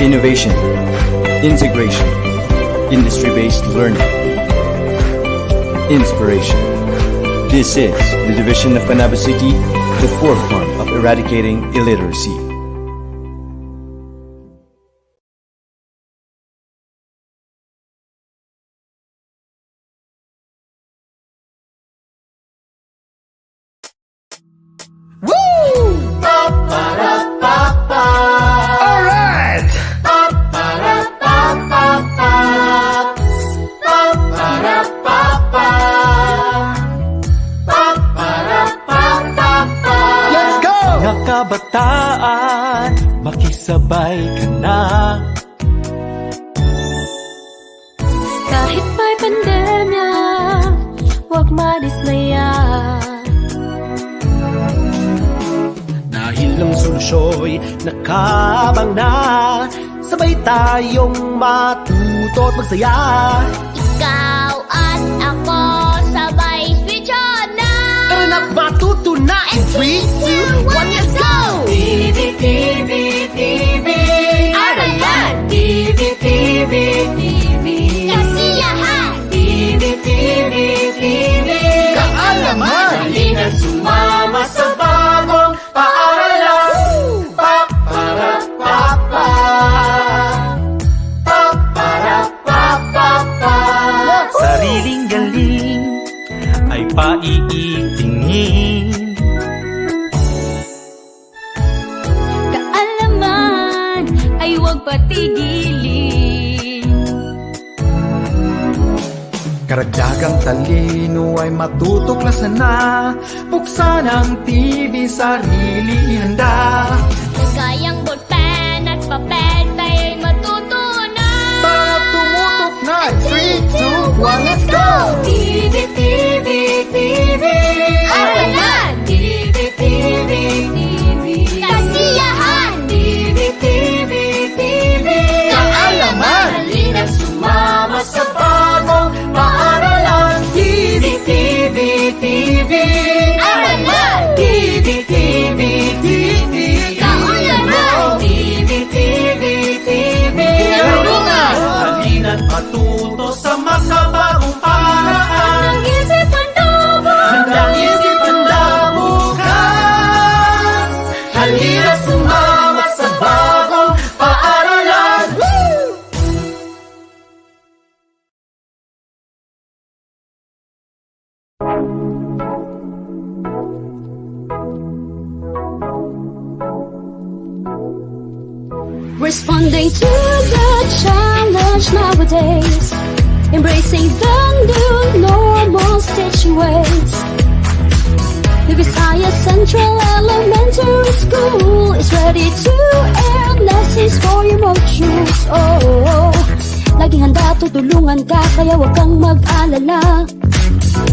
Innovation, integration, industry-based learning, inspiration. This is the division of Panabo City, the forefront of eradicating illiteracy. Kabataan, makisabay ka na. Kahit may pandemya, huwag madismaya. Dahil ang solusyo'y nakabang na, sabay tayong matuto at magsaya. Ikaw at ako, sabay switch on na. Tara na matuto na in 3, 2, 1, let's go! TV, TV, TV, Aralan. TV, TV, TV, kasiyahan. TV, TV, TV, Kaalaman! halina Sumama sa bagong paaralan. Pa-para, pa-pa. Pa-para, pa-pa-pa. Sariling galing ay paiitingin. Kaalaman ay huwag patigilin. Karagdagang talino ay matutuklasan na. Buksan ang TV, sarili ihanda. Kagayang ballpen at papel, tayo'y matutunan. Para tumutok na 3, 2, 1, let's go! TV, TV, TV, Aralan. TV, TV, TV, kasiyahan. TV, TV, TV, Kaalaman! halina Sumama sa bagong paaralan. TV, TV, TV, Aralan. TV, TV, TV. Kaalaman. TV, TV, TV, Karunungan! Halina't matuto sa makabagong paraan. Ang isip ang dobo. Handang isipan na bukas. Halina sumama sa bagong paaralan. Responding to the challenge nowadays, embracing the new normal stitching ways. The Visayas Central Elementary School is ready to air lessons for your modules. Oh, laging handa, tutulungan ka, kaya huwag kang mag-alala.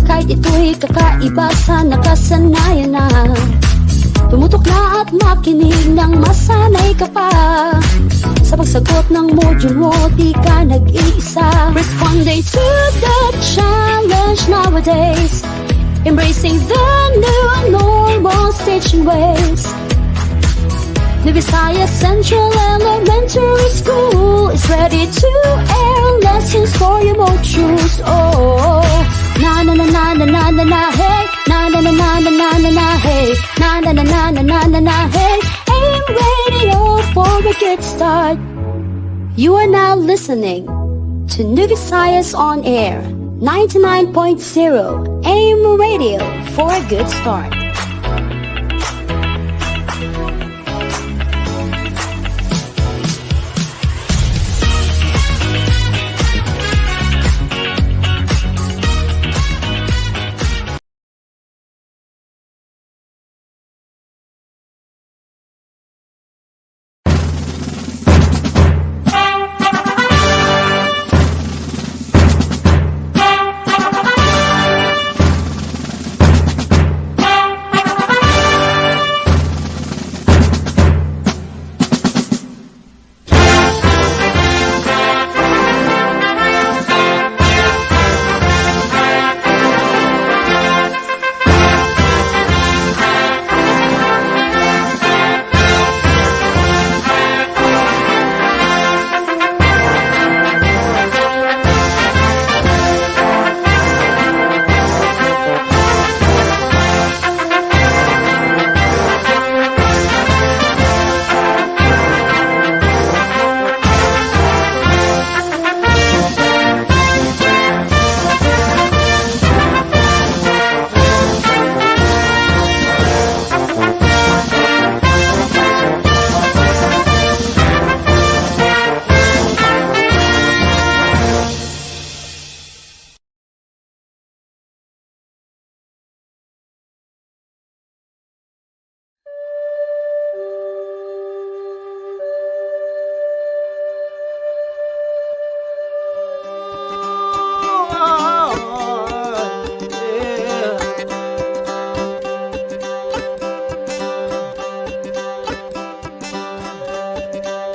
Kahit ito'y kakaiba sa nakasanayan na, tumutok na at makinig nang masanay ka pa. Sa pagsagot ng module mo, di ka nag-iisa. Responding to the challenge nowadays, embracing the new normal stitching ways. The Visayas Central Elementary School is ready to air lessons for your modules. Oh, na na na na na na na na hey, na na na na na na na na hey, na na na na na na na na hey. AIM Radio for a good start. You are now listening to New Visayas on Air 99.0 AIM Radio for a good start.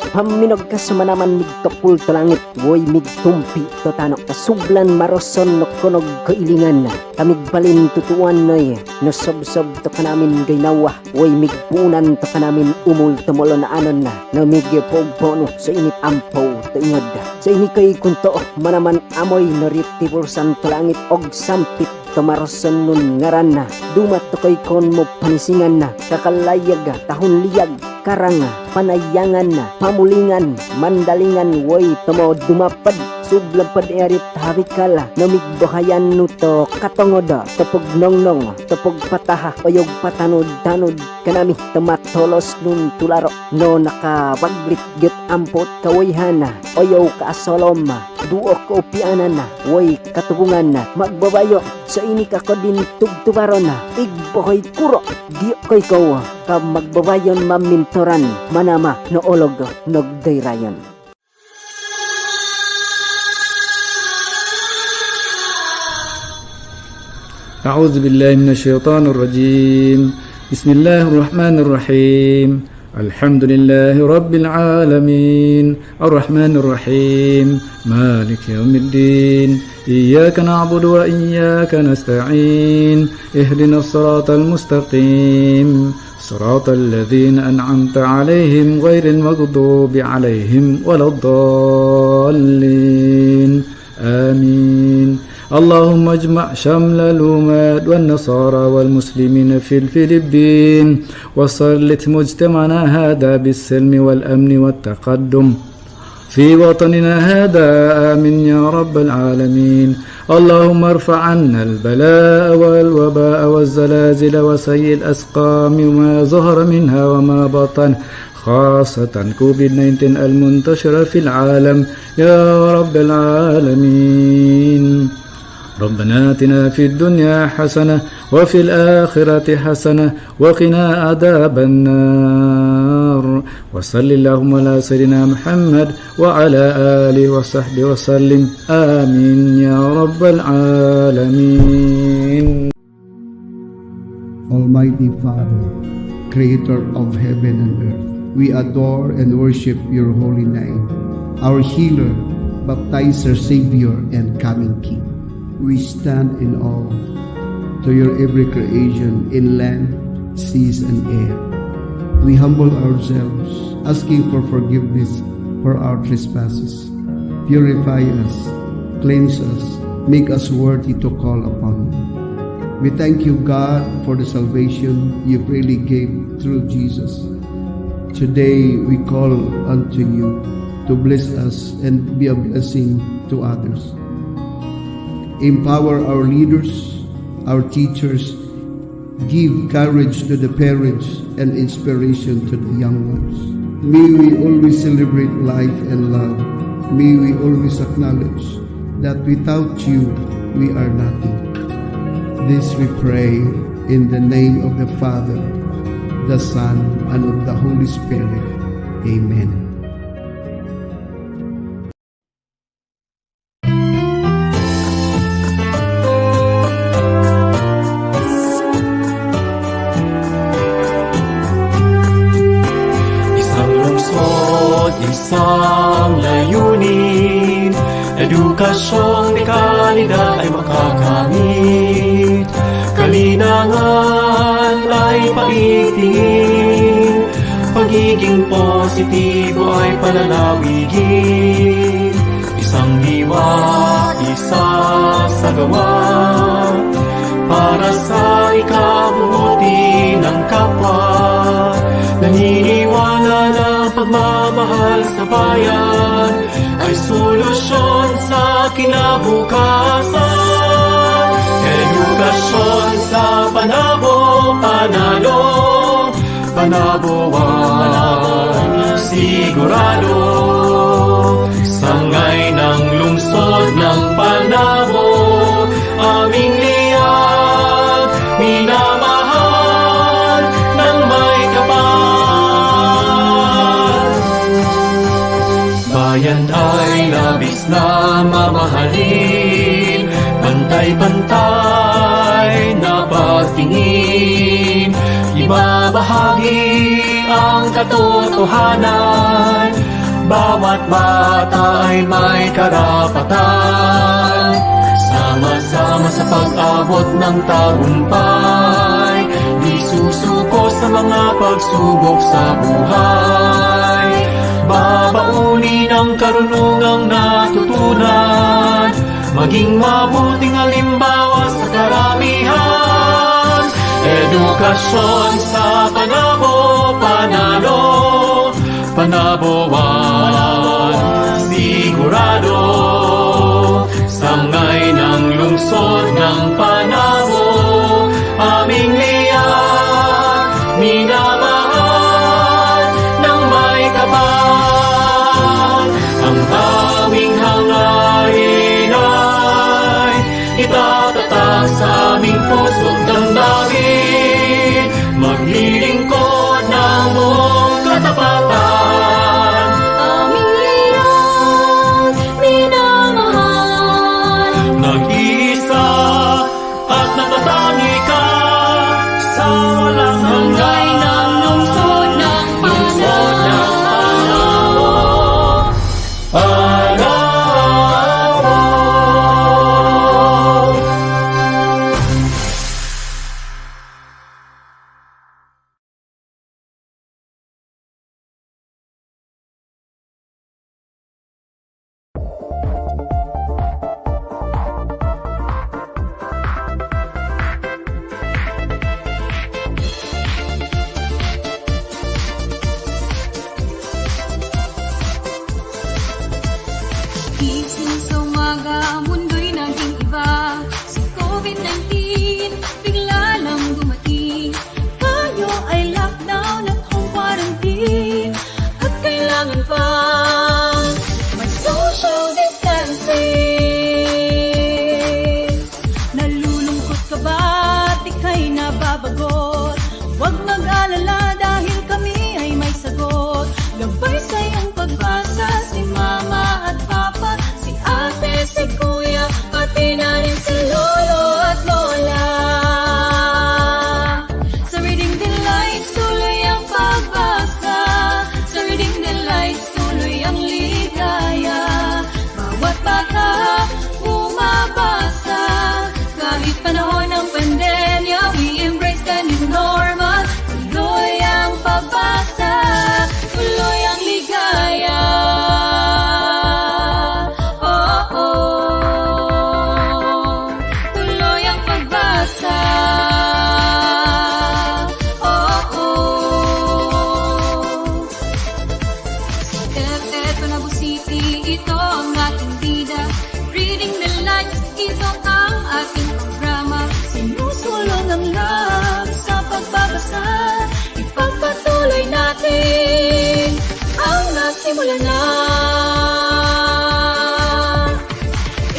Paminog ka sumanaman mig kapul to langit, woy mig tumpi to tanok, kasublan maroson no kunog kailingan na, kamig balin tutuan noy, no sob-sob to kanamin gaynawa, woy mig punan to kanamin umul tumulo na anon na, no mig pogpono sa init ampaw to ingod. Sa ini kay kunto manaman amoy no ritibulsan to langit og sampit tumaroson nun ngaran na, dumat to kay kon mo panisingan na, kakalayag tahon liyag karanga, panayangan na, pamulingan, mandalingan, woy tumo dumapad, sublapad erit habikala, namigbohayan nuto katongoda, tupog nongnong, tupog pataha, oyog patanud-tanud, kanami tumatolos nun tularo, no nakabaglit get ampot kawayhana, oyaw kaasolom, duo ko upianan na, woy katubungan na, magbabayo, sa ini kako din tugtubaron na, igbohoy kuro, di ko'y kawa, ka magbabayon mamintoran, manama no olog nogdayrayon. أعوذ بالله من الشيطان الرجيم بسم الله الرحمن الرحيم الحمد لله رب العالمين الرحمن الرحيم مالك يوم الدين إياك نعبد وإياك نستعين اهدنا الصراط المستقيم صراط الذين أنعمت عليهم غير المغضوب عليهم ولا الضالين آمين اللهم اجمع شمل الأمات والنصارى والمسلمين في الفلبين وسلط مجتمعنا هذا بالسلم والأمن والتقدم في وطننا هذا آمين يا رب العالمين اللهم ارفع عنا البلاء والوباء والزلازل وسيء الأسقام وما ظهر منها وما بطن خاصة كوفيد-19 المنتشرة في العالم يا رب العالمين ربنا آتنا في الدنيا حسنة وفي الآخرة حسنة وقنا عذاب النار وصل اللهم على سيدنا محمد وعلى آله وصحبه وسلم آمين يا رب العالمين. Almighty Father, Creator of heaven and earth, we adore and worship your holy name, our healer, baptizer, Savior, and coming King. We stand in awe to your every creation in land, seas, and air. We humble ourselves, asking for forgiveness for our trespasses. Purify us, cleanse us, make us worthy to call upon you. We thank you, God, for the salvation you freely gave through Jesus. Today we call unto you to bless us and be a blessing to others. Empower our leaders, our teachers, give courage to the parents and inspiration to the young ones. May we always celebrate life and love. May we always acknowledge that without you, we are nothing. This we pray in the name of the Father, the Son, and of the Holy Spirit. Amen. Isang layunin, edukasyong di kalidad ay makakamit, kalinangan ay paigtingin, pagiging positibo ay pananawigin, isang diwa, isa sa gawa, para sa ikabubuti ng kapwa, naniniwala na pagmamahal sa bayan ay solusyon sa kinabukasan. Edukasyon sa Panabo, panalo, Panabo ay sigurado. Sangay ng lungsod ng Panabo, aming liyag, minamahal ng may kapal. Bayan ay labis na mamahalin, bantay-bantay na pagtingin, ibabahagi ang katotohanan, Bawat bata ay may karapatan, sama-sama sa pag-abot ng tagumpay. Di susuko sa mga pagsubok sa buhay. Babaunin ang karunungang natutunan, maging mabuting halimbawa sa karamihan. Edukasyon sa Panabo, panalo, Panaboan, sigurado. Sangay ng lungsod ng Panabo, aming liyan, minamahal ng may kapal. Ang aming hangarin ay itatatak sa aming puso't damdamin, maglilingkod ng buong katapatan. Aming liyan, minamahal. Nag-iisa at natatangi ka sa walang Sangay ng lungsod ng Panabo. Aralan. Gising sa umaga, mundo'y naging iba. Si COVID-19, bigla lang dumating. Tayo ay lockdown at home quarantine. At kailangan pa may social distancing. Nalulungkot ka ba? Di ka'y nababagot. Huwag mag-alala dahil kami ay may sagot. Gabay sa iyong pagbasa, si mama at papa, si ate, si kuya, pati na rin si lolo at lola. Sa Reading Delights, tuloy ang pagbasa. Sa Reading Delights, tuloy ang ligaya. Bawat bata, bumabasa. Kahit panahon ng pandemya, we embrace the new normal. Tuloy ang pagbasa, tuloy ang ligaya. Oh, oh. Tuloy ang pagbasa. Oh, oh. Panabo City, ito ang ating bida. Reading the Lights, ito ang ating programa. Sinusulong ang love sa pagbabasa. Ipagpatuloy natin ang nasimula na.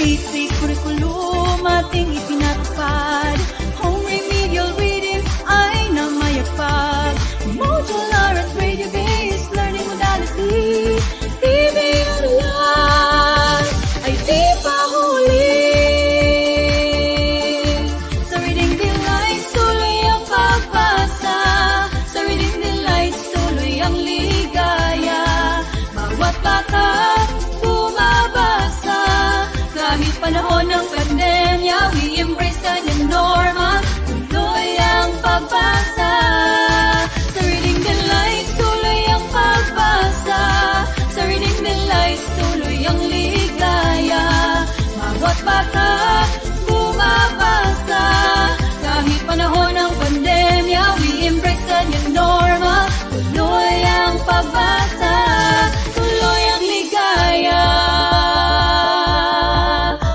8-week curriculum ating ipinatupad. Home remedial reading ay namayagpag. Modular at radio-based learning modality. TV online ay di pa huli. Sa Reading Delights, tuloy ang pagbasa. Sa Reading Delights, tuloy ang ligaya. Bawat bata, bumabasa. Kahit panahon ng pandemya, we embrace the new normal. Tuloy ang pagbasa. Sa Reading Delights, tuloy ang pagbasa. Sa Reading Delights, tuloy ang ligaya. Bawat bata, bumabasa. Kahit panahon ng pandemya, we embrace the new normal. Tuloy ang pagbasa, tuloy ang ligaya.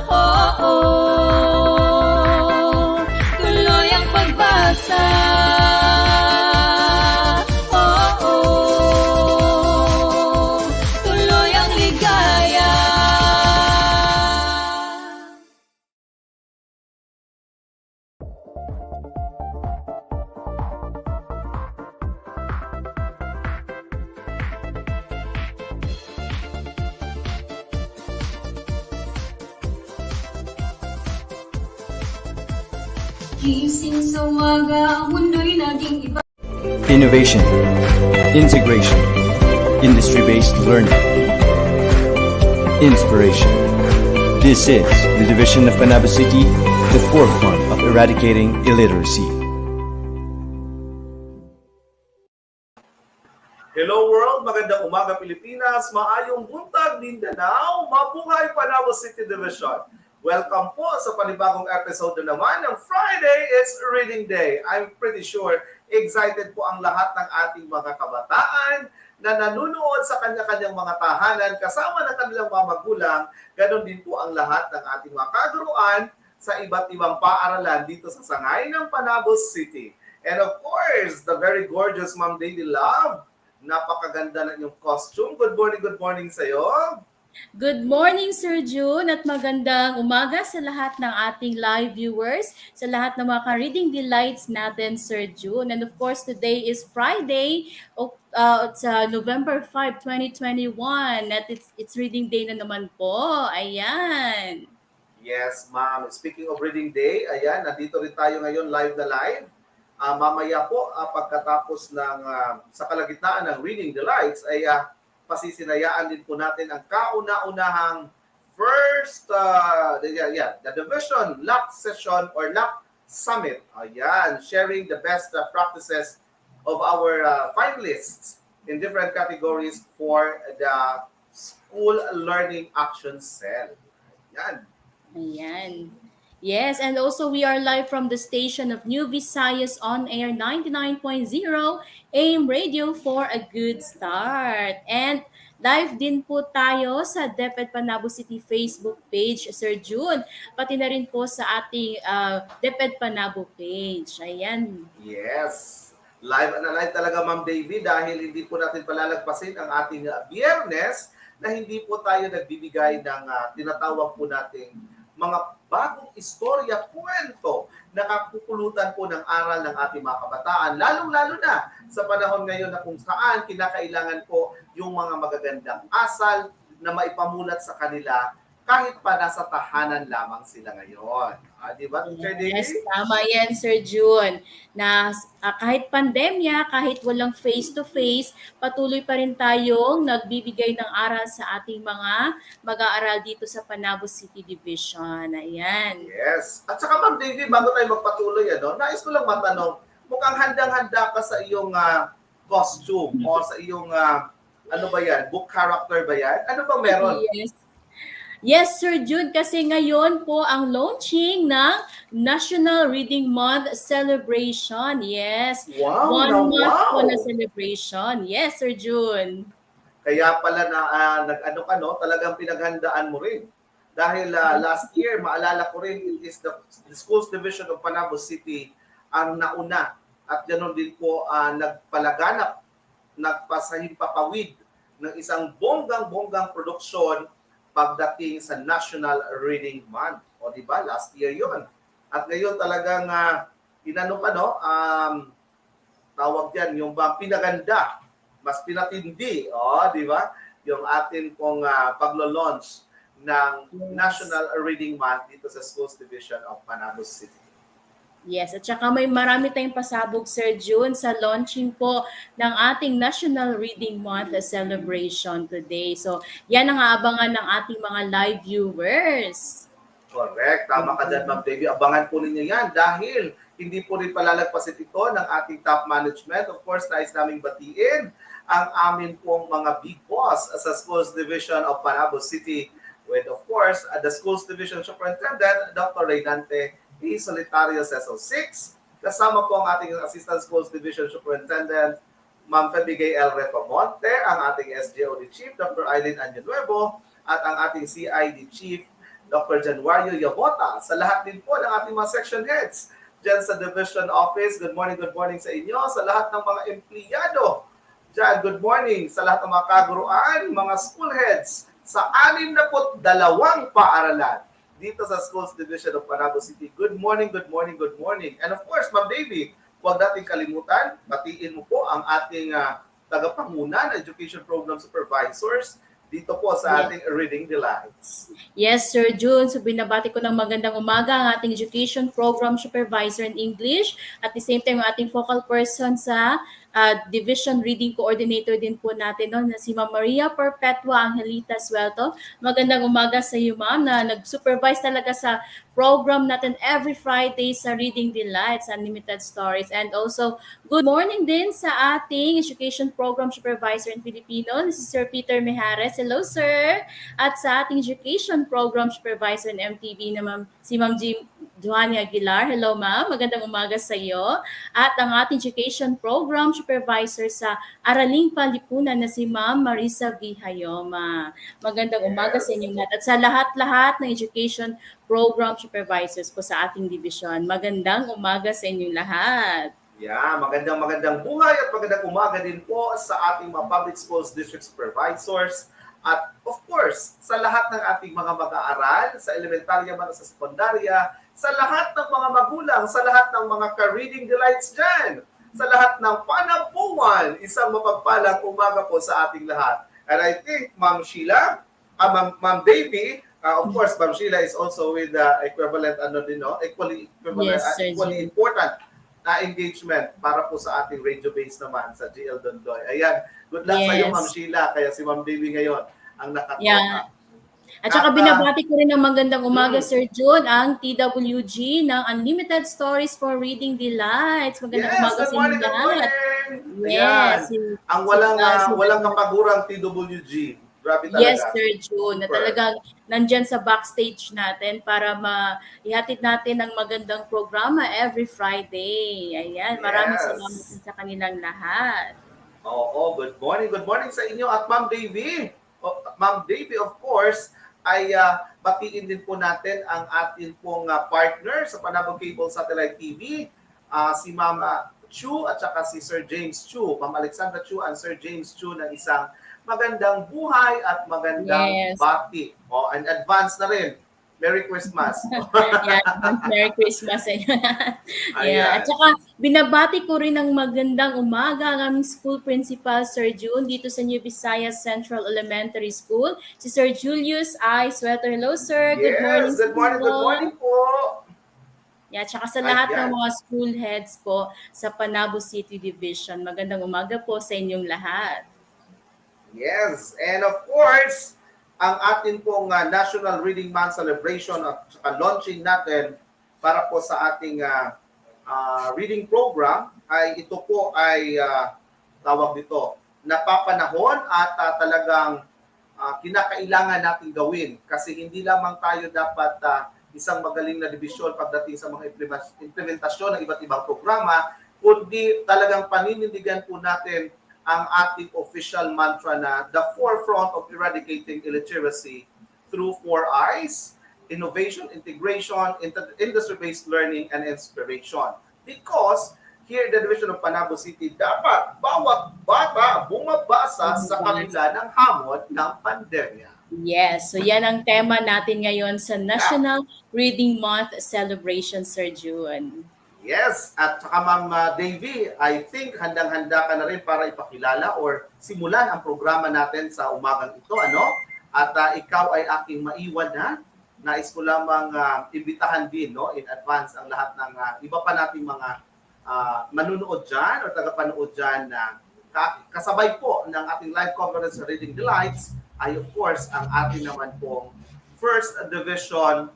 Oh, oh. Tuloy ang pagbasa. Oh, oh. Tuloy ang ligaya. Gising sa umaga, ang mundo'y naging iba. Innovation, integration, industry-based learning, inspiration. This is the division of Panabo City, the forefront of eradicating illiteracy. Hello world, magandang umaga Pilipinas, maayong buntag Mindanao, mabuhay Panabo City Division. Welcome po sa panibagong episode na naman ng Friday, it's Reading Day. I'm pretty sure excited po ang lahat ng ating mga kabataan na nanunood sa kanya-kanyang mga tahanan kasama ng kanilang mga magulang. Ganon din po ang lahat ng ating mga kaguruan sa iba't ibang paaralan dito sa sangay ng Panabo City. And of course, the very gorgeous Ma'am Lady Love. Napakaganda ng iyong costume. Good morning sa iyo. Good morning, Sir June, at magandang umaga sa lahat ng ating live viewers, sa lahat ng mga ka-reading delights natin, Sir June. And of course, today is Friday, it's November 5, 2021, at it's reading day na naman po. Ayan. Yes, ma'am. Speaking of reading day, ayan, nandito rin tayo ngayon live na live. Mamaya po, pagkatapos ng sa kalagitnaan ng reading delights, ay pasisinayaan din po natin ang kauna-unahang first, the division lock session or lock summit. Ayan, sharing the best practices of our finalists in different categories for the School Learning Action Cell. Ayan. Ayan. Yes, and also we are live from the station of New Visayas on air 99.0 AM radio for a good start. And live din po tayo sa DepEd Panabo City Facebook page, Sir June. Pati na rin po sa ating DepEd Panabo page. Ayan. Yes. Live na live talaga, Ma'am Davy, dahil hindi po natin palalagpasin ang ating Biyernes na hindi po tayo nagbibigay ng tinatawag po nating mga bagong istorya, kwento na kapupulutan po ng aral ng ating mga kabataan, lalong-lalo na sa panahon ngayon na kung saan kinakailangan po yung mga magagandang asal na maipamulat sa kanila kahit pa nasa tahanan lamang sila ngayon. Di ba, Teacher Davy? Yes, tama yan, Sir June. Na kahit pandemya, kahit walang face-to-face, patuloy pa rin tayong nagbibigay ng aral sa ating mga mag-aaral dito sa Panabo City Division. Ayan. Yes. At saka, Ma'am Davy, bago tayo magpatuloy, nais ko lang matanong, mukhang handang-handa ka sa iyong costume o sa iyong, ano ba yan, book character ba yan? Ano bang meron? Yes. Yes, Sir Jude, kasi ngayon po ang launching ng National Reading Month Celebration. Yes. Wow, 1 month wow. po na celebration. Yes, Sir June. Kaya pala na nag-ano ka, no? Talagang pinaghandaan mo rin. Dahil last year, maalala ko rin, it is the Schools Division of Panabo City ang nauna. At ganoon din po nagpalaganap, nagpasahimpapawid ng isang bonggang-bonggang produksyon pagdating sa National Reading Month. O di ba? Last year 'yon. At ngayon talagang inano pa, no? Tawag diyan yung pinaganda, mas pinatindi, di ba? Yung atin pong paglo-launch ng National Reading Month dito sa Schools Division of Panabo City. Yes, at saka may marami tayong pasabog, Sir June, sa launching po ng ating National Reading Month celebration today. So, yan ang aabangan ng ating mga live viewers. Correct. Tama ka dyan, Ma'am Davy. Abangan po ninyo yan dahil hindi po rin palalagpasit ito ng ating top management. Of course, nais naming batiin ang amin pong mga big boss sa Schools Division of Panabo City with, of course, the Schools Division Superintendent, Dr. Reynante Solitario Cecil 6. Kasama po ang ating Assistant Schools Division Superintendent, Ma'am Febigay L. Repamonte, ang ating SGOD Chief, Dr. Eileen Año-Nuevo, at ang ating CID Chief, Dr. Januario Yabota. Sa lahat din po ng ating mga section heads dyan sa Division Office, good morning sa inyo. Sa lahat ng mga empleyado dyan, good morning. Sa lahat ng mga kaguruan, mga school heads sa 62 paaralan dito sa Schools Division of Panabo City. Good morning. And of course, Ma'am Davy, huwag natin kalimutan, batiin mo po ang ating tagapanguna ng Education Program Supervisors dito po sa ating Reading Delights. Yes, Sir June. So binabati ko ng magandang umaga ang ating Education Program Supervisor in English at the same time ang ating focal person sa Division Reading Coordinator din po natin no, na si Ma'am Maria Perpetua Angelita Suelto. Magandang umaga sa iyo, ma'am, na nag-supervise talaga sa program natin every Friday sa Reading Delights, Unlimited Stories. And also, good morning din sa ating Education Program Supervisor in Filipino, si Sir Peter Mejares. Hello, sir! At sa ating Education Program Supervisor in MTV na si Ma'am Joanny Aguilar. Hello, ma'am. Magandang umaga sa iyo. At ang ating Education Program Supervisor sa Araling Palipunan na si Ma'am Marisa V. Hayoma. Magandang umaga sa inyong lahat. At sa lahat-lahat ng Education Program Supervisors po sa ating division, magandang umaga sa inyong lahat. Yeah, magandang buhay at magandang umaga din po sa ating mga public schools district supervisors at of course, sa lahat ng ating mga mag-aaral, sa elementarya man o sa sekundarya, sa lahat ng mga magulang, sa lahat ng mga ka-reading delights dyan, sa lahat ng panabuhan, isang mapagpalang umaga po sa ating lahat. And I think Ma'am Sheila, Ma'am Davy, of course, Ma'am Sheila is also with equivalent, equally equivalent, Yes, sir, equally important na engagement para po sa ating radio base naman sa GL Dondoy. Ayan, good luck sa iyo, Ma'am Sheila. Kaya si Ma'am Davy ngayon ang nakatoka. Yeah. At saka binabati ko rin ng magandang umaga, Sir June, ang TWG ng Unlimited Stories for Reading Delights. Magandang umaga sa inyo lahat. Yes. Ang walang kapagurang TWG. Grabe talaga. Yes, Sir June, na talagang nandyan sa backstage natin para ihatid natin ang magandang programa every Friday. Ayan, maraming salamat sa kanilang lahat. Oo, good morning. Good morning sa inyo at Ma'am Davy. Ma'am Davy, of course, ay batiin din po natin ang atin pong partner sa Panabo Cable Satellite TV, si Ma'am Chu at saka si Sir James Chu, Ma'am Alexandra Chu and Sir James Chu ng isang magandang buhay at magandang bati. In advance na rin. Merry Christmas. Merry Christmas sa inyo. At saka binabati ko rin ng magandang umaga ang aming school principal, Sir June, dito sa New Visayas Central Elementary School. Si Sir Julius I. Sweater. Hello, sir. Good morning. Good morning po. At saka sa lahat ng mga school heads po sa Panabo City Division. Magandang umaga po sa inyong lahat. Yes, and of course, ang atin pong National Reading Month celebration at saka launching natin para po sa ating reading program ay ito po ay tawag dito, napapanahon at talagang kinakailangan natin gawin kasi hindi lamang tayo dapat isang magaling na dibisyon pagdating sa mga implementasyon ng iba't ibang programa, kundi talagang paninindigan po natin ang ating official mantra na the forefront of eradicating illiteracy through 4 I's, innovation, integration, industry-based learning, and inspiration. Because here in the Division of Panabo City, dapat bawat bata bumabasa sa kanila ng hamon ng pandemya. Yes, so yan ang tema natin ngayon sa National Reading Month celebration, Sir June. Yes, at saka Ma'am Davy, I think handang-handa ka na rin para ipakilala or simulan ang programa natin sa umagang ito, ano? At ikaw ay aking maiwan na. Nais ko lamang imbitahan din, no, in advance ang lahat ng iba pa nating mga manunood dyan o tagapanood dyan na kasabay po ng ating live coverage sa Reading Delights ay of course ang ating naman pong First Division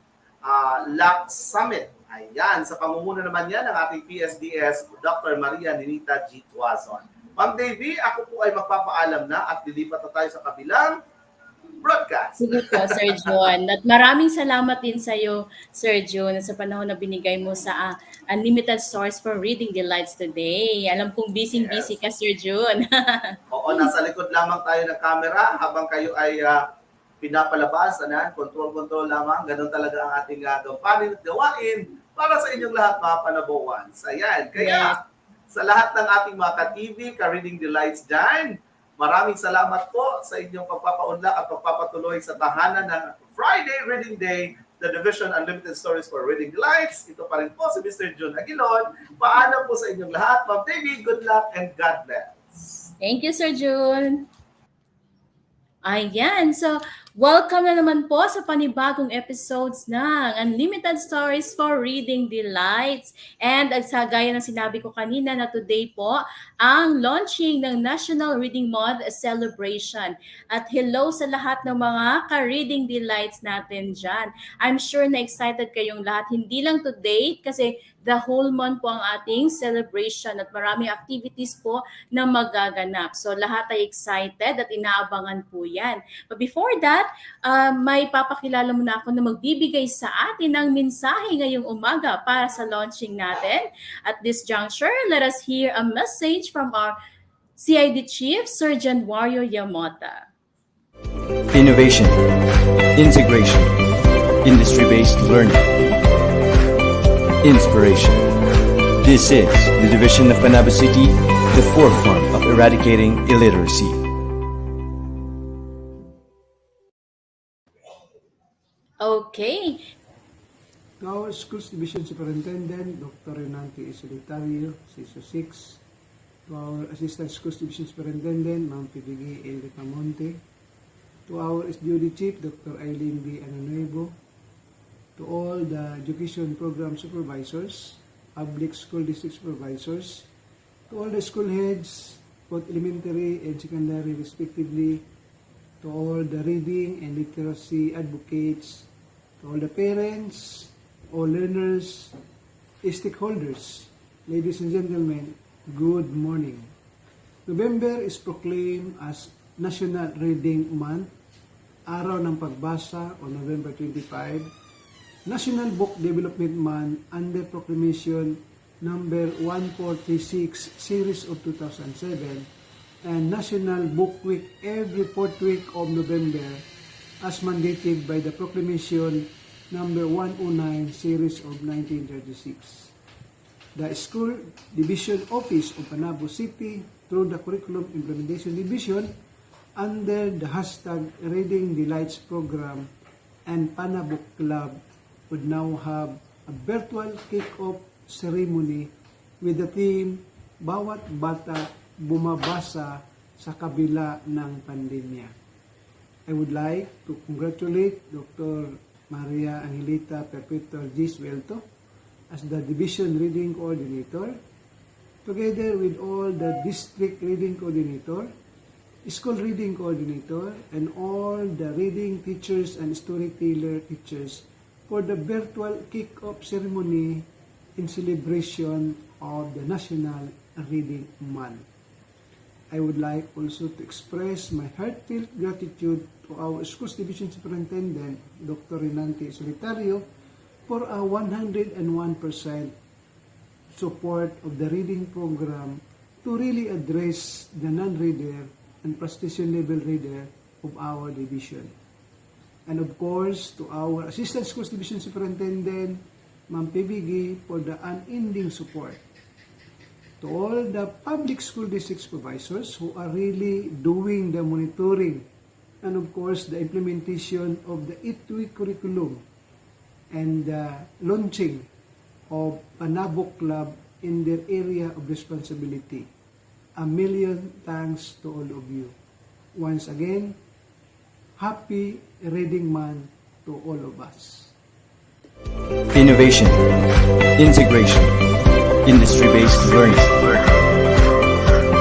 LAC Summit. Ayan, sa pamumuno naman yan ng ating PSDS, Dr. Maria Ninita G. Tuazon. Ma'am Davy, ako po ay magpapaalam na at lilipat na tayo sa kabilang broadcast. Sige po, Sir John. At maraming salamat din sa iyo, Sir John, sa panahon na binigay mo sa Unlimited Source for Reading Delights today. Alam kong busy-busy ka, Sir John. Oo, nasa likod lamang tayo ng camera habang kayo ay pinapalabas, control lamang. Ganun talaga ang ating gampanin at gawain para sa inyong lahat, mga Panabowans. Ayan, kaya sa lahat ng ating mga ka-TV, ka-Reading Delights dyan, maraming salamat po sa inyong pagpapaunlak at pagpapatuloy sa tahanan ng Friday Reading Day, the Division Unlimited Stories for Reading Delights. Ito pa rin po si Mr. June Aguilon. Paalam po sa inyong lahat. Ma'am Davy, good luck and God bless. Thank you, Sir June. Ayan. So, Welcome na naman po sa panibagong episodes ng Unlimited Stories for Reading Delights. And sa gaya ng sinabi ko kanina na today po ang launching ng National Reading Month Celebration. At hello sa lahat ng mga ka-reading delights natin dyan. I'm sure na excited kayong lahat. Hindi lang to date kasi the whole month po ang ating celebration at maraming activities po na magaganap. So lahat ay excited at inaabangan po yan. But before that, may papakilala muna ako na magbibigay sa atin ng mensahe ngayong umaga para sa launching natin. At this juncture, let us hear a message from our CID Chief, Surgeon Wario Yamota. Innovation, integration, industry-based learning, inspiration. This is the division of Panabo City, the forefront of eradicating illiteracy. Okay. Our Schools Division Superintendent, Dr. Renante Solitario, CISO 6. To our Assistant Schools Division Superintendent, Ma'am Pibigi A. Ricamonte. To our SDOD Chief, Dr. Eileen B. Ananuevo. To all the Education Program Supervisors, Public School District Supervisors, to all the school heads, both elementary and secondary respectively, to all the reading and literacy advocates, to all the parents, all learners, stakeholders, ladies and gentlemen, good morning. November is proclaimed as National Reading Month, Araw ng Pagbasa o November 25, National Book Development Month under Proclamation number 1436 series of 2007, and National Book Week every fourth week of November as mandated by the Proclamation number 109 series of 1936. The School Division Office of Panabo City through the Curriculum Implementation Division under the hashtag Reading Delights Program and Panabo Club would now have a virtual kick-off ceremony with the theme Bawat Bata Bumabasa sa Kabila ng Pandemya. I would like to congratulate Dr. Maria Angelita Perpetual G. Suelto as the Division Reading Coordinator, together with all the District Reading Coordinator, School Reading Coordinator, and all the reading teachers and storyteller teachers for the virtual kick-off ceremony in celebration of the National Reading Month. I would like also to express my heartfelt gratitude to our Schools Division Superintendent, Dr. Renante Solitario, for a 101% support of the reading program to really address the non-reader and prostitution level reader of our division. And of course, to our Assistant Schools Division Superintendent, Ma'am Pibigi, for the unending support. To all the public school district supervisors who are really doing the monitoring and of course the implementation of the 8-week curriculum and the launching of Panabo Club in their area of responsibility. A million thanks to all of you. Once again, Happy Reading Month to all of us. Innovation, integration, industry-based learning,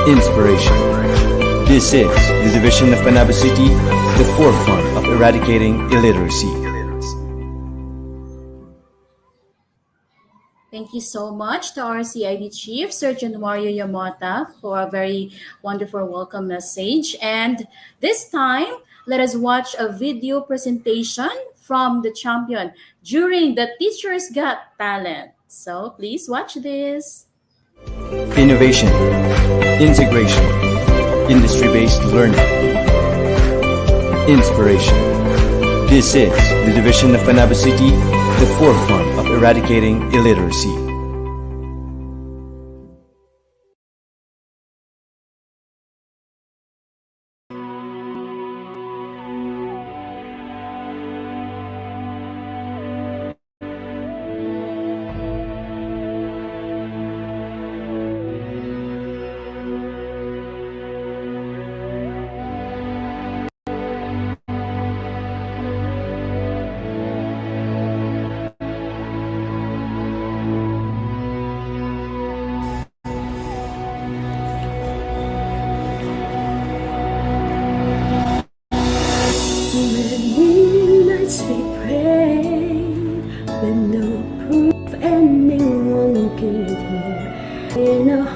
inspiration. This is the division of Panabo City, the forefront of eradicating illiteracy. Thank you so much to our CID Chief, Surgeon Wario Yamota, for a very wonderful welcome message. And this time, let us watch a video presentation from the champion during the Teachers Got Talent. So please watch this. Innovation, integration, industry-based learning, inspiration. This is the division of Panabo City, the forefront of eradicating illiteracy.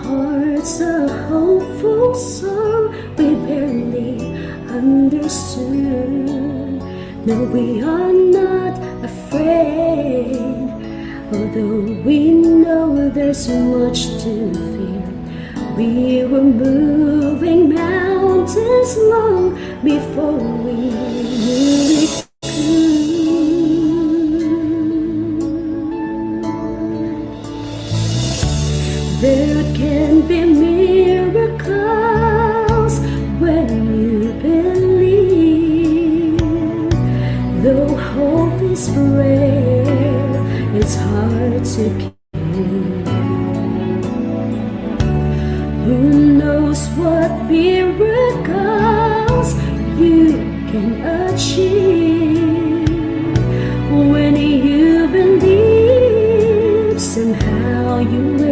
hearts a hopeful song we barely understood. No, we are not afraid, although we know there's much to fear. We were moving mountains long before we knew it could. There can be miracles when you believe. Though hope is rare, it's hard to keep. Who knows what miracles you can achieve when you believe somehow you will.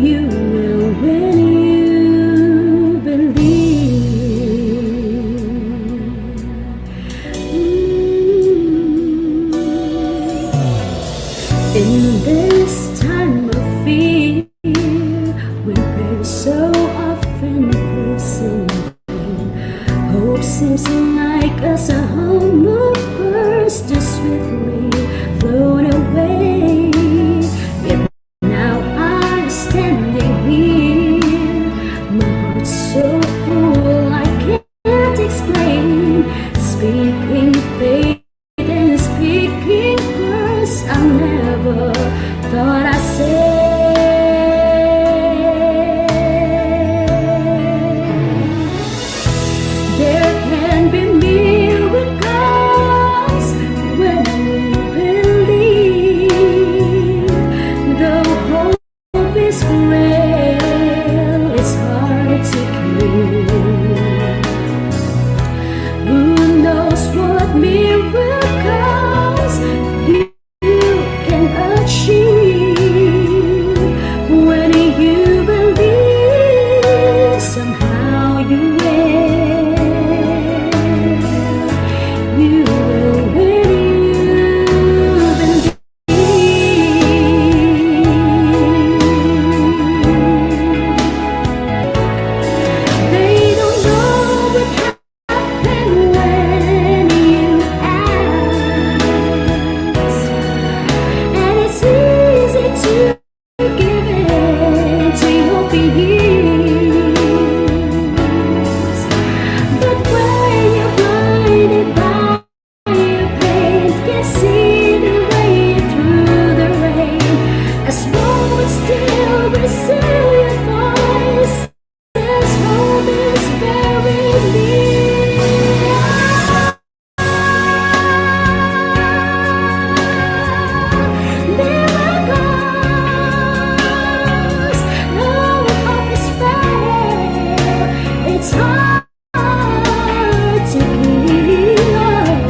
You will when you believe. In this time of fear, when prayer so often proves in vain, hope seems like a summer burst to swiftly float away. Yet now I'm standing here, my heart's so full I can't explain, speaking faith and speaking words I never thought I'd say. There can be miracles when we believe. Though hope is frail, it's hard to keep. Who knows what miracles you can achieve when you believe somehow you will. You will when you believe. They don't know what happened when you ask, and it's easy to give in to your fears. But when you're blinded by your pain, can't see the way through the rain. A small but still resilient voice says hope is very near. Miracles, no hope is frail. It's hard to keep.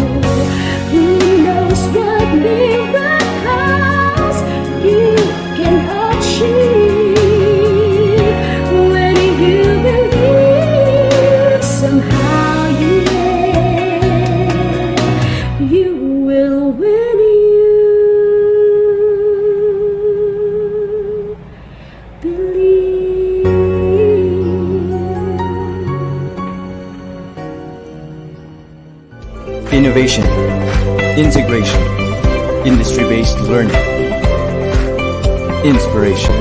Who knows what miracles you can achieve when you believe somehow you will. You will when you believe. Innovation, integration, industry-based learning, inspiration.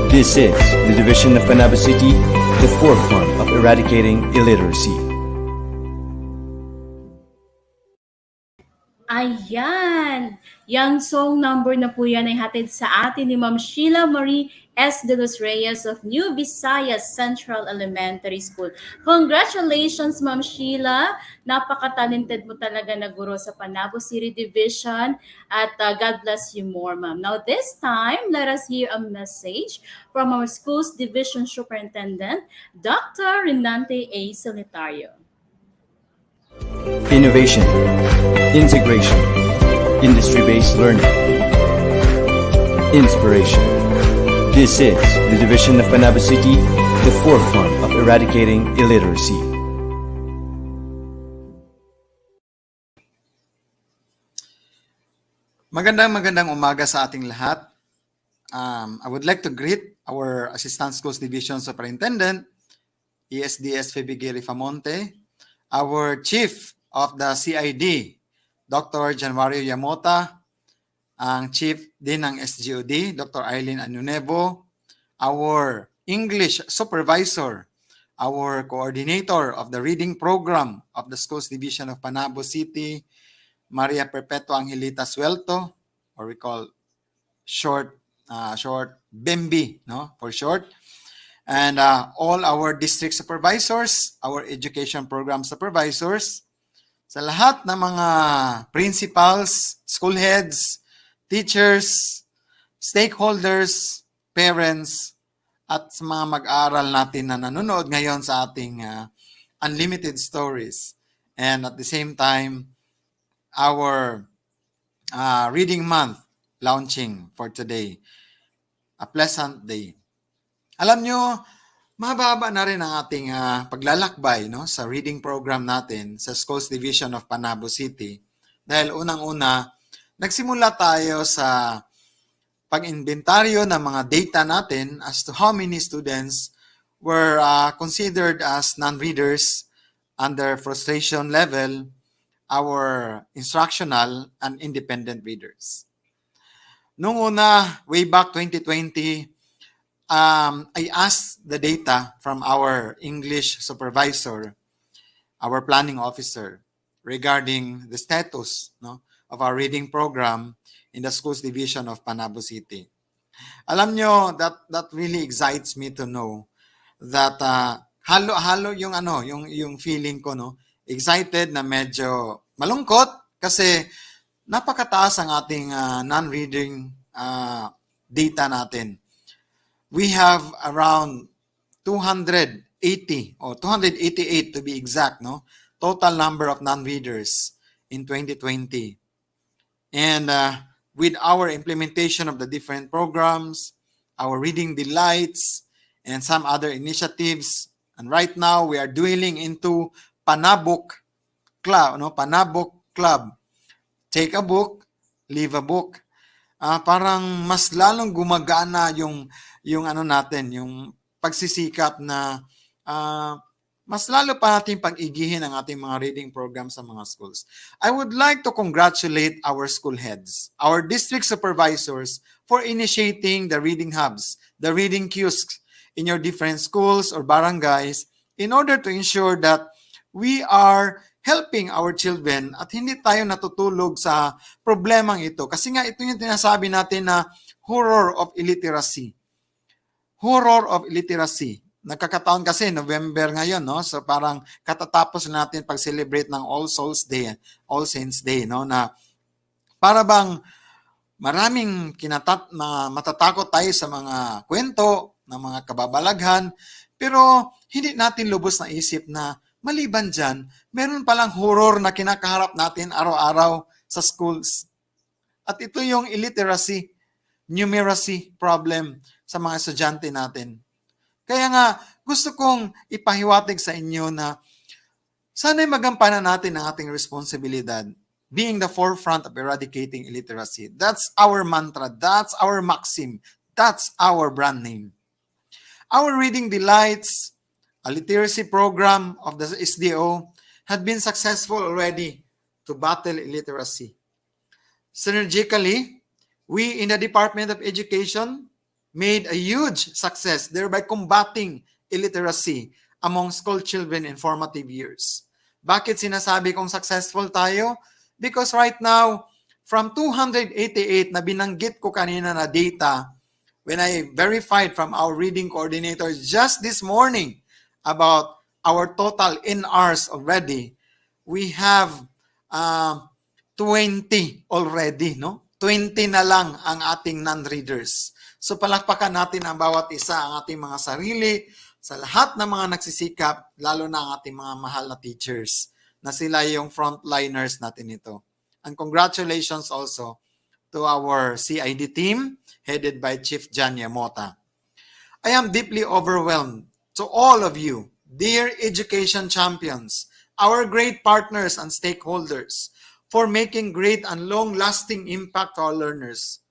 This is the division of Panabo City, the forefront of eradicating illiteracy. Ayan! Yang song number na po yan ay hatid sa atin ni Ma'am Sheila Marie S. De Los Reyes of New Visayas Central Elementary School. Congratulations, Ma'am Sheila! Napaka-talented mo talaga na guro sa Panabo City Division at God bless you more, Ma'am. Now this time, let us hear a message from our school's Division Superintendent, Dr. Renante A. Solitario. Innovation, integration, industry-based learning, inspiration. This is the division of Panabo City, the forefront of eradicating illiteracy. Magandang umaga sa ating lahat. I would like to greet our Assistant Schools Division Superintendent, ESDS Febigiri Famonte, our Chief of the CID, Dr. Januario Yamota, ang Chief din ng SGOD, Dr. Eileen Anunevo, our English Supervisor, our Coordinator of the Reading Program of the Schools Division of Panabo City, Maria Perpetua Angelita Suelto, or we call short BEMBI, no, for short. And all our district supervisors, our education program supervisors, sa lahat ng mga principals, school heads, teachers, stakeholders, parents, at sa mga mag-aaral natin na nanonood ngayon sa ating Unlimited Stories. And at the same time, our Reading Month launching for today. A pleasant day. Alam nyo, mahaba na rin ang ating paglalakbay, no, sa reading program natin sa Schools Division of Panabo City. Dahil unang-una, nagsimula tayo sa pag-inventaryo ng mga data natin as to how many students were considered as non-readers under frustration level, our instructional and independent readers. Noong una, way back 2020, I asked the data from our English supervisor, our planning officer, regarding the status, no, of our reading program in the Schools Division of Panabo City. Alam nyo, that really excites me to know that halo-halo yung feeling ko, no, excited na medyo malungkot kasi napakataas ang ating non-reading data natin. We have around 280 or 288 to be exact, no, total number of non-readers in 2020. And with our implementation of the different programs, our Reading Delights, and some other initiatives, and right now we are dwelling into Panabo Club, no, Panabo Club. Take a book, leave a book. Parang mas lalong gumagana yung natin, yung pagsisikap na mas lalo pa natin pag-igihin ang ating mga reading program sa mga schools. I would like to congratulate our school heads, our district supervisors for initiating the reading hubs, the reading kiosks in your different schools or barangays in order to ensure that we are helping our children at hindi tayo natutulog sa problemang ito. Kasi nga ito yung tinasabi natin na horror of illiteracy. Horror of illiteracy. Nagkakataon kasi November ngayon, no? So parang katatapos natin pag-celebrate ng All Souls Day, All Saints Day, no? Na para bang maraming matatakot tayo sa mga kwento ng mga kababalaghan, pero hindi natin lubos na isip na maliban dyan, meron palang horror na kinakaharap natin araw-araw sa schools. At ito yung illiteracy, numeracy problem sa mga estudyante natin. Kaya nga, gusto kong ipahiwatig sa inyo na sana'y magampanan natin ang ating responsibilidad, being the forefront of eradicating illiteracy. That's our mantra. That's our maxim. That's our brand name. Our Reading Delights, a literacy program of the SDO, had been successful already to battle illiteracy. Synergically, we in the Department of Education made a huge success, thereby combating illiteracy among school children in formative years. Bakit sinasabi kong successful tayo? Because right now, from 288 na binanggit ko kanina na data, when I verified from our reading coordinators just this morning about our total NRs already, we have 20 already, no? 20 na lang ang ating non-readers. So palakpakan natin ang bawat isa, ang ating mga sarili, sa lahat ng mga nagsisikap, lalo na ang ating mga mahal na teachers, na sila yung frontliners natin ito. And congratulations also to our CID team, headed by Chief Jan Yamota. I am deeply overwhelmed to all of you, dear education champions, our great partners and stakeholders, for making great and long-lasting impact to our learners.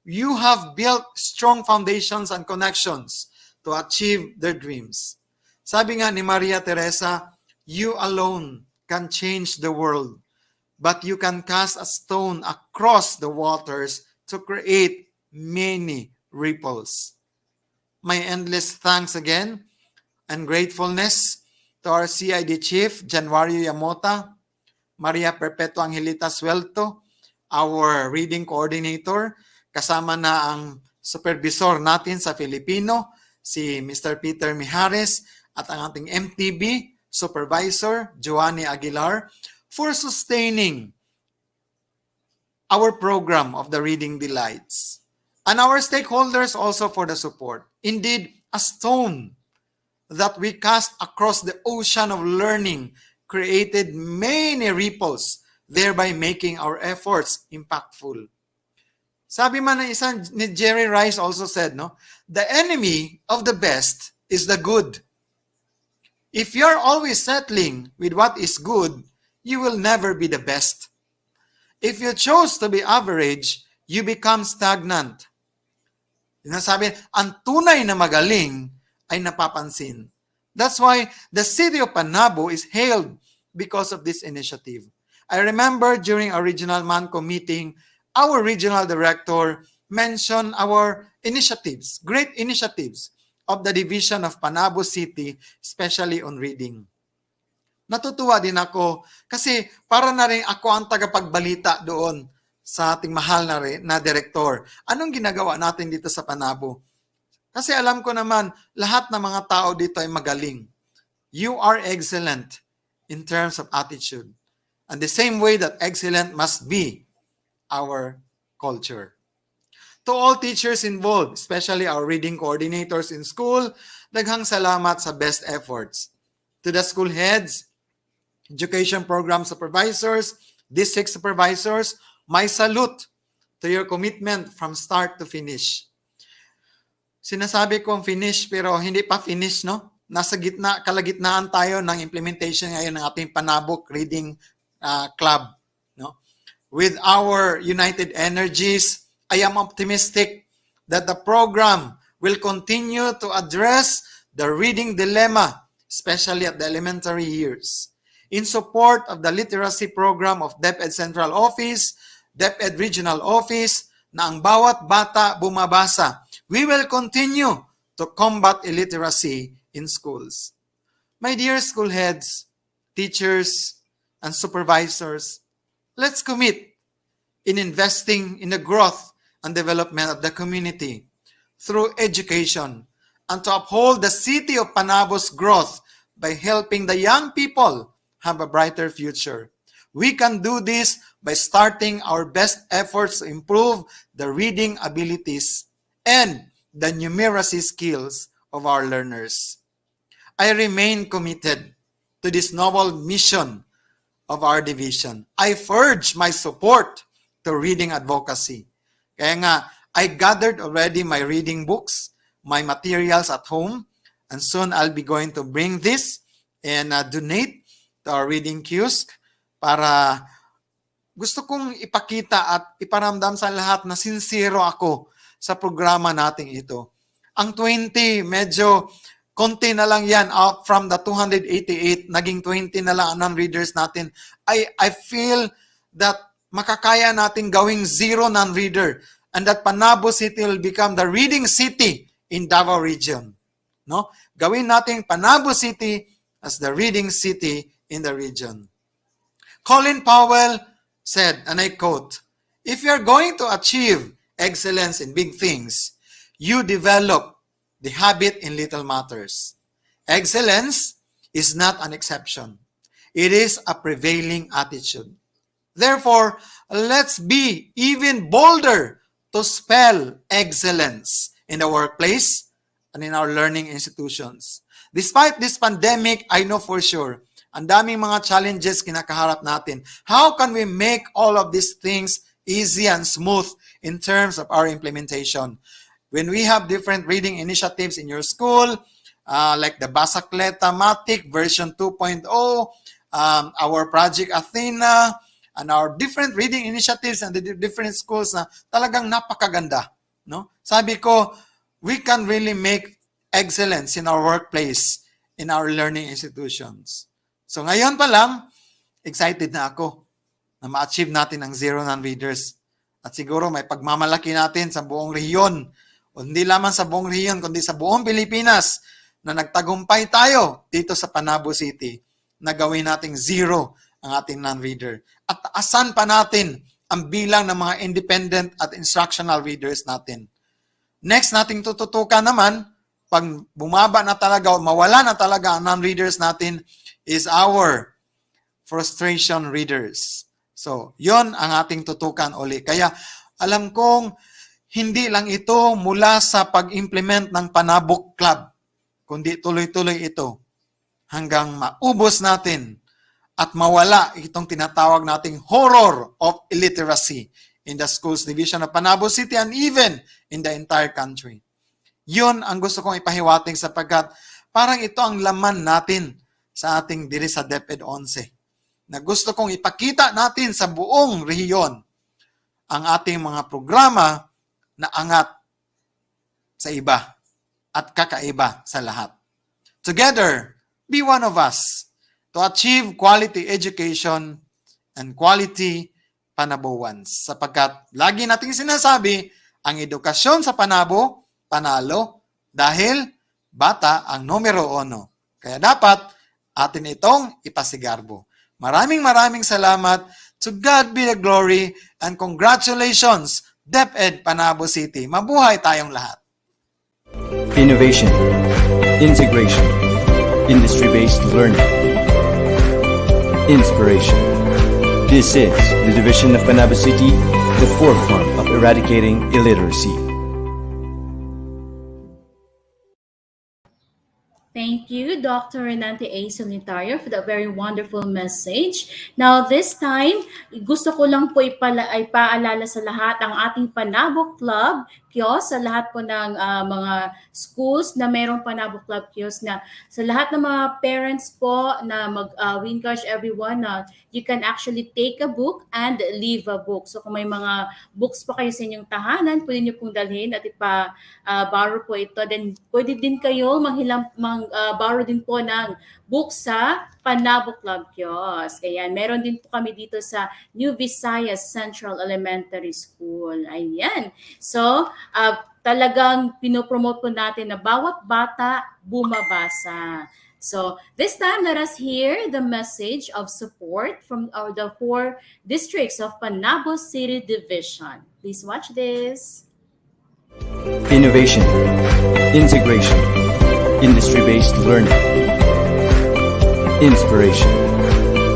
you have built strong foundations and connections to achieve their dreams. Sabi nga ni Maria Teresa, you alone can change the world, but you can cast a stone across the waters to create many ripples. My endless thanks again and gratefulness to our CID Chief, Januario Yamota, Maria Perpetua Angelita Suelto, our reading coordinator, kasama na ang supervisor natin sa Filipino, si Mr. Peter Mijares, at ang ating MTB supervisor, Joanny Aguilar, for sustaining our program of the Reading Delights. And our stakeholders also for the support. Indeed, a stone that we cast across the ocean of learning created many ripples, thereby making our efforts impactful. Sabi man ng isang ni Jerry Rice also said, no, the enemy of the best is the good. If you're always settling with what is good, you will never be the best. If you chose to be average, you become stagnant. Sabi, ang tunay na magaling ay napapansin. That's why the city of Panabo is hailed because of this initiative. I remember during our regional MANCO meeting, our regional director mentioned our initiatives, great initiatives of the division of Panabo City, especially on reading. Natutuwa din ako kasi para na rin ako ang tagapagbalita doon sa ating mahal na direktor. Anong ginagawa natin dito sa Panabo? Kasi alam ko naman, lahat ng mga tao dito ay magaling. You are excellent in terms of attitude. And the same way that excellent must be our culture. To all teachers involved, especially our reading coordinators in school, daghang salamat sa best efforts. To the school heads, education program supervisors, district supervisors, my salute to your commitment from start to finish. Sinasabi kong finish pero hindi pa finish, no? Nasa kalagitnaan tayo ng implementation ngayon ng ating Panabo Reading Club, no? With our united energies, I am optimistic that the program will continue to address the reading dilemma, especially at the elementary years. In support of the literacy program of DepEd Central Office, DepEd Regional Office, na ang bawat bata bumabasa, we will continue to combat illiteracy in schools. My dear school heads, teachers, and supervisors, let's commit in investing in the growth and development of the community through education and to uphold the city of Panabo's growth by helping the young people have a brighter future. We can do this by starting our best efforts to improve the reading abilities and the numeracy skills of our learners. I remain committed to this noble mission of our division. I urge my support to reading advocacy. Kaya nga, I gathered already my reading books, my materials at home, and soon I'll be going to bring this and donate to our reading kiosk para gusto kong ipakita at iparamdam sa lahat na sincero ako sa programa nating ito. Ang 20, medyo konti na lang yan out from the 288, naging 20 na lang ang non-readers natin. I feel that makakaya natin gawing zero non-reader and that Panabo City will become the reading city in Davao region. No? Gawin natin Panabo City as the reading city in the region. Colin Powell said, and I quote, "If you're going to achieve excellence in big things, you develop the habit in little matters. Excellence is not an exception. It is a prevailing attitude. Therefore, let's be even bolder to spell excellence in the workplace and in our learning institutions. Despite this pandemic, I know for sure, ang daming mga challenges kinakaharap natin. How can we make all of these things easy and smooth in terms of our implementation? When we have different reading initiatives in your school, like the Basakleta Matic version 2.0, our Project Athena, and our different reading initiatives and the different schools na talagang napakaganda. No? Sabi ko, we can really make excellence in our workplace, in our learning institutions. So ngayon pa lang, excited na ako na ma-achieve natin ang zero non-readers. At siguro may pagmamalaki natin sa buong rehiyon, o hindi lamang sa buong rehiyon, kundi sa buong Pilipinas, na nagtagumpay tayo dito sa Panabo City, na gawin nating zero ang ating non-reader. At taasan pa natin ang bilang ng mga independent at instructional readers natin. Next nating tututukan naman, pag bumaba na talaga o mawala na talaga ang non-readers natin, is our frustration readers. So, yon ang ating tutukan uli. Kaya alam kong hindi lang ito mula sa pag-implement ng Panabo Club, kundi tuloy-tuloy ito hanggang maubos natin at mawala itong tinatawag nating horror of illiteracy in the schools division of Panabo City and even in the entire country. Yun ang gusto kong ipahiwating sapagkat parang ito ang laman natin sa ating diri sa DepEd 11. Na gusto kong ipakita natin sa buong rehiyon ang ating mga programa na angat sa iba at kakaiba sa lahat. Together, be one of us to achieve quality education and quality Panaboans. Sapagkat lagi nating sinasabi, ang edukasyon sa Panabo, panalo, dahil bata ang numero 1. Kaya dapat atin itong ipasigarbo. Maraming salamat. To God be the glory and congratulations, DepEd Panabo City. Mabuhay tayong lahat. Innovation, integration, industry-based learning, inspiration. This is the division of Panabo City, the forefront of eradicating illiteracy. Thank you, Dr. Renante A. Solitario, for that very wonderful message. Now, this time, gusto ko lang po ipaalala sa lahat ang ating Panabo Club kiosk, sa lahat po ng mga schools na mayroong Panabo Club kiosk, na sa lahat ng mga parents po na we encourage everyone na you can actually take a book and leave a book. So kung may mga books pa kayo sa inyong tahanan, pwede nyo pong dalhin at borrow po ito. Then pwede din kayo borrow din po ng book sa Panabo Club Kiosk. Ayan, meron din po kami dito sa New Visayas Central Elementary School. Ayan. So, talagang pinopromote po natin na bawat bata bumabasa. So, this time, let us hear the message of support from the 4 districts of Panabo City Division. Please watch this. Innovation, integration, industry-based learning, inspiration.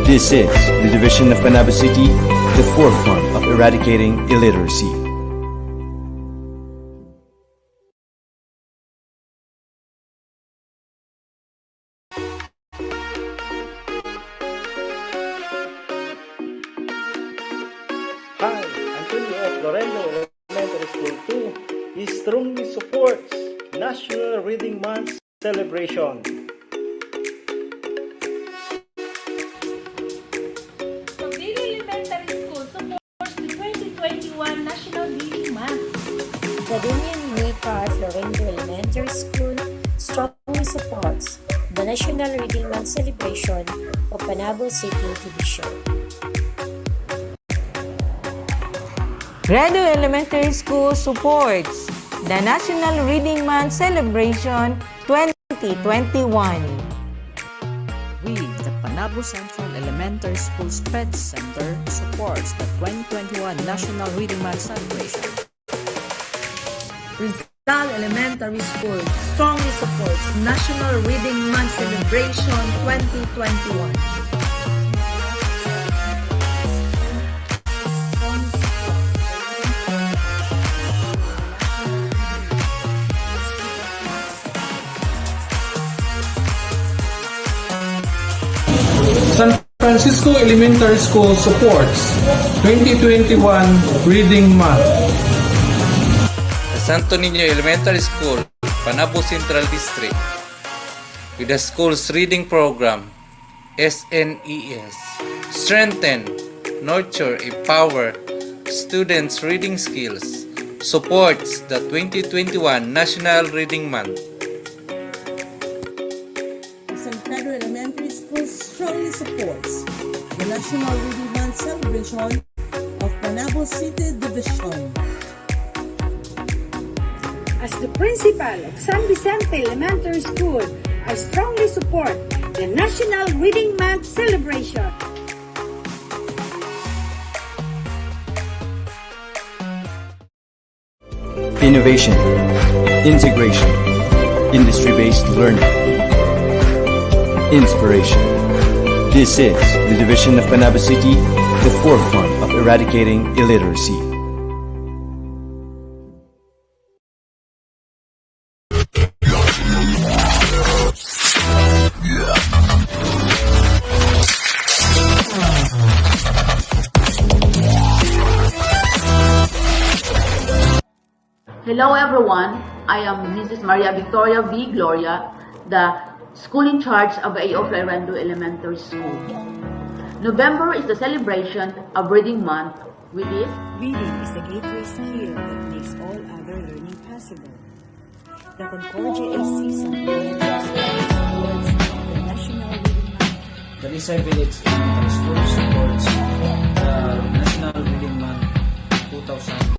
This is the division of Panabo City, the forefront of eradicating illiteracy. Hi, Antonio of Loreno Elementary School 2 is strongly supports National Reading Month celebration. Pagdili Elementary School supports the 2021 National Reading Month. Gadunian Nika Florendo Elementary School strongly supports the National Reading Month celebration of Panabo City Division. Grado Elementary School supports the National Reading Month celebration 2021. We, the Panabo Central Elementary School's Pet Center, supports the 2021 National Reading Month celebration. Rizal Elementary School strongly supports National Reading Month celebration 2021. San Francisco Elementary School supports 2021 Reading Month. Santo Niño Elementary School, Panabo Central District, with the school's reading program, SNES, strengthen nurture, empower students' reading skills, supports the 2021 National Reading Month. San Pedro Elementary School strongly supports the National Reading Month celebration of Panabo City Division. As the principal of San Vicente Elementary School, I strongly support the National Reading Month celebration. Innovation, integration, industry-based learning, inspiration. This is the division of Panabo City, the forefront of eradicating illiteracy. Hello everyone, I am Mrs. Maria Victoria V. Gloria, the school in charge of A.O. Florendo Elementary School. November is the celebration of Reading Month, with it, Reading is the gateway skill that makes all other learning possible. The Concordia AC supports the National Reading Month. The Lisay Village Elementary School supports the National Reading Month 2021.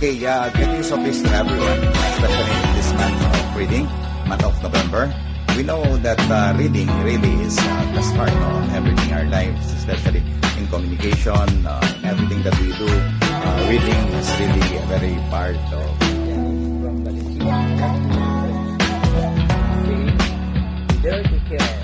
Okay, greetings of peace to everyone, especially in this month of reading, month of November. We know that reading really is the start of everything in our lives, especially in communication, everything that we do. Reading is really a very part of Dare to care.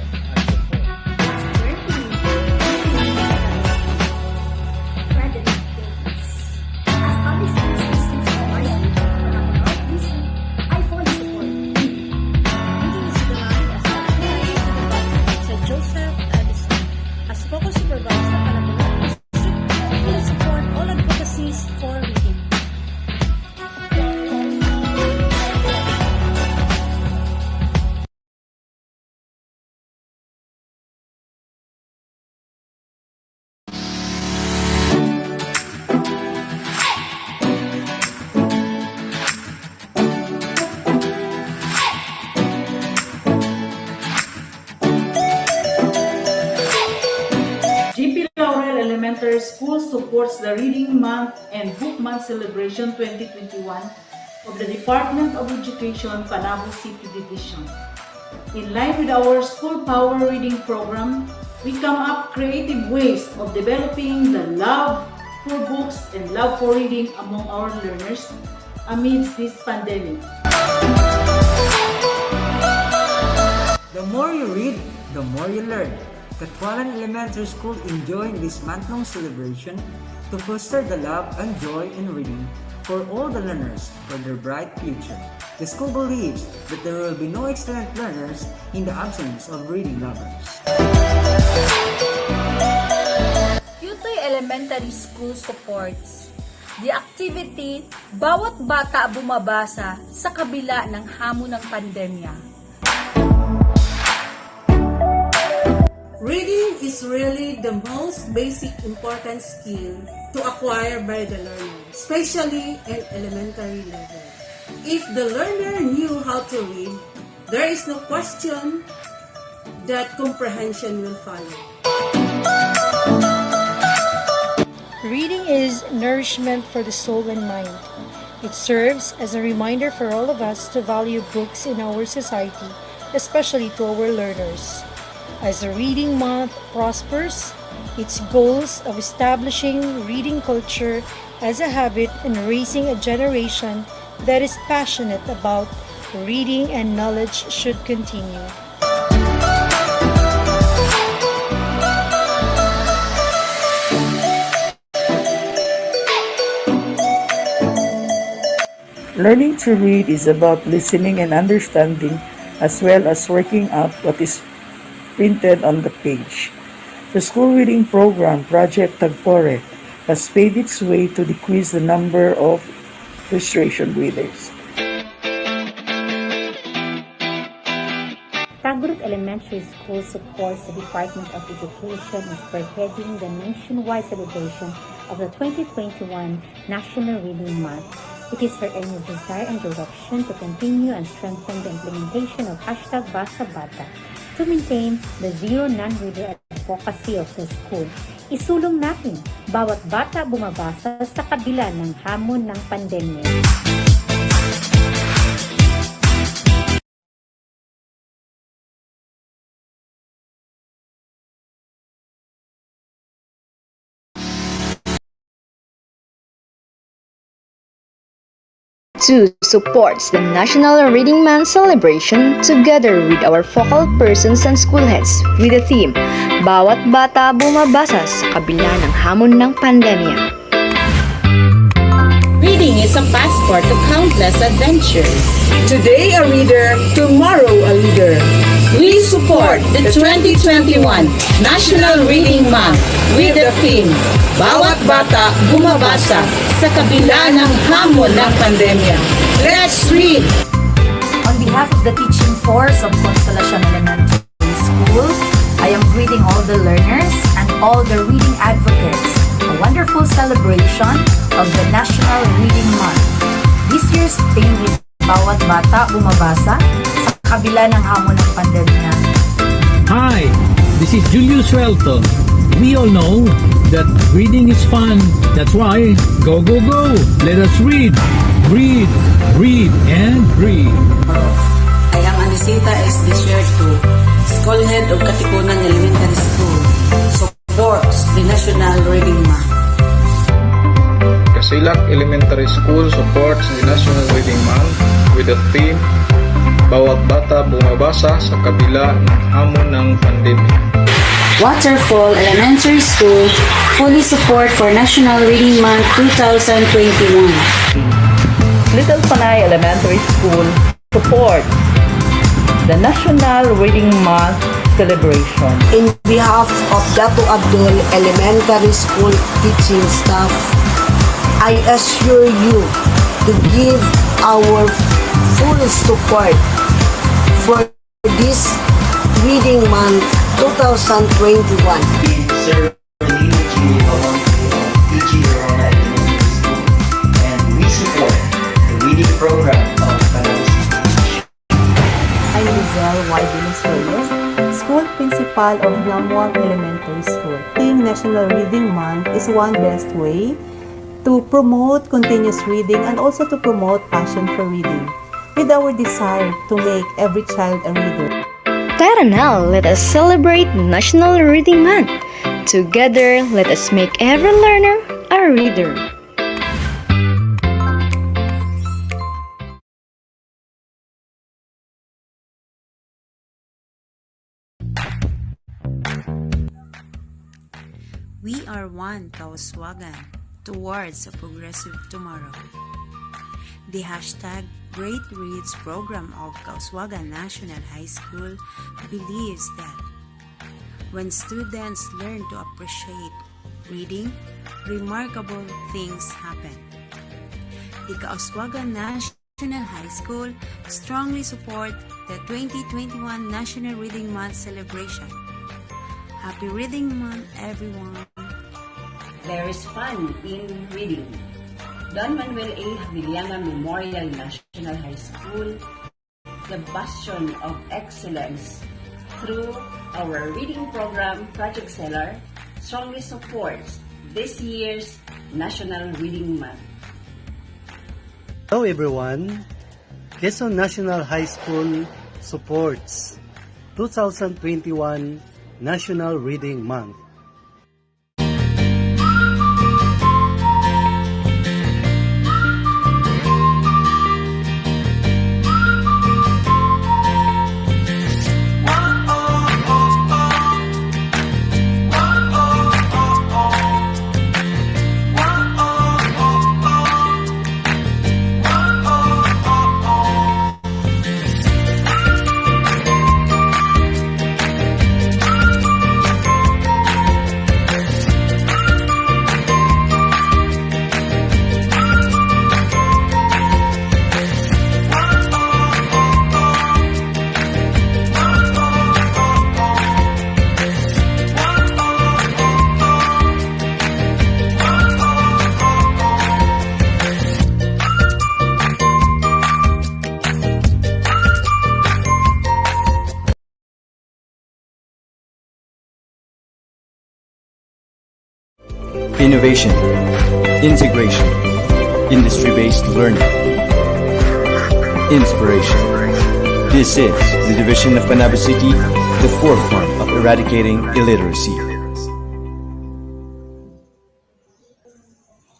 Elementary School supports the Reading Month and Book Month Celebration 2021 of the Department of Education, Panabo City Division. In line with our School Power Reading Program, we come up creative ways of developing the love for books and love for reading among our learners amidst this pandemic. The more you read, the more you learn. Katualan Elementary School enjoying this month-long celebration to foster the love and joy in reading for all the learners for their bright future. The school believes that there will be no excellent learners in the absence of reading lovers. Keynote Elementary School supports the activity Bawat Bata Bumabasa sa kabila ng hamon ng pandemya. Reading is really the most basic important skill to acquire by the learner, especially at elementary level. If the learner knew how to read, there is no question that comprehension will follow. Reading is nourishment for the soul and mind. It serves as a reminder for all of us to value books in our society, especially to our learners. As the reading month prospers, its goals of establishing reading culture as a habit and raising a generation that is passionate about reading and knowledge should continue. Learning to read is about listening and understanding as well as working out what is printed on the page. The school reading program, Project Tagpore, has paid its way to decrease the number of frustration readers. Tagrut Elementary School supports the Department of Education in spearheading the nationwide celebration of the 2021 National Reading Month. It is her earnest desire and direction to continue and strengthen the implementation of #BasaBata to maintain the zero non-reader advocacy of the school. Isulong natin, bawat bata bumabasa sa kabila ng hamon ng pandemya. Two supports the National Reading Month celebration together with our focal persons and school heads with the theme, Bawat Bata Bumabasa sa Kabila ng Hamon ng Pandemya. Reading is a passport to countless adventures. Today a reader, tomorrow a leader. We support the 2021 National Reading Month with the theme, Bawat Bata Bumabasa sa Kabila ng Hamon ng Pandemya. Let's read! On behalf of the teaching force of Consolacion Elementary School, I am greeting all the learners and all the reading advocates. A wonderful celebration of the National Reading Month. This year's theme is Bawat Bata Bumabasa sa Kabila ng Hamon ng Pandemya. Hi, this is Julius Welton. We all know that reading is fun. That's why, go, go, go! Let us read, read, read, and read. I am Anisita S. Desierto, School Head of Katipunan Elementary School. Supports the National Reading Month. Kasilak Elementary School supports the National Reading Month with the theme, Bawat Bata Bumabasa sa Kabila ng Hamon ng Pandemya. Waterfall Elementary School fully support for National Reading Month 2021. Little Panay Elementary School supports the National Reading Month celebration. In behalf of Dato Abdul Elementary School teaching staff, I assure you to give our full support for this Reading Month 2021. Sir Lino G. Valente of PG Arona Elementary School, and we support the reading program of Panabo City. I'm Lizelle Y. Reyes, School Principal of Lamuang Elementary School. Being National Reading Month is one best way to promote continuous reading and also to promote passion for reading, with our desire to make every child a reader. Tara now, let us celebrate National Reading Month. Together, let us make every learner a reader. We are one Kauswagan towards a progressive tomorrow. The hashtag Great Reads program of Kauswagan National High School believes that when students learn to appreciate reading, remarkable things happen. The Kauswagan National High School strongly support the 2021 National Reading Month celebration. Happy Reading Month, everyone! There is fun in reading. Don Manuel A. Villana Memorial National High School, the bastion of excellence, through our reading program, Project Stellar, strongly supports this year's National Reading Month. Hello everyone, Quezon National High School supports 2021 National Reading Month. Innovation, integration, industry-based learning, inspiration. This is the division of Panabo City, the forefront of eradicating illiteracy.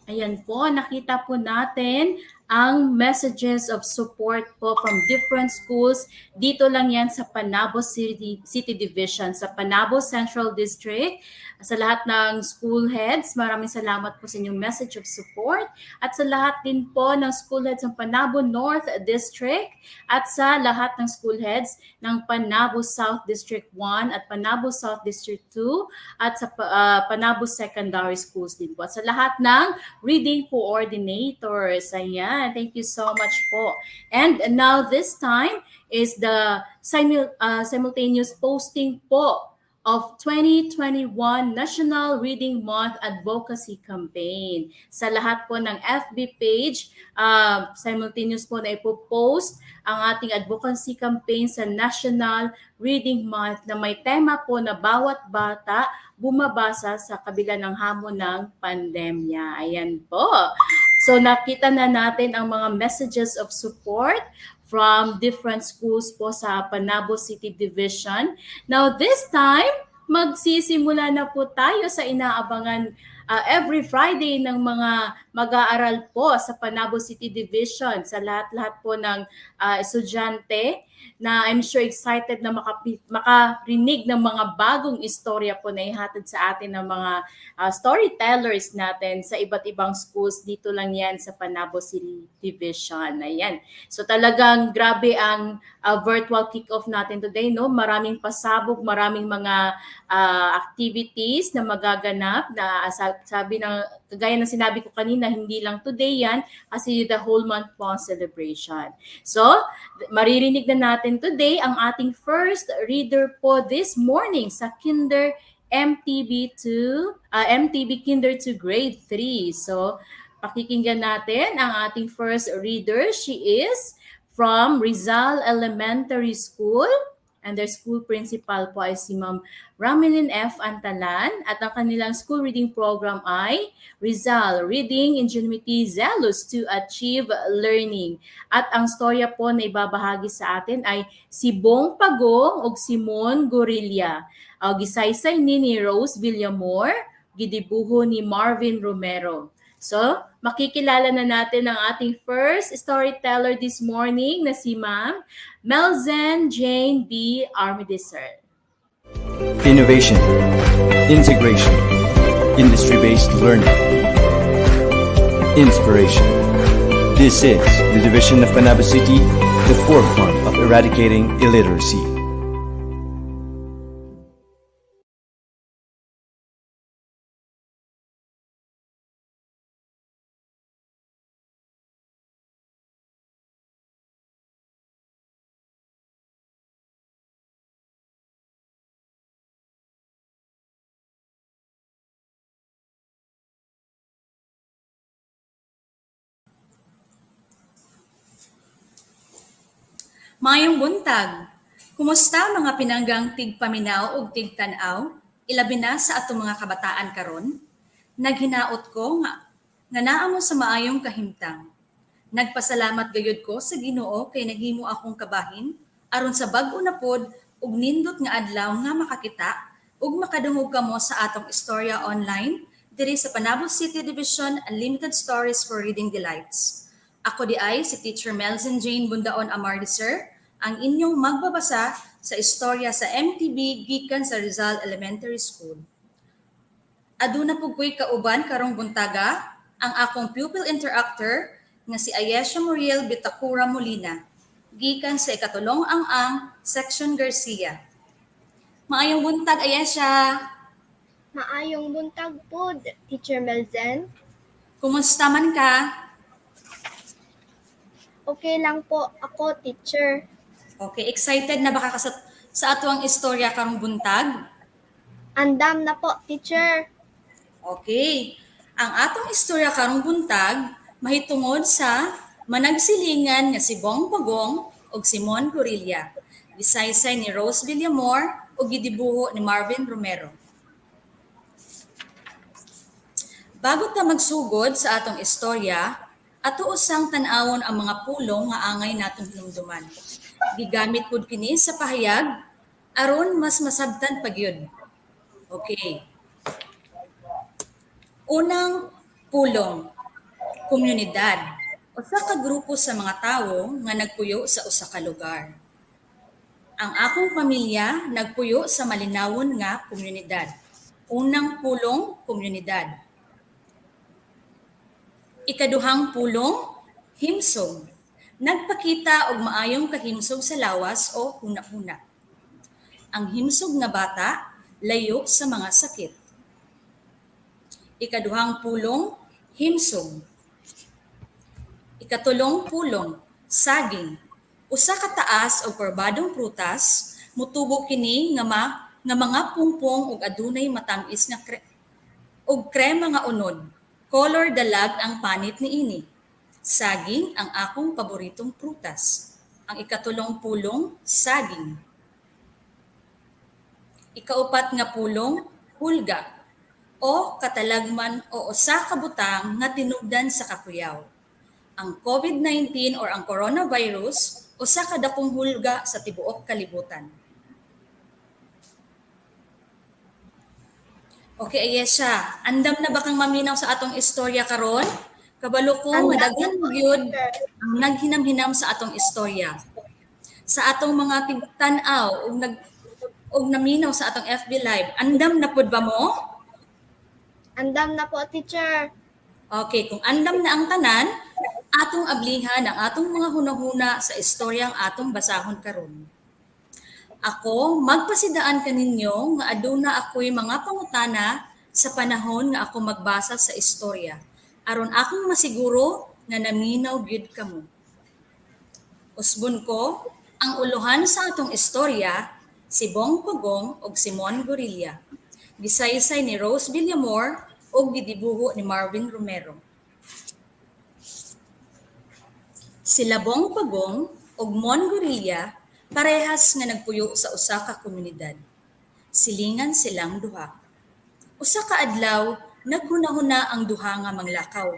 Ayan po, nakita po natin ang messages of support po from different schools. Dito lang yan sa Panabo City Division, sa Panabo Central District. Sa lahat ng school heads, maraming salamat po sa inyong message of support. At sa lahat din po ng school heads ng Panabo North District at sa lahat ng school heads ng Panabo South District 1 at Panabo South District 2 at sa Panabo Secondary Schools din po. At sa lahat ng reading coordinators. Ayan, thank you so much po. And now this time is the simultaneous posting po of 2021 National Reading Month Advocacy Campaign. Sa lahat po ng FB page, simultaneous po na ipopost ang ating advocacy campaign sa National Reading Month na may tema po na bawat bata bumabasa sa kabila ng hamon ng pandemya. Ayan po. So nakita na natin ang mga messages of support from different schools po sa Panabo City Division. Now this time, magsisimula na po tayo sa inaabangan every Friday ng mga mag-aaral po sa Panabo City Division, sa lahat-lahat po ng estudyante na I'm sure excited na makarinig ng mga bagong istorya po na ihatid sa atin ng mga storytellers natin sa iba't ibang schools. Dito lang yan sa Panabo City Division. Ayan. So talagang grabe ang virtual kick-off natin today. No? Maraming pasabog, maraming mga activities na magaganap na sabi ng kagaya ng sinabi ko kanina, hindi lang today yan kasi the whole month po ang celebration. So, maririnig na natin today ang ating first reader po this morning sa Kinder MTB Kinder to Grade 3. So, pakikinggan natin ang ating first reader. She is from Rizal Elementary School. And their school principal po ay si Ma'am Ramelin F. Antalan at ang kanilang school reading program ay Rizal, Reading Ingenuity Zealous to Achieve Learning. At ang storya po na ibabahagi sa atin ay si Bong Pagong o Simon Gorilla. Gisaysay ni Rose Villamor, gidibuho ni Marvin Romero. So, makikilala na natin ang ating first storyteller this morning na si Ma'am Melzen Jane B. Armidiser. Innovation, integration, industry-based learning, inspiration. This is the division of Panabo City, the forefront of eradicating illiteracy. Mayong buntag, kumusta mga pinanggang tigpaminaw o tigtanaw, ilabi na sa atong mga kabataan karon? Naghinaot ko nga naa mo sa maayong kahimtang. Nagpasalamat gayud ko sa Ginoo kay naghimo akong kabahin aron sa bag-o na pod ug nindot nga adlaw nga makakita ug makadungog kamo sa atong istorya online diri sa Panabo City Division Unlimited Stories for Reading Delights. Ako di ay si Teacher Melzen Jane Bundaon Amardiser, ang inyong magbabasa sa istorya sa MTB gikan sa Rizal Elementary School. Aduna po ko'y kauban karong buntaga, ang akong pupil interactor nga si Ayesha Muriel Bitacura Molina, gikan sa ikatulong ang Section Garcia. Maayong buntag, Ayesha! Maayong buntag po, Teacher Melzen. Kumusta man ka? Okay lang po ako, teacher. Okay, excited na baka sa ato ang istorya karong buntag? Andam na po, teacher. Okay. Ang atong istorya karong buntag mahitungod sa managsilingan nga si Bong Pagong ug si Mon Gorilla. Gisaysay ni Rose Villamor ug gidibuho ni Marvin Romero. Bago ta magsugod sa atong istorya, ato usang tan-awon ang mga pulong nga angay natong hinumduman. Gigamit pud kini sa pahayag aron mas masabtan pagyud. Okay. Unang pulong, komunidad. Usa ka grupo sa mga tawo nga nagpuyo sa usa ka lugar. Ang akong pamilya nagpuyo sa malinawon nga komunidad. Unang pulong, komunidad. Ikaduhang pulong, himsog. Nagpakita og maayong kahimsog sa lawas o huna-huna. Ang himsog nga bata layo sa mga sakit. Ikaduhang pulong, himsog. Ikatulong pulong, saging. Usa ka taas o kurbadong prutas, mutubo kini nga mga pungpong ug adunay matamis nga krema nga unod. Color dalag ang panit niini. Saging ang akong paboritong prutas. Ang ikatulong pulong, saging. Ikaupat nga pulong, hulga o katalagman o usa ka butang nga tinubdan sa kakuyaw. Ang COVID-19 or ang coronavirus usa ka dakong hulga sa tibuok kalibutan. Okay, Ayesha, andam na ba kang maminaw sa atong istorya karon? Kabalo ko nga daghan gyud ang naghinam-hinam sa atong istorya. Sa atong mga tigtan-aw ug naminaw sa atong FB Live, andam na pud ba mo? Andam na po, teacher. Okay, kung andam na ang tanan, atong ablihan ang atong mga hunahuna sa istoryang atong basahon karon. Ako, magpasidaan kaninyo nga aduna ako'y mga pangutana sa panahon nga ako magbasa sa istorya, aron akong masiguro nga naminaw gyud kamo. Usbon ko, ang uluhan sa atong istorya, si Bong Pagong ug si Mon Gorilla. Gisaysay ni Rose Villamor ug gidibuho ni Marvin Romero. Sila Bong Pagong ug Mon Gorilla parehas nga nagpuyo sa usa ka komunidad. Silingan silang duha. Usa ka adlaw, naghunahuna ang duha nga manglakaw.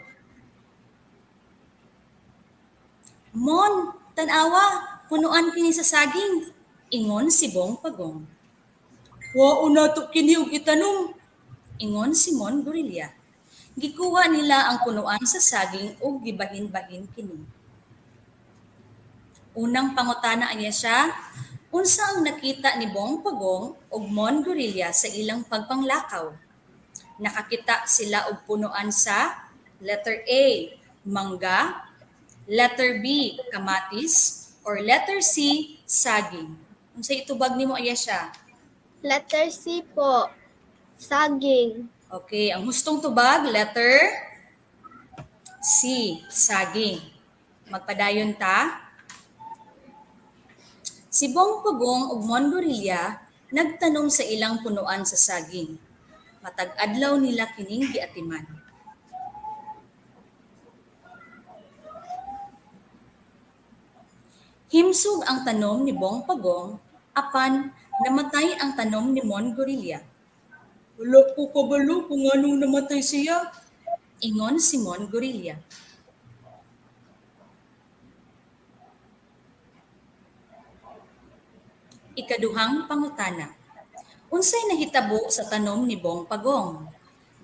Mon, tanawa, punuan kini sa saging, ingon si Bong Pagong. Wao na to kini og itanom, ingon si Mon Gorilla. Gikuha nila ang punuan sa saging ug gibahin-bahin kini. Unang pangutana niya siya, unsa ang nakita ni Bong Pagong ug Mon Gorilla sa ilang pagpanglakaw? Nakakita sila og punuan sa letter A, mangga, letter B, kamatis, or letter C, saging. Unsa itubag nimo Ayesha? Letter C po, saging. Okay, ang hustong tubag, letter C, saging. Magpadayon ta. Si Bong Pagong ug Mon Gorilla nagtanom sa ilang punuan sa saging. Matag adlaw nila kining giatiman. Himsog ang tanom ni Bong Pagong apan namatay ang tanom ni Mon Gorilla. Wala ko kabalo kung anong namatay siya. Ingon Simon Gorilla. Ikaduhang pangutana. Unsay nahitabo sa tanom ni Bong Pagong?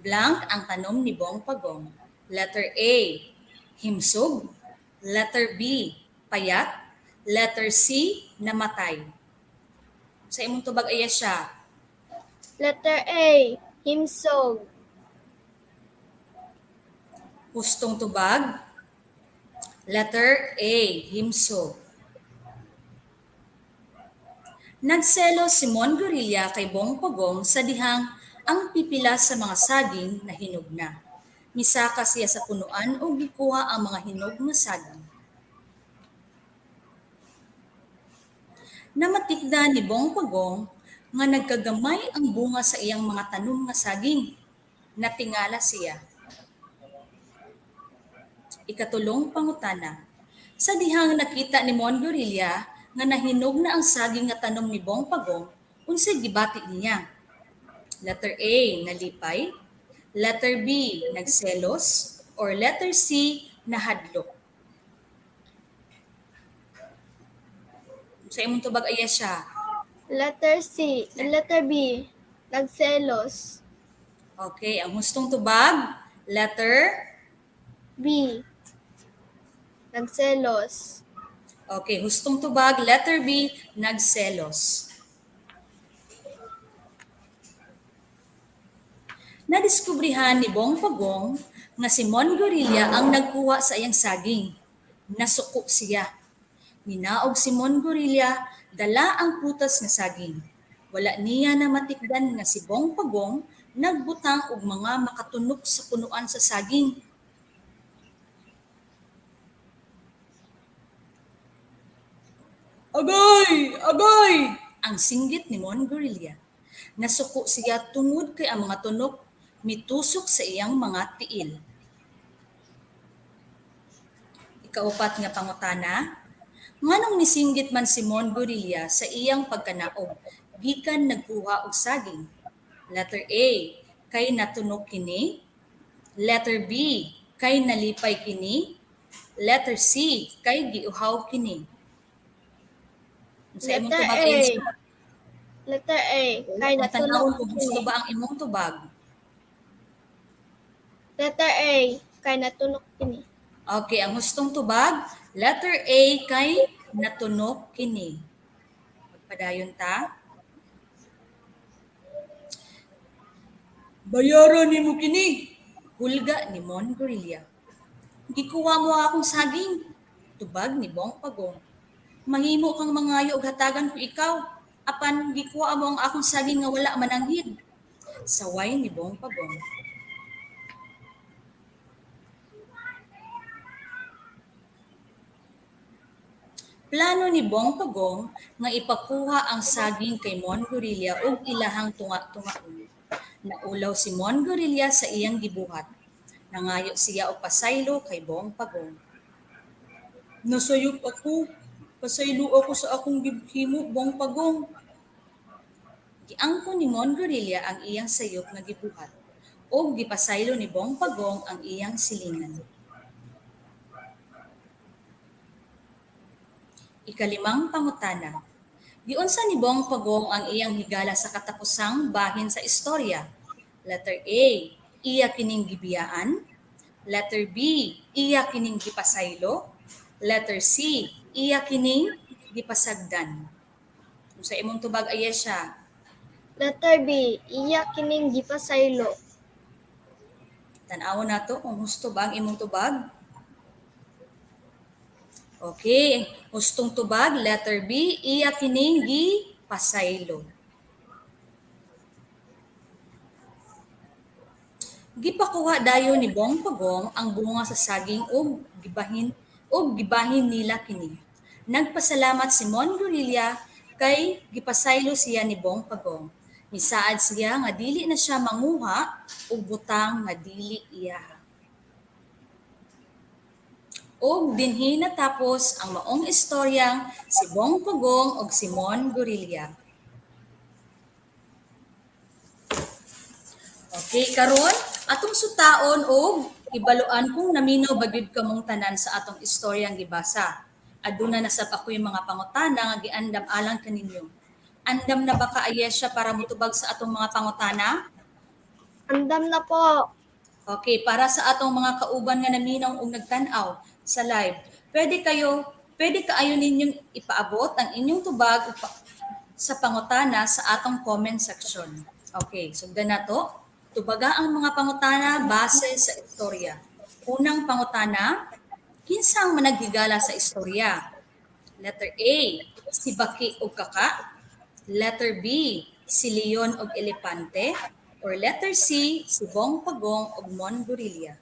Blank ang tanom ni Bong Pagong. Letter A, himsog. Letter B, payat. Letter C, namatay. Sa imong tubag aya siya. Letter A, himsog. Hustong tubag. Letter A, himsog. Nagselo si Mon Gorilla kay Bong Pagong sa dihang ang pipila sa mga saging na hinog na. Misaka siya sa punuan o gikuha ang mga hinog nga saging. Namatikda ni Bong Pagong nga nagkagamay ang bunga sa iyang mga tanom nga saging. Natingala siya. Ikatulong pangutana. Sa dihang nakita ni Mon Gorilla nga nahinog na ang saging nga tanom ni Bong Pagong, unsay gibati niya? Letter A, nalipay. Letter B, nagselos. Or letter C, nahadlok. Sa imong tubag aya siya. Letter C, letter B, nagselos. Okay, ang hustong tubag, letter B, nagselos. Okay, hustong tubag, letter B, nagselos. Nadiskubrihan ni Bong Pagong nga si Mon Gorilla ang nagkuha sa iyang saging. Nasuko siya. Minaog si Mon Gorilla, dala ang putas nga saging. Wala niya na matikdan nga si Bong Pagong nagbutang og mga makatunok sa punuan sa saging. Agay! Agay! Ang singgit ni Mon Gorilla. Nasuko siya tungod kay ang mga tunok mitusok sa iyang mga tiil. Ikaupat nga pangutana, nganong nisinggit man si Mon Gorilla sa iyang pagkanaog, gikan nagkuha og saging? Letter A, kay natunok kini. Letter B, kay nalipay kini. Letter C, kay giuhaw kini. Sa imong Letter tubag A. ay siya. Letter A, kay Ang tanawon natunok kung gusto kini. ba ang imong tubag? Letter A, kay natunok kini. Okay, ang hustong tubag, letter A kay natunok kini. Magpadayon ta. Bayaran ni mo kini. Hulga ni Mon Gorilla. Gikuha mo akong saging. Tubag ni Bong Pagong. Mahimo kang mangayo og hatagan ko ikaw. Apan gikuha mo ang akong saging nga wala mananghid. Saway ni Bong Pagong. Plano ni Bong Pagong nga ipakuha ang saging kay Mon Gorilla ug ilahang tunga-tungaon. Naulaw si Mon Gorilla sa iyang gibuhat. Nangayo siya og pasaylo kay Bong Pagong. Nasayop ako. Pasaylo ako sa akong gihimo, Bong Pagong. Giangko ni Mon Gorilla ang iyang sayop nga gibuhat ug gipasaylo ni Bong Pagong ang iyang silingan. Ikalimang pangutana. Giunsa ni Bong Pagong ang iyang higala sa katapusang bahin sa istorya? Letter A, iya kining gibiyaan. Letter B, iya kining gipasaylo. Letter C, iya kining gipasagdan. Kung sa imong tubag aya siya. Letter B, iya kining gipasaylo. Tan-awon nato kung husto ba ang imong tubag. Okay, hustong tubag, letter B, iya kining gipasaylo. Gipakuha dayon ni Bong Pagong ang bunga sa saging ug gibahin nila kini. Nagpasalamat si Mon Gorilla kay gipasaylo siya ni Bong Pagong. Misaad siya nga dili na siya manguha ug butang nga dili iya. Og dinhi natapos ang maong istoryang si Bong Pagong ug si Mon Gorilla. Okay, karon atong sutaon og ibaluan kung naminaw ba gyud kamong tanan sa atong istoryang gibasa. Aduna na sab ako yung mga pangutana nga giandam alang kaninyo. Andam na ba kaayes siya para mutubag sa atong mga pangutana? Andam na po. Okay, para sa atong mga kauban nga naminaw og nagtan-aw sa live, pwede kaayo ninyong ipaabot ang inyong tubag sa pangutana sa atong comment section. Okay, sugdan na to. Tubaga ang mga pangutana base sa istorya. Unang pangutana, kinsang managhigala sa istorya? Letter A, si Baki o Kaka. Letter B, si Leon o Elepante. Or letter C, si Bong Pagong o Mon Gorilla.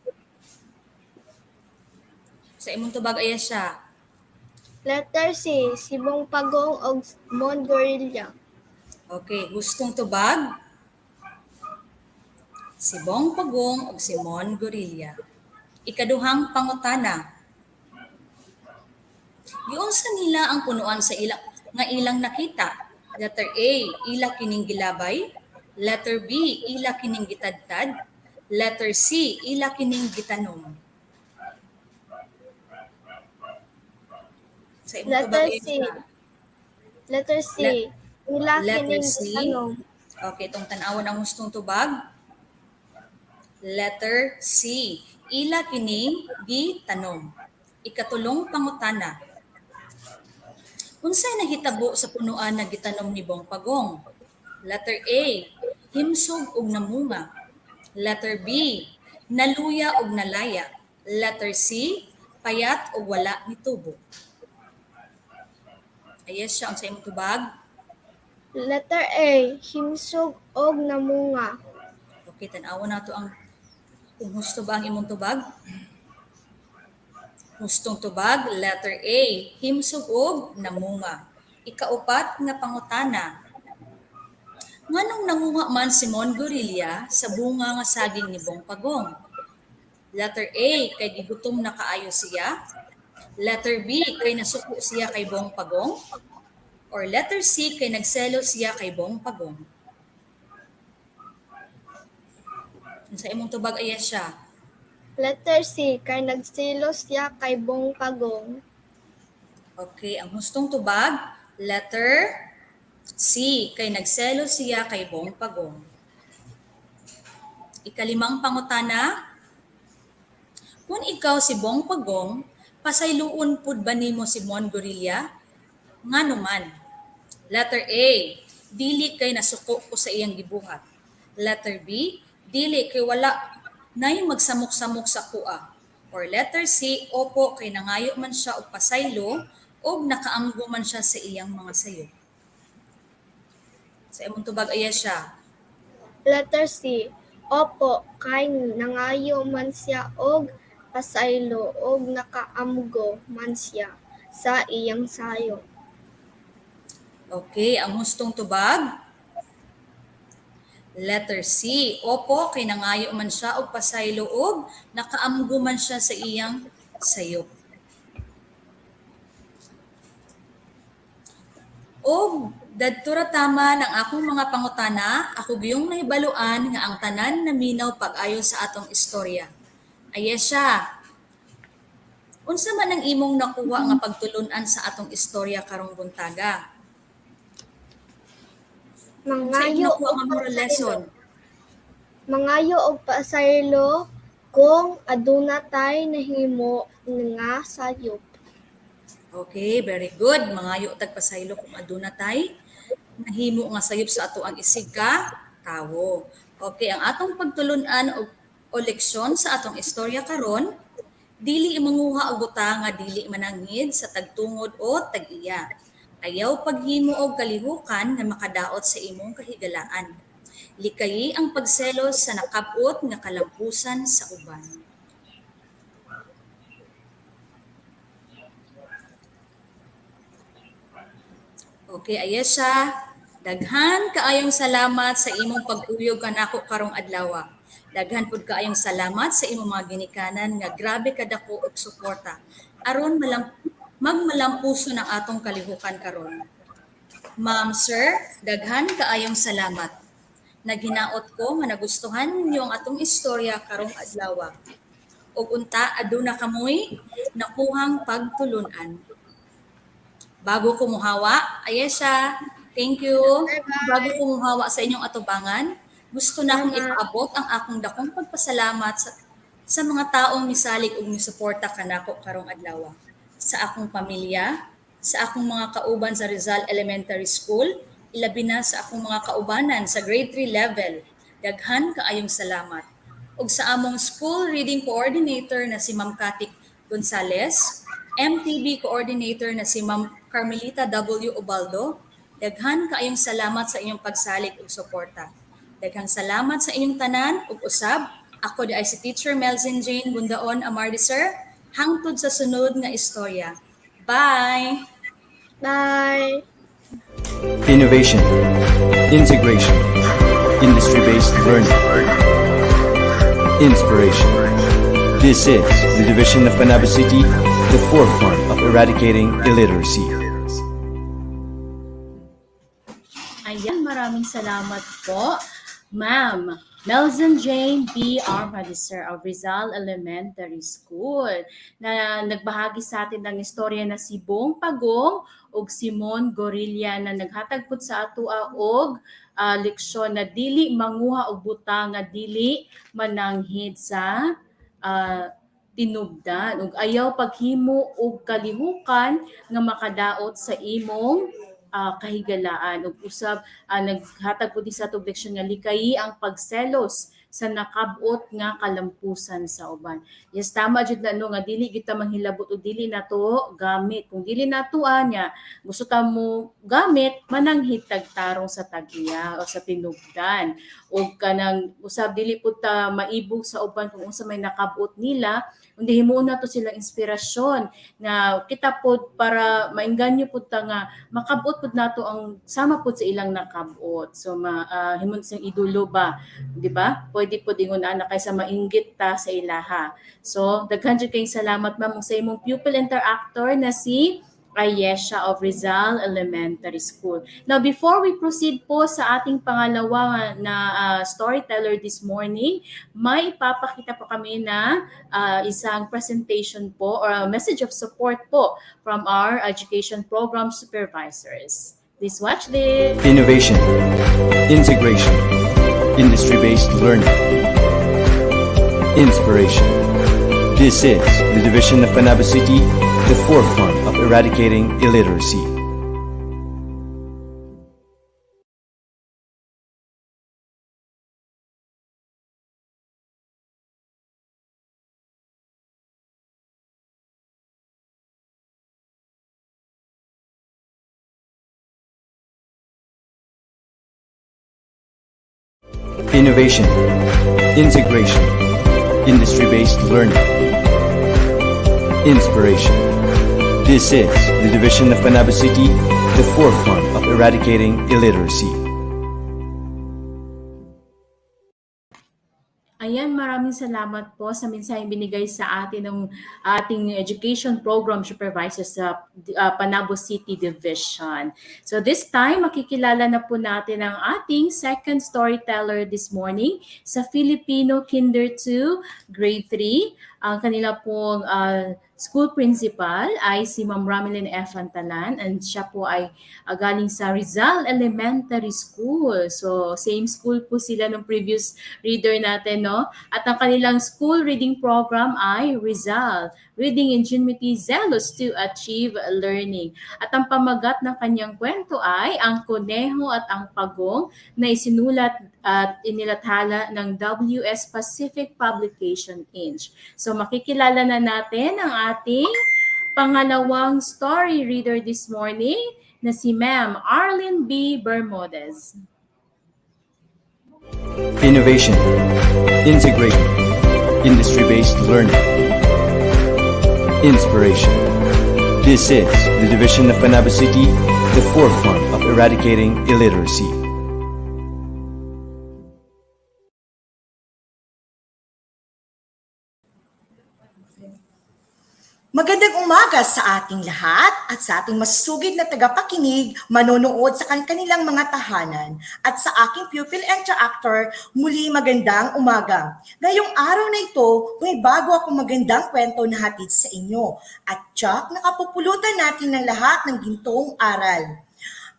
Sa imong tubag ayan siya. Letter C, Sibong Pagong o Mon Gorilla. Okay, gustong tubag? Si Bong Pagong o si Mon Gorilla. Ikaduhang pangutana. Giunsa nila ang punuan sa ilang nakita? Letter A, ila kining gilabay. Letter B, ila kining gitadtad. Letter C, ila kining gitanom. Sa imong Letter tubag C. Letter C. Ila Letter kining C. gitanom. Okay, itong tanawan ang gustong tubag. Letter C. Ila kining gitanom. Ikatulong pangutana. Unsay nahitabo sa punuan na gitanom ni Bong Pagong? Letter A. Himsog og namunga. Letter B. Naluya og nalaya. Letter C. Payat og wala nitubo. Ayes siya ang sa imong tubag. Letter A. Himsog og namunga. Okay, tanawa na to ang kung husto ba ang imong tubag. Hustong tubag, letter A, himsog og namunga. Ikaupat nga pangutana. Nganong namunga man si Mon Gorilla sa bunga nga saging ni Bong Pagong? Letter A, kay gigutom na kaayo siya. Letter B, kay nasuko siya kay Bong Pagong. Or letter C, kay nagselo siya kay Bong Pagong. Sa imong tubag ayan siya. Letter C. Kay nagsilos siya kay Bong Pagong. Okay, ang hustong tubag, letter C. Kay nagselo siya kay Bong Pagong. Ikalimang pangutana. Kung ikaw si Bong Pagong, pasayloon pud ba nimo si Mon Gorilla? Ngano man? Letter A. Dili kay nasuko ko sa iyang gibuhat. Letter B. Dili kay wala nay magsamok-samok sa kuha. Or letter C, opo kay nangayo man siya og pasaylo o nakaanggo man siya sa iyang mga sayo. Sa imong tubag aya siya. Letter C, opo kay nangayo man siya og pasaylo og nakaamgo man siya sa iyang sayo. Okay, ang hustong tubag. Letter C, opo kay nangayo man siya og pasaylo og nakaamgo man siya sa iyang sayop. Og dadtura tama ng akong mga pangutana, ako giyong nahibaluan nga ang tanan naminaw pag-ayo sa atong istorya. Ayes siya. Unsa man ang imong nakuha nga pagtulunan sa atong istorya karong buntaga? Mangayo og moral lesson. Mangayo og pasaylo kung aduna tay nahimo nga sayop. Okay, very good. Mangayo tag pasaylo kung aduna tay nahimo nga sayop sa ato ang isig ka tawo. Okay, ang atong pagtulunan o leksyon sa atong istorya karon, dili manguha og butang nga dili manangid sa tagtungod o tag-iya. Ayaw paghimo og kalihukan nga makadaot sa imong kahigalaan. Likayi ang pagselos sa nakabot nga kalampusan sa uban. Okay, ayes siya. Daghan kaayong salamat sa imong pag-uyog kanako karong adlaw. Daghan pud kaayong salamat sa imong mga ginikanan nga grabe kadako og suporta aron magmalampuso ng atong kalihukan karon. Ma'am, sir, daghan kaayong salamat. Naghinaot ko nga nagustuhan ninyo ang atong istorya karong adlaw. Ug unta aduna kamoy nakuhang pagtulunan. Bago ko muhawa, Ayesha, thank you. Bago ko muhawa sa inyong atubangan, gusto na akong ipaabot ang akong dakong pagpasalamat sa mga taong misalig ug misuporta kanako karong adlaw. Sa akong pamilya, sa akong mga kauban sa Rizal Elementary School, ilabi na sa akong mga kaubanan sa grade 3 level. Daghan kaayong salamat. Ug sa among school reading coordinator na si Ma'am Katik Gonzales, MTB coordinator na si Ma'am Carmelita W. Ubaldo, daghan kaayong salamat sa inyong pagsalig ug suporta. Daghang salamat sa inyong tanan ug usab. Ako di ay si Teacher Melzin Jane Bundaon Amardi Sir, hangtod sa sunod nga istorya. Bye! Bye! Innovation, integration, industry-based learning, inspiration. This is the division of Panabo City, the forefront of eradicating illiteracy. Ayan, maraming salamat po, Ma'am Melzin Jane B. Armadiser of Rizal Elementary School na nagbahagi sa atin ng istorya na si Bong Pagong ug Simon Gorilla na naghatag pud sa atoa og leksyon na dili manguha og butang nga dili mananghid sa tinubdan ug ayaw paghimo og kalihukan nga makadaot sa imong kahigalaan ug usab naghatag pud sa atong leksyon nga likayi ang pagselos sa nakabot nga kalampusan sa uban. Yes, tama jud na no nga dili kita manghilabot o dili nato gamit. Kung dili nato anya, gusto ta mo gamit mananghid tagtarong sa tagiya o sa tinubdan. O kanang usab dili pud ta maibog sa uban kung unsa may nakabot nila, kundi himuon nato sila inspirasyon nga kita pod para maengganyo pud ta nga makabot pud nato ang sama pud sa ilang nakabot. So himon sing idulo ba, di ba? Pwede po dingon ana kaysa mainggit ta sa ilaha. So daghan jud kayong salamat ma'am sa imong pupil interactor na si Ayesha of Rizal Elementary School. Now before we proceed po sa ating pangalawa na storyteller this morning, may ipapakita po kami na isang presentation po or a message of support po from our education program supervisors. Please watch this. Innovation, integration, industry-based learning, inspiration. This is the division of Panabo City, the forefront of eradicating illiteracy. Innovation, integration, industry-based learning, inspiration. This is the division of Panabo City, the forefront of eradicating illiteracy. Ayan, maraming salamat po sa mensaheng binigay sa atin ng ating education program supervisor sa Panabo City Division. So this time, makikilala na po natin ang ating second storyteller this morning sa Filipino Kinder 2, Grade 3. Ang kanila pong school principal ay si Ma'am Ramelin F. Antalan and siya po ay galing sa Rizal Elementary School. So same school po sila ng previous reader natin, no? At ang kanilang school reading program ay Rizal, Reading Ingenuity, Zealous to Achieve Learning. At ang pamagat ng kanyang kwento ay Ang Kuneho at ang Pagong na isinulat at inilathala ng WS Pacific Publication Inc. So makikilala na natin ang ating pangalawang story reader this morning na si Ma'am Arlene B. Bermudez. Innovation, integration, industry-based learning, inspiration. This is the division of Panabo City, the forefront of eradicating illiteracy. Magandang umaga sa ating lahat at sa ating masugid na tagapakinig, manonood sa kanilang mga tahanan at sa aking pupil interactor, muli magandang umaga. Ngayong araw na ito, may bago akong magandang kwento na hatid sa inyo at tiyak nakapupulutan natin ng lahat ng gintong aral.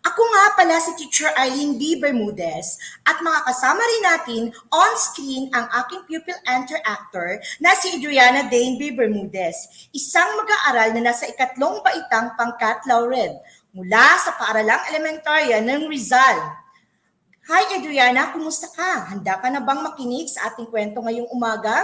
Ako nga pala si Teacher Eileen B. Bermudez at makakasama rin natin on-screen ang aking pupil interactor na si Adriana Dane B. Bermudez, isang mag-aaral na nasa ikatlong baitang pangkat laureate mula sa paaralang elementarya ng Rizal. Hi Adriana, kumusta ka? Handa ka na bang makinig sa ating kwento ngayong umaga?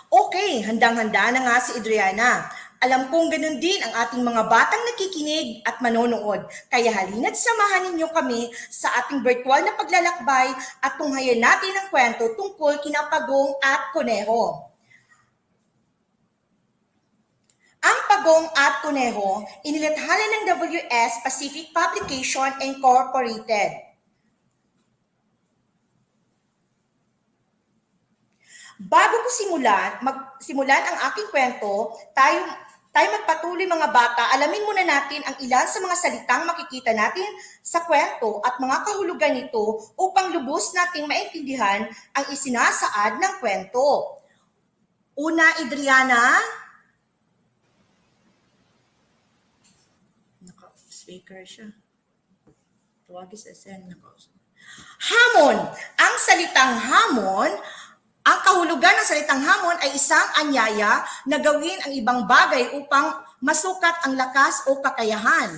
Okay, handang-handa na nga si Adriana. Alam kong ganun din ang ating mga batang nakikinig at manonood. Kaya halina't samahan ninyo kami sa ating virtual na paglalakbay at tunghayan natin ang kwento tungkol kina Pagong at Koneho. Ang Pagong at Koneho, inilathala ng WS Pacific Publication Incorporated. Bago ko simulan ang aking kwento, tayo magpatuloy mga bata, alamin muna natin ang ilan sa mga salitang makikita natin sa kwento at mga kahulugan nito upang lubos nating maintindihan ang isinasaad ng kwento. Una, Adriana. Naka-speaker siya. Tuwagis SN. Hamon. Ang salitang hamon, ang kahulugan ng salitang hamon ay isang anyaya na gawin ang ibang bagay upang masukat ang lakas o kakayahan.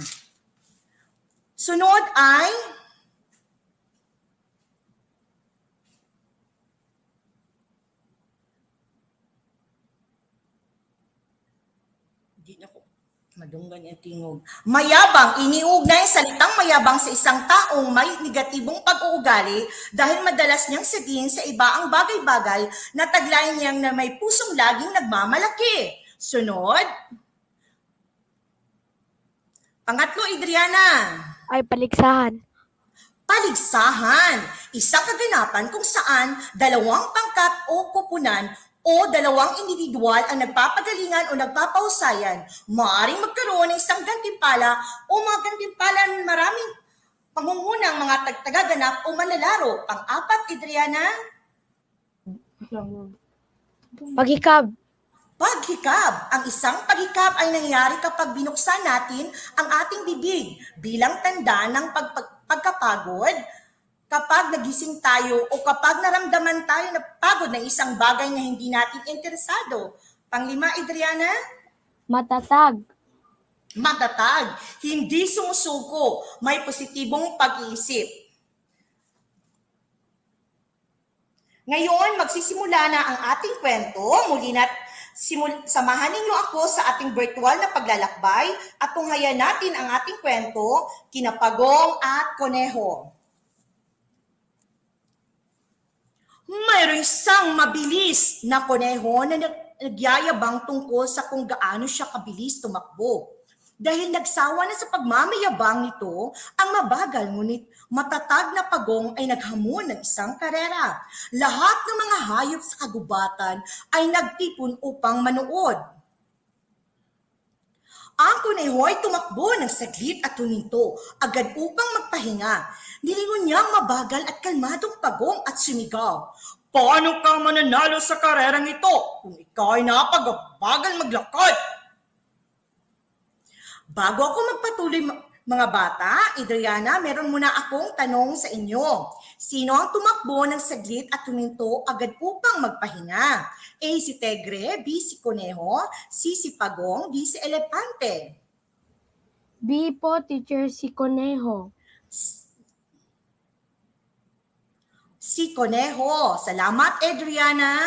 Sunod ay madunggan yung tingog. Mayabang, iniugnay salitang mayabang sa isang taong may negatibong pag-uugali dahil madalas niyang sabihin sa iba ang bagay-bagay na taglayin niyang na may pusong laging nagmamalaki. Sunod. Pangatlo, Adriana. Ay paligsahan. Paligsahan, isang kaganapan kung saan dalawang pangkat o koponan o dalawang individual ang nagpapagalingan o nagpapahusayan, maaaring magkaroon ng isang gantimpala o mga gantimpala ng maraming pangungunang mga tagaganap o manlalaro. Pang-apat, Adriana? Paghikab. Paghikab. Ang isang paghikab ay nangyayari kapag binuksan natin ang ating bibig bilang tanda ng pagkapagod, kapag nagising tayo o kapag naramdaman tayo na pagod ng isang bagay na hindi natin interesado. Panglima, Adriana? Matatag. Matatag. Hindi sumusuko. May positibong pag-iisip. Ngayon, magsisimula na ang ating kwento. Muli na samahan ninyo ako sa ating virtual na paglalakbay at tunghayan natin ang ating kwento, kina Pagong at Koneho. Mayroong isang mabilis na koneho na nagyayabang tungkol sa kung gaano siya kabilis tumakbo. Dahil nagsawa na sa pagmamayabang nito, ang mabagal ngunit matatag na Pagong ay naghamon ng isang karera. Lahat ng mga hayop sa kagubatan ay nagtipon upang manood. Ang koneho ay tumakbo ng saglit at huminto, agad upang magpahinga. Nilingon niya ang mabagal at kalmadong Pagong at sumigaw, "Paano ka mananalo sa karerang ito kung ikaw ay napagbagal maglakad?" Bago ako magpatuloy mga bata, Adriana, meron muna akong tanong sa inyo. Sino ang tumakbo ng saglit at huminto agad upang magpahinga? A. Si Tegre, B. Si Koneho, C. Si Pagong, D. Si Elepante. B po, teacher, si Koneho. Si Koneho. Salamat, Adriana.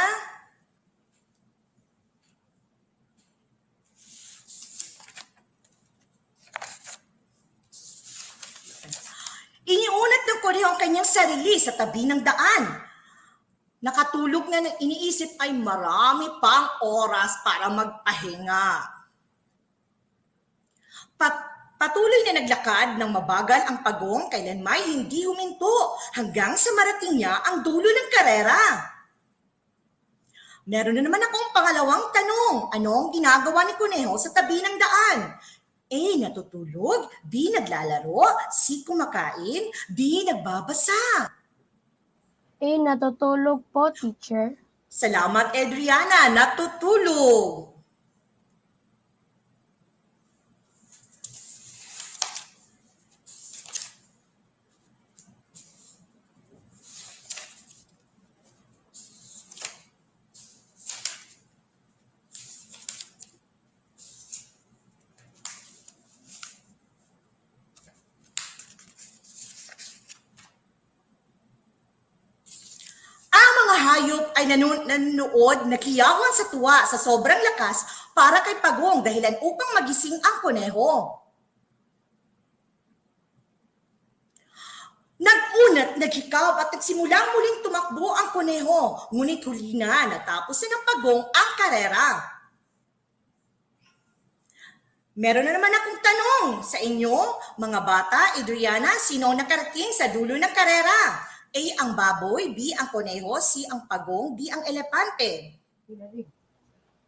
Iniunat ng Koneho ang kanyang sarili sa tabi ng daan. Nakatulog na iniisip ay marami pang oras para magpahinga. Patuloy na naglakad ng mabagal ang Pagong, kailanmay hindi huminto hanggang sa marating niya ang dulo ng karera. Meron na naman akong pangalawang tanong. Anong ginagawa ni Kuneho sa tabi ng daan? A. Natutulog. B. Naglalaro. C. Kumakain. D. Nagbabasa. A. Natutulog po, teacher. Salamat, Adriana. Natutulog. Hayop ay nanonood, nakiyawan sa tuwa sa sobrang lakas para kay Pagong dahilan upang magising ang kuneho. Nag-unat, naghikaw at nagsimulang muling tumakbo ang kuneho, ngunit huli na natapos na ng Pagong ang karera. Meron na naman akong tanong sa inyo, mga bata. Adriana, sino ang nakarating sa dulo ng karera? A. Ang baboy, B. Ang kuneho, C. Ang pagong, D. Ang elepante.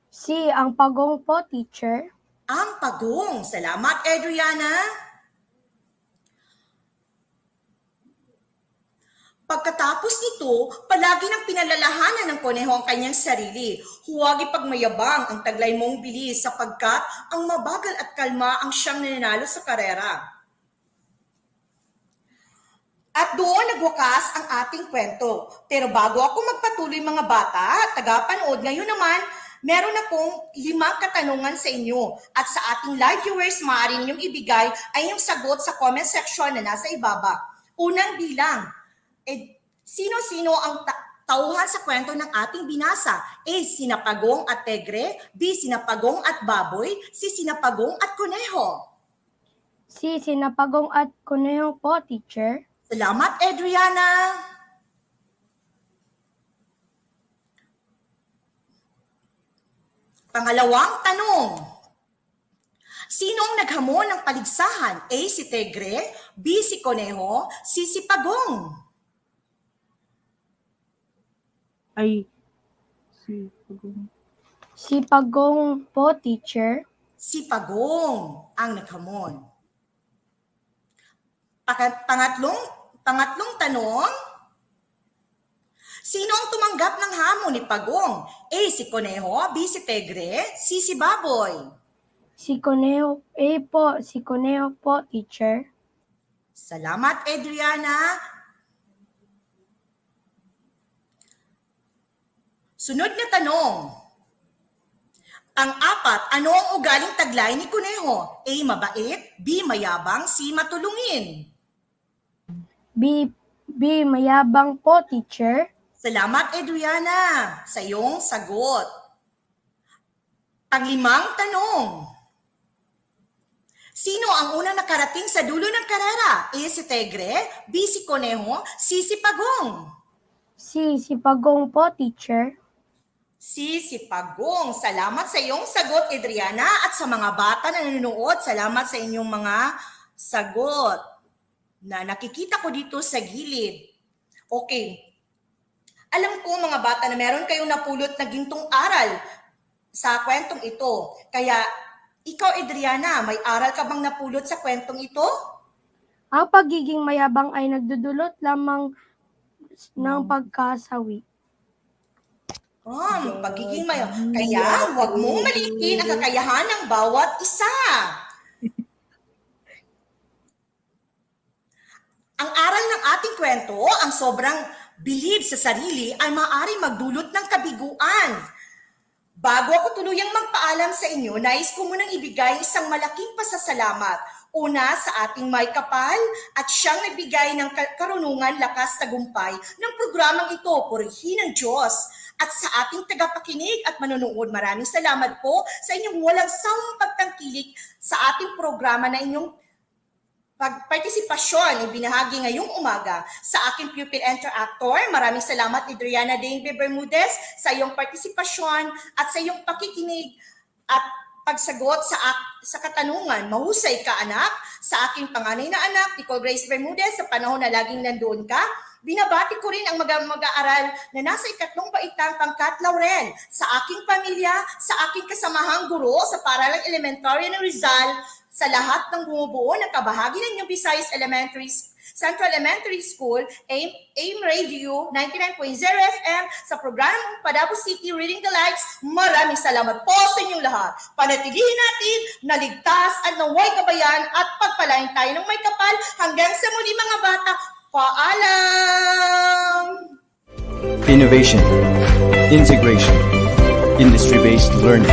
C. Ang pagong po, teacher. Ang pagong. Salamat, Adriana. Pagkatapos nito, palagi nang pinalalahanan ng kuneho ang kanyang sarili. Huwag ipagmayabang ang taglay mong bilis sapagkat ang mabagal at kalma ang siyang nananalo sa karera. At doon nagwakas ang ating kwento. Pero bago ako magpatuloy mga bata, tagapanood, ngayon naman, meron akong 5 katanungan sa inyo. At sa ating live viewers, maaari ninyong ibigay ay yung sagot sa comment section na nasa ibaba. Unang bilang, sino-sino ang tauhan sa kwento ng ating binasa? A. Sinapagong at tegre, B. Sinapagong at baboy, C. Sinapagong at kuneho. C. Sinapagong at kuneho po, teacher. Salamat, Adriana. Pangalawang tanong. Sino ang naghamon ng paligsahan? A. Si Tegre, B. Si Conejo, C. Si Pagong. Si Pagong po, teacher. Si Pagong ang naghamon. Pangatlong tanong, sino ang tumanggap ng hamon ni Pagong? A. Si Conejo, B. Si Tegre, C. Si Baboy. Si Conejo, A po, si Conejo po, teacher. Salamat, Adriana. Sunod na tanong. Pang-apat, ano ang ugaling taglay ni Conejo? A. Mabait, B. Mayabang, C. Matulungin. B. Mayabang po, teacher. Salamat, Adriana, sa iyong sagot. Panglimang tanong. Sino ang unang nakarating sa dulo ng karera? A. Si Tegre, B. Si Conejo, C. Si Pagong. C. Si Pagong po, teacher. C. Si Pagong. Salamat sa iyong sagot, Adriana, at sa mga bata na nanonood, salamat sa inyong mga sagot na nakikita ko dito sa gilid. Okay. Alam ko mga bata na meron kayong napulot na gintong aral sa kwentong ito. Kaya ikaw, Adriana, may aral ka bang napulot sa kwentong ito? Ang pagiging mayabang ay nagdudulot lamang ng pagkasawi. Pagiging mayabang. Kaya huwag mong maliitin ang kakayahan ng bawat isa. Ang aral ng ating kwento, ang sobrang bilib sa sarili ay maaaring magdulot ng kabiguan. Bago ako tuluyang magpaalam sa inyo, nais ko munang ibigay isang malaking pasasalamat. Una sa ating may kapal at siyang nagbigay ng karunungan, lakas, tagumpay ng programang ito, purihin ng Diyos. At sa ating tagapakinig at manonood, maraming salamat po sa inyong walang sawang pagtangkilik sa ating programa na inyong pagpartisipasyon ibinahagi ngayong umaga. Sa aking pupil interactor, maraming salamat Adriana Dane Bermudez sa iyong partisipasyon at sa iyong pakikinig at pagsagot sa katanungan. Mahusay ka, anak. Sa aking panganay na anak, Nicole Grace Bermudez, sa panahon na laging nandoon ka, Binabati ko rin ang mag-aaral na nasa ikatlong baitang pangkat Laurel, sa aking pamilya, sa aking kasamahang guro sa Paralang Elementary ng Rizal, sa lahat ng bumubuo ng kabahagi ng New Visayas Central Elementary School, AIM Radio 99.0 FM sa programang Panabo City Reading the Lights. Maraming salamat po sa inyong lahat. Panatilihin natin na ligtas at naway kabayan at pagpalain tayo ng may kapal hanggang sa muli mga bata. Paalam! Innovation, integration, industry-based learning,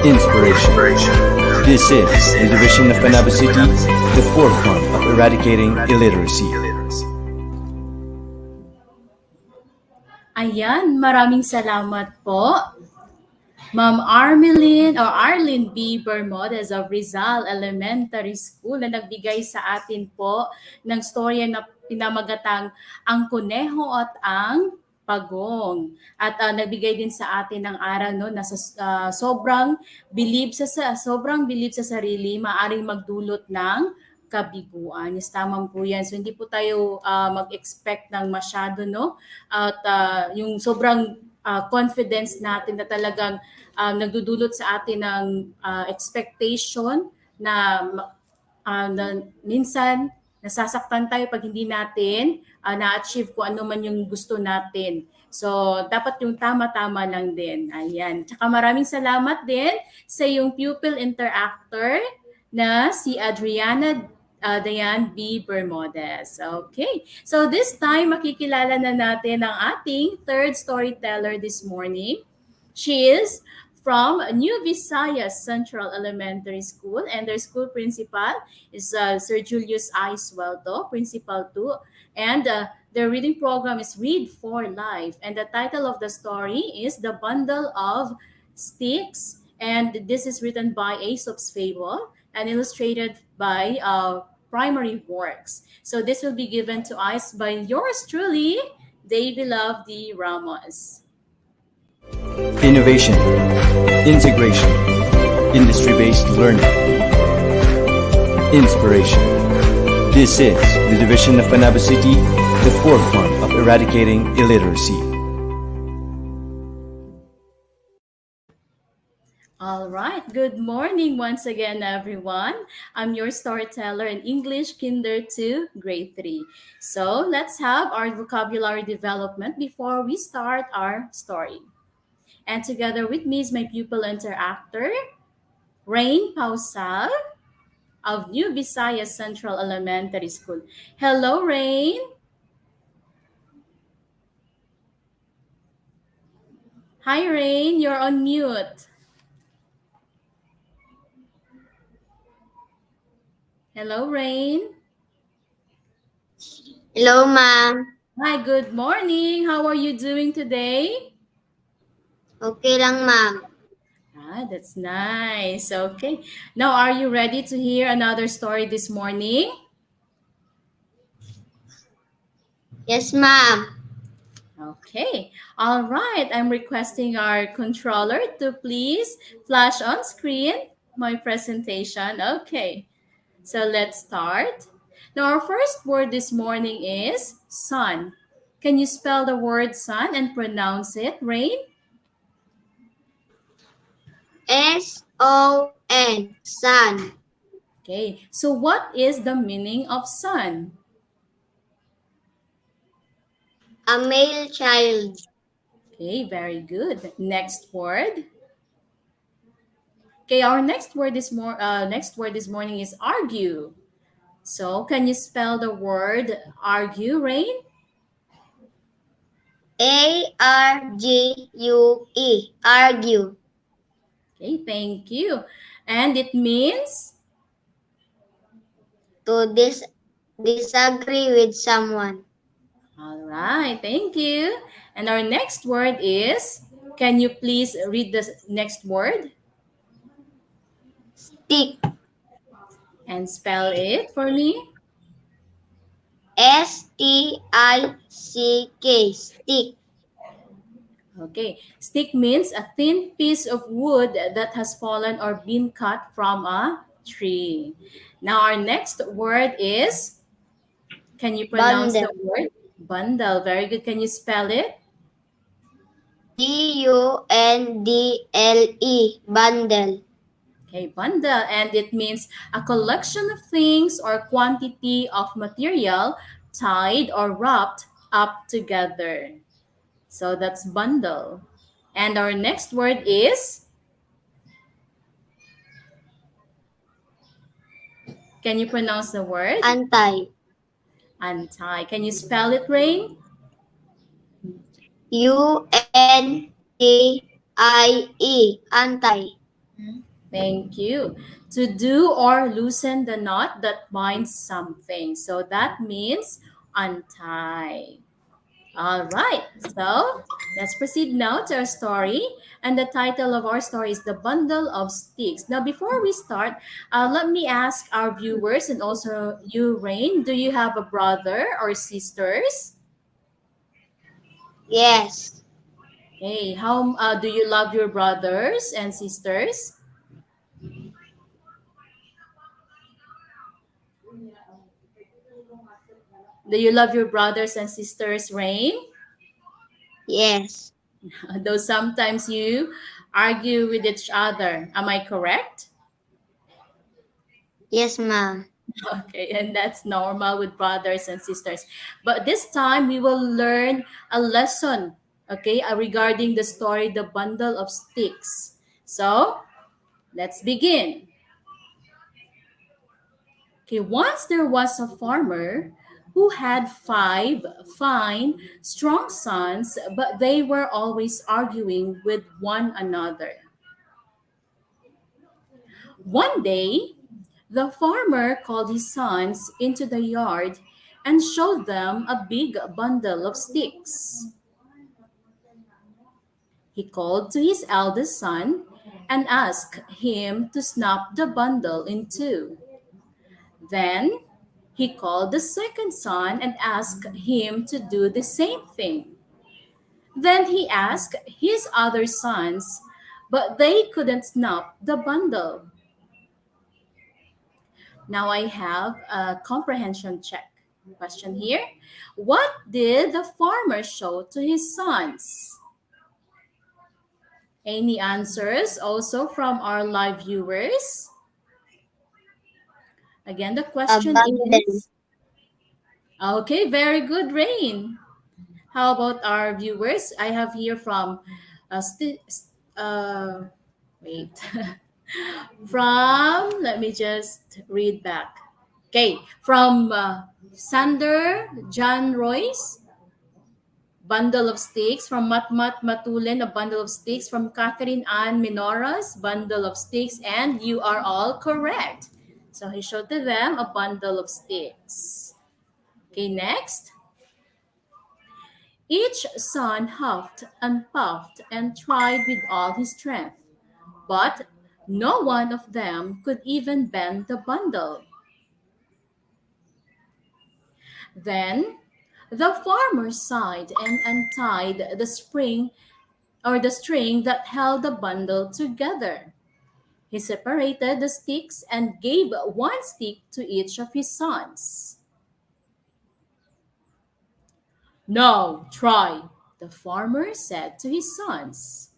inspiration. This is the Division of Panabo City, the forefront of eradicating illiteracy. Ayan, maraming salamat po, Ma'am Arlene B. Bermudez of Rizal Elementary School na nagbigay sa atin po ng storya na pinamagatang Ang Kuneho at ang Pagong. At nagbigay din sa atin ng aral no, na sobrang believe sa sarili, maaring magdulot ng kabiguan. Yes, tama po yan. So hindi po tayo mag-expect ng masyado, no? At yung sobrang confidence natin na talagang nagdudulot sa atin ng expectation na minsan nasasaktan tayo pag hindi natin na-achieve kung ano man yung gusto natin. So, dapat yung tama-tama lang din. Ayan. Tsaka maraming salamat din sa yung pupil interactor na si Adriana Dayan B. Bermudez. Okay. So this time, makikilala na natin ang ating third storyteller this morning. She is from New Visayas Central Elementary School, and their school principal is Sir Julius I. Suelto, Principal 2. And their reading program is Read for Life. And the title of the story is The Bundle of Sticks. And this is written by Aesop's Fable and illustrated by Primary Works. So this will be given to us by yours truly, Davy Love D. Ramos. Innovation, integration, industry-based learning, inspiration. This is the Division of Panabo City, the forefront of eradicating illiteracy. All right. Good morning once again, everyone. I'm your storyteller in English Kinder 2, Grade 3. So let's have our vocabulary development before we start our story. And together with me is my pupil interactor, Rain Pausal of New Visayas Central Elementary School. Hello, Rain. Hi, Rain. You're on mute. Hello, Rain. Hello, ma'am. Hi, good morning. How are you doing today? Okay lang, ma'am. That's nice. Okay. Now, are you ready to hear another story this morning? Yes, ma'am. Okay. All right. I'm requesting our controller to please flash on screen my presentation. Okay. So let's start. Now, our first word this morning is sun. Can you spell the word sun and pronounce it, Rain? S-O-N, sun. Okay. So what is the meaning of sun? A male child. Okay, very good. Next word. Okay, our next word this morning is argue. So, can you spell the word argue, Rain? A-R-G-U-E, argue. Okay, thank you. And it means? To disagree with someone. All right, thank you. And our next word is, can you please read the next word? Stick. And spell it for me. S-T-I-C-K, stick. Okay, stick means a thin piece of wood that has fallen or been cut from a tree. Now our next word is Can you pronounce the Bundle. word? Bundle. Very good. Can you spell it? Bundle. Bundle. Okay, bundle. And it means a collection of things or quantity of material tied or wrapped up together. So that's bundle. And our next word is, can you pronounce the word? Anti. Anti. Can you spell it, Rain? UNTIE. Anti. Thank you. To do or loosen the knot that binds something. So that means untie. All right. So let's proceed now to our story. And the title of our story is The Bundle of Sticks. Now, before we start, let me ask our viewers and also you, Rain, do you have a brother or sisters? Yes. Hey, how do you love your brothers and sisters? Do you love your brothers and sisters, Rain? Yes. Though sometimes you argue with each other. Am I correct? Yes, ma'am. Okay, and that's normal with brothers and sisters. But this time we will learn a lesson, okay, regarding the story, The Bundle of Sticks. So let's begin. Okay, once there was a farmer who had 5 fine, strong sons, but they were always arguing with one another. One day, the farmer called his sons into the yard and showed them a big bundle of sticks. He called to his eldest son and asked him to snap the bundle in two. Then he called the second son and asked him to do the same thing. Then he asked his other sons, but they couldn't snap the bundle. Now I have a comprehension check question here. What did the farmer show to his sons? Any answers also from our live viewers? Again, the question Abundant. is, okay, very good, Rain. How about our viewers? I have here from, uh, wait, from, let me just read back. Okay, from Sander John Royce, bundle of sticks. From Matmat Matulin, a bundle of sticks. From Catherine Ann Minoras, bundle of sticks. And you are all correct. So he showed to them a bundle of sticks. Okay, next. Each son huffed and puffed and tried with all his strength, but no one of them could even bend the bundle. Then the farmer sighed and untied the spring or the string that held the bundle together. He separated the sticks and gave one stick to each of his sons. Now try, the farmer said to his sons.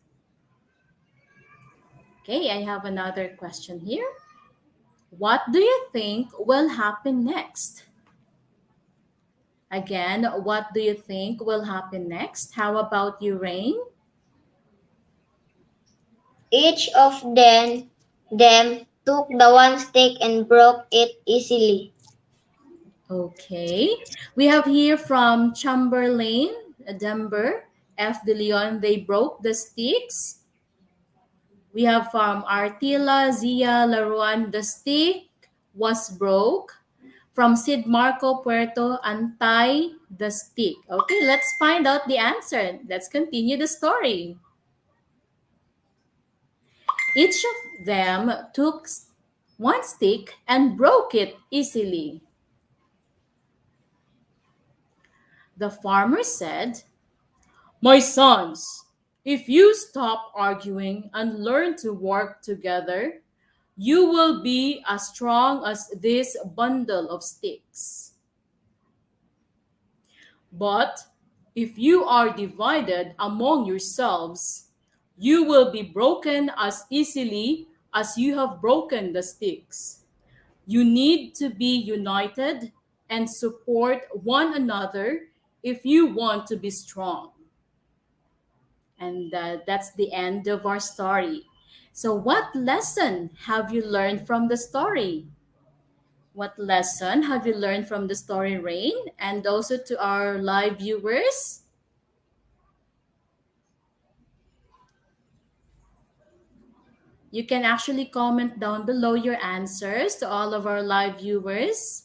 Okay, I have another question here. What do you think will happen next? Again, what do you think will happen next? How about you, Rain? Each of them took the one stick and broke it easily. Okay. We have here from Chamberlain, Denver, F. De Leon, they broke the sticks. We have from Artila, Zia, Laruan, the stick was broke. From Sid Marco Puerto, untie the stick. Okay, let's find out the answer. Let's continue the story. Each of them took one stick and broke it easily. The farmer said, "My sons, if you stop arguing and learn to work together, you will be as strong as this bundle of sticks." But if you are divided among yourselves, you will be broken as easily as you have broken the sticks. You need to be united and support one another if you want to be strong. And that's the end of our story. So, what lesson have you learned from the story? What lesson have you learned from the story, Rain? And also to our live viewers? You can actually comment down below your answers to all of our live viewers.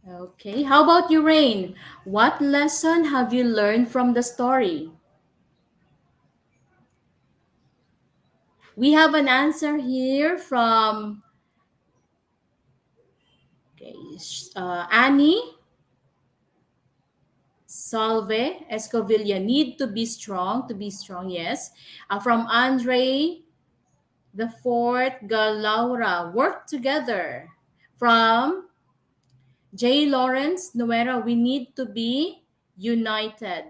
Okay, how about you, Rain? What lesson have you learned from the story? We have an answer here from Annie Salve Escovilla. Need to be strong, yes. From Andre the fourth, Galaura, work together. From J. Lawrence Nuera, we need to be united.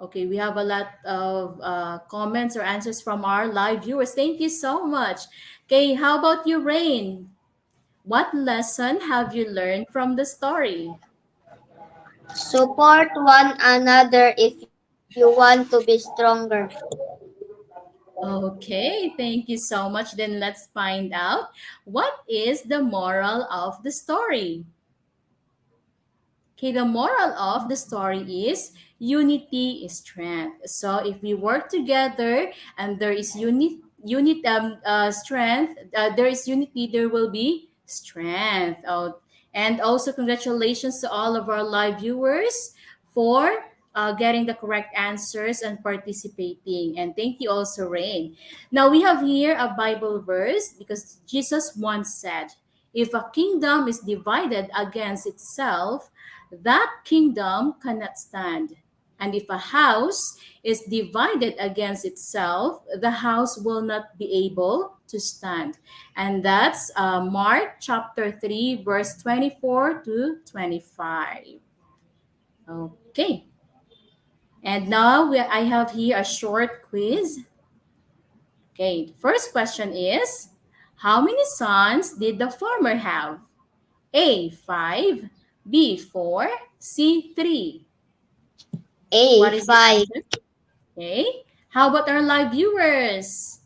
Okay, we have a lot of comments or answers from our live viewers. Thank you so much. Okay, how about you, Rain? What lesson have you learned from the story? Support one another if you want to be stronger. Okay, thank you so much. Then let's find out what is the moral of the story. Okay, the moral of the story is unity is strength. So if we work together and there is strength, there is unity, there will be strength. Oh, and also congratulations to all of our live viewers for getting the correct answers and participating. And thank you also, Rain. Now we have here a Bible verse because Jesus once said, if a kingdom is divided against itself, that kingdom cannot stand. And if a house is divided against itself, the house will not be able to stand. And that's Mark chapter 3, verse 24 to 25. Okay. And now I have here a short quiz. Okay, the first question is, how many sons did the farmer have? A, 5, B, 4, C, 3. A, What is your 5. answer? Okay. How about our live viewers?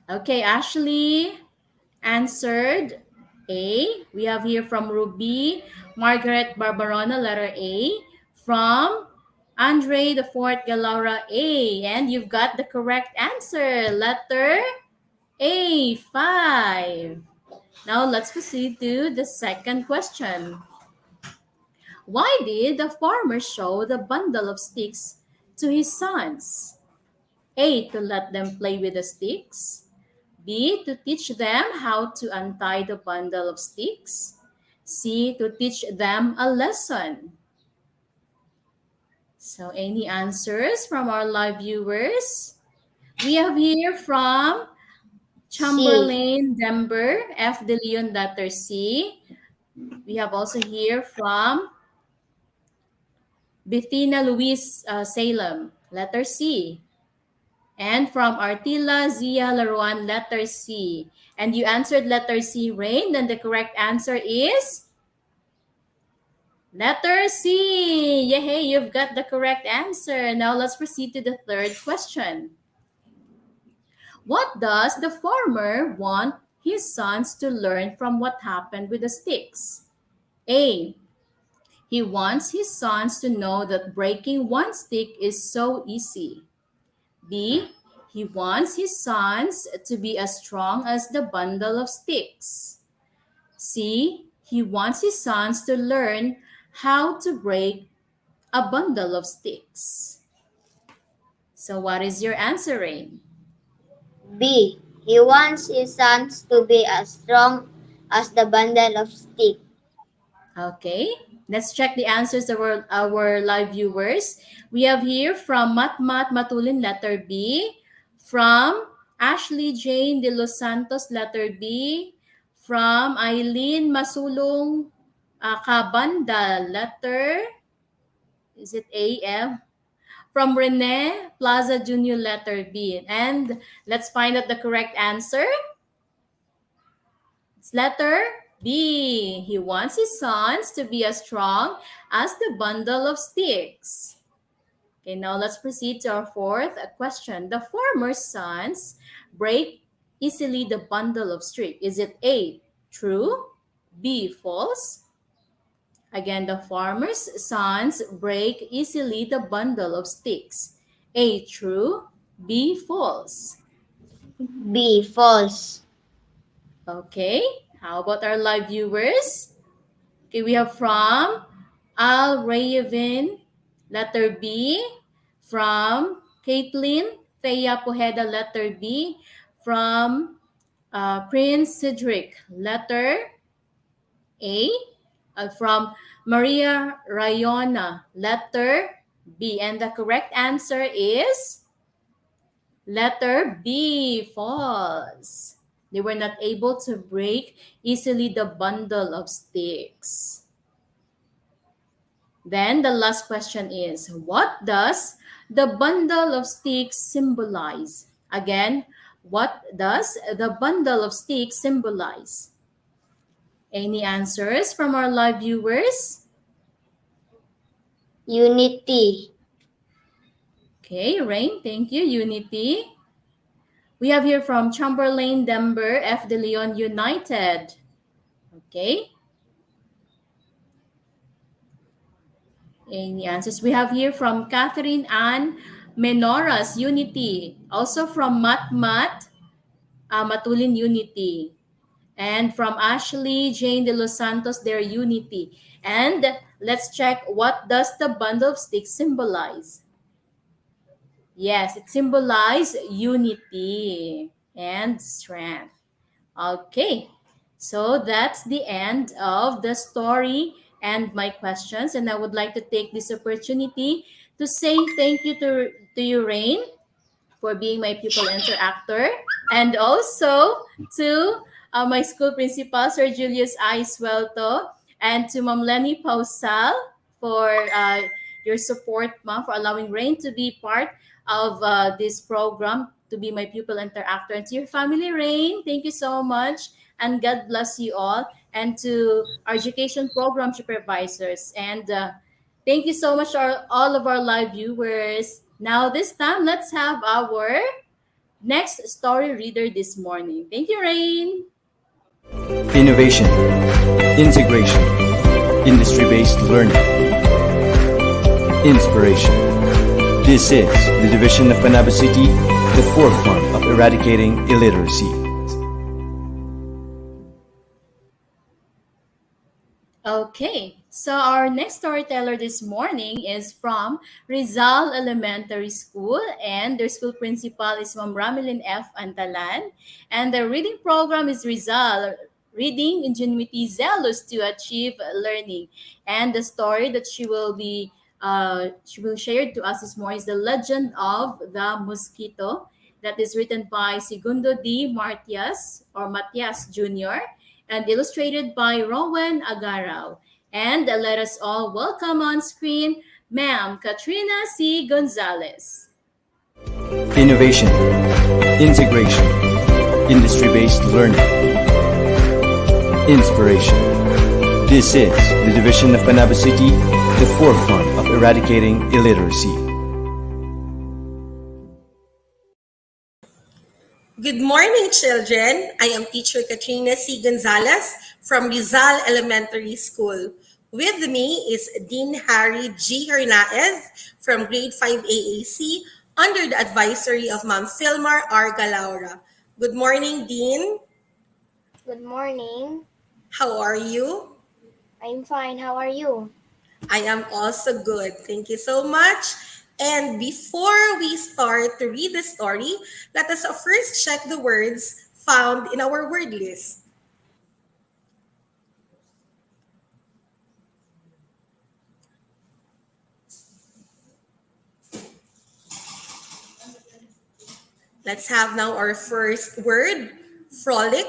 Okay, Ashley answered A. We have here from Ruby, Margaret Barbarona, letter A. From Andre the fourth, Galaura, A. And you've got the correct answer, letter A, 5. Now let's proceed to the second question. Why did the farmer show the bundle of sticks to his sons? A. To let them play with the sticks. B. To teach them how to untie the bundle of sticks. C. To teach them a lesson. So, any answers from our live viewers? We have here from Chamberlain Dember, F. De Leon, letter C. We have also here from Bettina Luis Salem, letter C. And from Artila Zia Laruan, letter C. And you answered letter C, Rain. Then the correct answer is letter C. Yay, you've got the correct answer. Now let's proceed to the third question. What does the farmer want his sons to learn from what happened with the sticks? A. He wants his sons to know that breaking one stick is so easy. B. He wants his sons to be as strong as the bundle of sticks. C. He wants his sons to learn how to break a bundle of sticks. So what is your answer, Rain? B. He wants his sons to be as strong as the bundle of sticks. Okay, let's check the answers of our live viewers. We have here from Matmat Matulin, letter B. From Ashley Jane de Los Santos, letter B. From Eileen Masulong Kabanda, letter, is it A-M? From Rene Plaza Jr., letter B. And let's find out the correct answer. It's letter B. He wants his sons to be as strong as the bundle of sticks. Okay, now let's proceed to our fourth question. The farmer's sons break easily the bundle of sticks. Is it A, true, B, false? Again, the farmer's sons break easily the bundle of sticks. A, true, B, false. B, false. Okay, how about our live viewers? Okay, we have from Al Raven, letter B. From Caitlin Thea Pojeda, letter B. From Prince Cedric, letter A. From Maria Rayona, letter B. And the correct answer is letter B, false. They were not able to break easily the bundle of sticks. Then the last question is, what does the bundle of sticks symbolize? Again, what does the bundle of sticks symbolize? Any answers from our live viewers? Unity. Okay, Rain, thank you. Unity. We have here from Chamberlain Denver, F. De Leon United. Okay. Any answers? We have here from Catherine Ann Menoras, Unity. Also from Matmat, Matulin, Unity. And from Ashley Jane de los Santos, their Unity. And let's check, what does the bundle of sticks symbolize? Yes, it symbolizes unity and strength. Okay, so that's the end of the story and my questions. And I would like to take this opportunity to say thank you to you, Rain, for being my pupil interactor, and also to my school principal, Sir Julius I. Suelto, and to Ma'am Lenny Pausal for your support, Ma'am, for allowing Rain to be part of this program, to be my pupil interactor. And to your family, Rain, thank you so much, and God bless you all. And to our education program supervisors, and thank you so much, all of our live viewers. Now, this time, let's have our next story reader this morning. Thank you, Rain. Innovation, integration, industry-based learning, inspiration. This is the division of Panabo City, the forefront of eradicating illiteracy. Okay, so our next storyteller this morning is from Rizal Elementary School, and their school principal is Ma'am Ramilin F. Antalan, and the reading program is Rizal Reading Ingenuity Zealous to Achieve Learning. And the story that she will share to us this morning is The Legend of the Mosquito, that is written by Segundo D. Matias Jr., and illustrated by Rowan Agaraw. And let us all welcome on screen Ma'am Katrina C. Gonzalez. Innovation, integration, industry-based learning, inspiration. This is the division of Panabo City, the forefront of eradicating illiteracy. Good morning, children. I am teacher Katrina C. Gonzalez from Rizal Elementary School. With me is Dean Harry G. Hernandez from Grade 5 AAC under the advisory of Ma'am Filmar R. Galaura. Good morning, Dean. Good morning. How are you? I'm fine. How are you? I am also good. Thank you so much. And before we start to read the story, let us first check the words found in our word list. Let's have now our first word, frolic.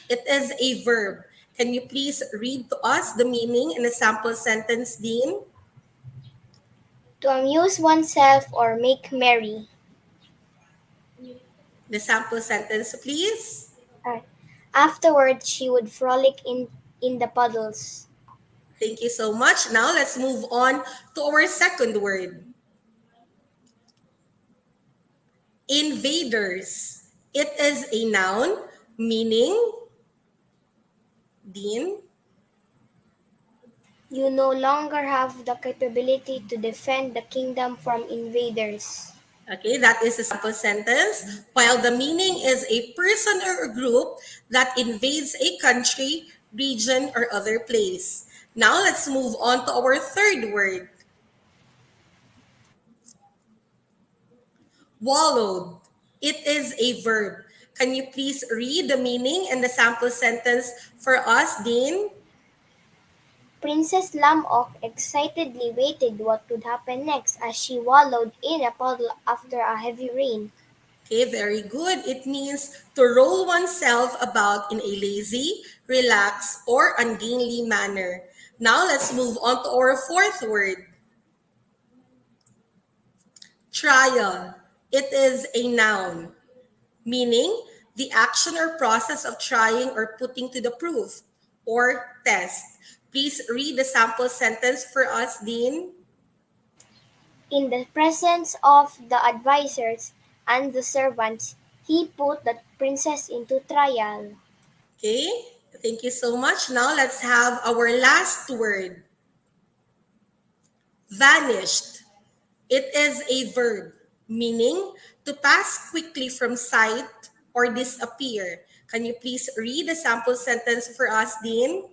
It is a verb. Can you please read to us the meaning in a sample sentence, Dean? To amuse oneself or make merry. The sample sentence, please. Afterward, she would frolic in the puddles. Thank you so much. Now let's move on to our second word. Invaders. It is a noun meaning, Dean? You no longer have the capability to defend the kingdom from invaders. Okay, that is a sample sentence. While the meaning is a person or a group that invades a country, region, or other place. Now let's move on to our third word. Wallowed. It is a verb. Can you please read the meaning and the sample sentence for us, Dean? Princess Lamok excitedly waited what would happen next as she wallowed in a puddle after a heavy rain. Okay, very good. It means to roll oneself about in a lazy, relaxed, or ungainly manner. Now let's move on to our fourth word. Trial. It is a noun, meaning the action or process of trying or putting to the proof or test. Please read the sample sentence for us, Dean. In the presence of the advisers and the servants, he put the princess into trial. Okay, thank you so much. Now let's have our last word. Vanished. It is a verb, meaning to pass quickly from sight or disappear. Can you please read the sample sentence for us, Dean?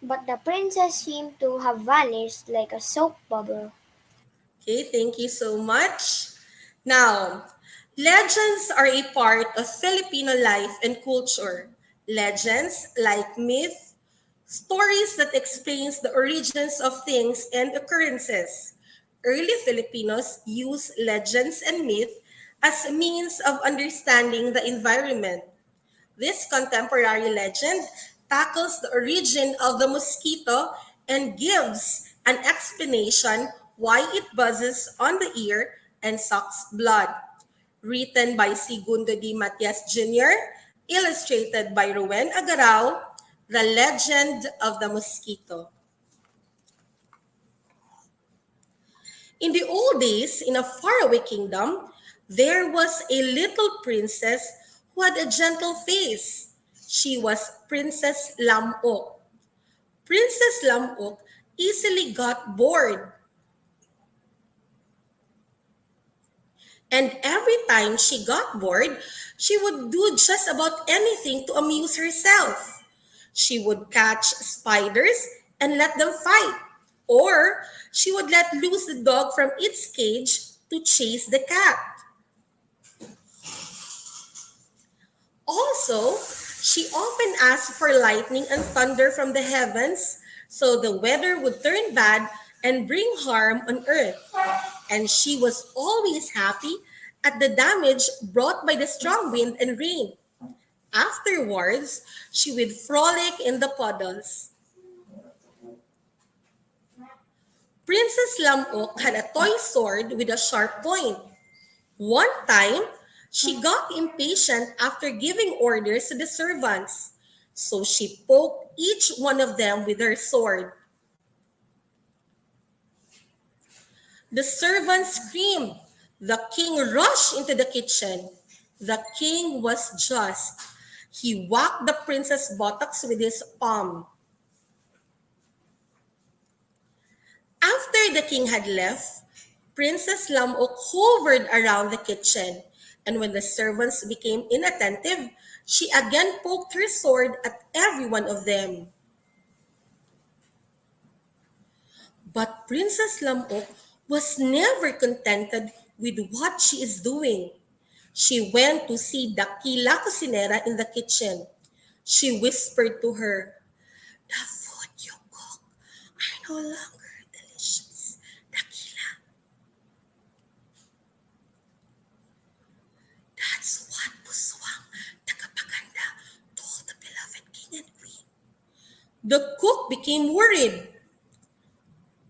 But the princess seemed to have vanished like a soap bubble. Okay, thank you so much. Now, legends are a part of Filipino life and culture. Legends, like myth, stories that explains the origins of things and occurrences. Early Filipinos use legends and myth as a means of understanding the environment. This contemporary legend tackles the origin of the mosquito and gives an explanation why it buzzes on the ear and sucks blood. Written by Segundo D. Matias Jr., illustrated by Ruben Agarao, The Legend of the Mosquito. In the old days, in a faraway kingdom, there was a little princess who had a gentle face. She was Princess Lamok. Princess Lamok easily got bored, and every time she got bored, she would do just about anything to amuse herself. She would catch spiders and let them fight, or she would let loose the dog from its cage to chase the cat. Also, she often asked for lightning and thunder from the heavens so the weather would turn bad and bring harm on earth. And she was always happy at the damage brought by the strong wind and rain. Afterwards, she would frolic in the puddles. Princess Lamok had a toy sword with a sharp point. One time, she got impatient after giving orders to the servants, so she poked each one of them with her sword. The servants screamed. The king rushed into the kitchen. The king was just. He whacked the princess' buttocks with his palm. After the king had left, Princess Lamok hovered around the kitchen, and when the servants became inattentive, she again poked her sword at every one of them. But Princess Lamok was never contented with what she is doing. She went to see Dakila Cocinera in the kitchen. She whispered to her, "The food you cook are no longer delicious, Dakila. That's what Puswang, tagapaganda, The cook became worried.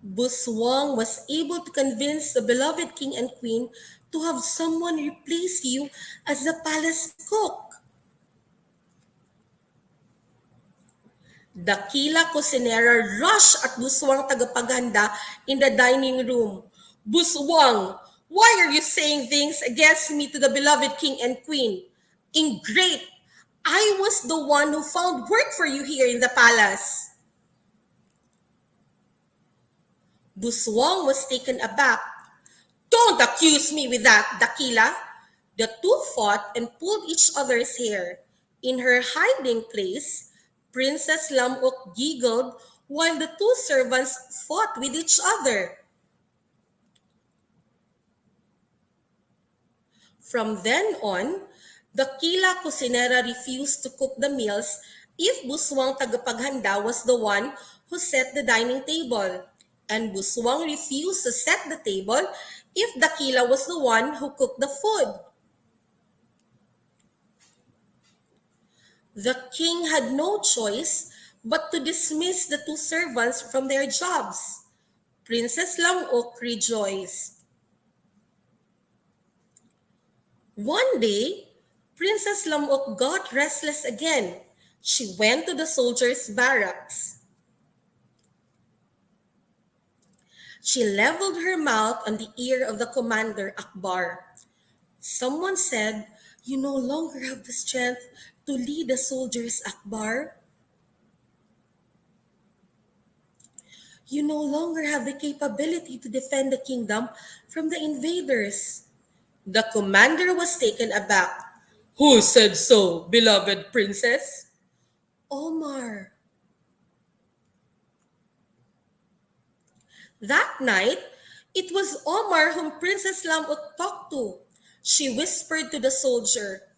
Buswang was able to convince the beloved king and queen to have someone replace you as the palace cook. Dakila Cusinera rushed at Buswang tagapaghanda in the dining room. Buswang, why are you saying things against me to the beloved king and queen? Ingrate! I was the one who found work for you here in the palace. Buswang was taken aback. Don't accuse me with that, Dakila. The two fought and pulled each other's hair. In her hiding place, Princess Lamok giggled while the two servants fought with each other. From then on, Dakila Cusinera refused to cook the meals if Buswang tagapaghanda was the one who set the dining table, and Buswang refused to set the table if Dakila was the one who cooked the food. The king had no choice but to dismiss the two servants from their jobs. Princess Lamok rejoiced. One day, Princess Lamok got restless again. She went to the soldiers' barracks. She leveled her mouth on the ear of the commander, Akbar. Someone said, "You no longer have the strength to lead the soldiers, Akbar. You no longer have the capability to defend the kingdom from the invaders." The commander was taken aback. "Who said so, beloved princess?" "Omar." That night, it was Omar whom Princess Lamut talked to. She whispered to the soldier,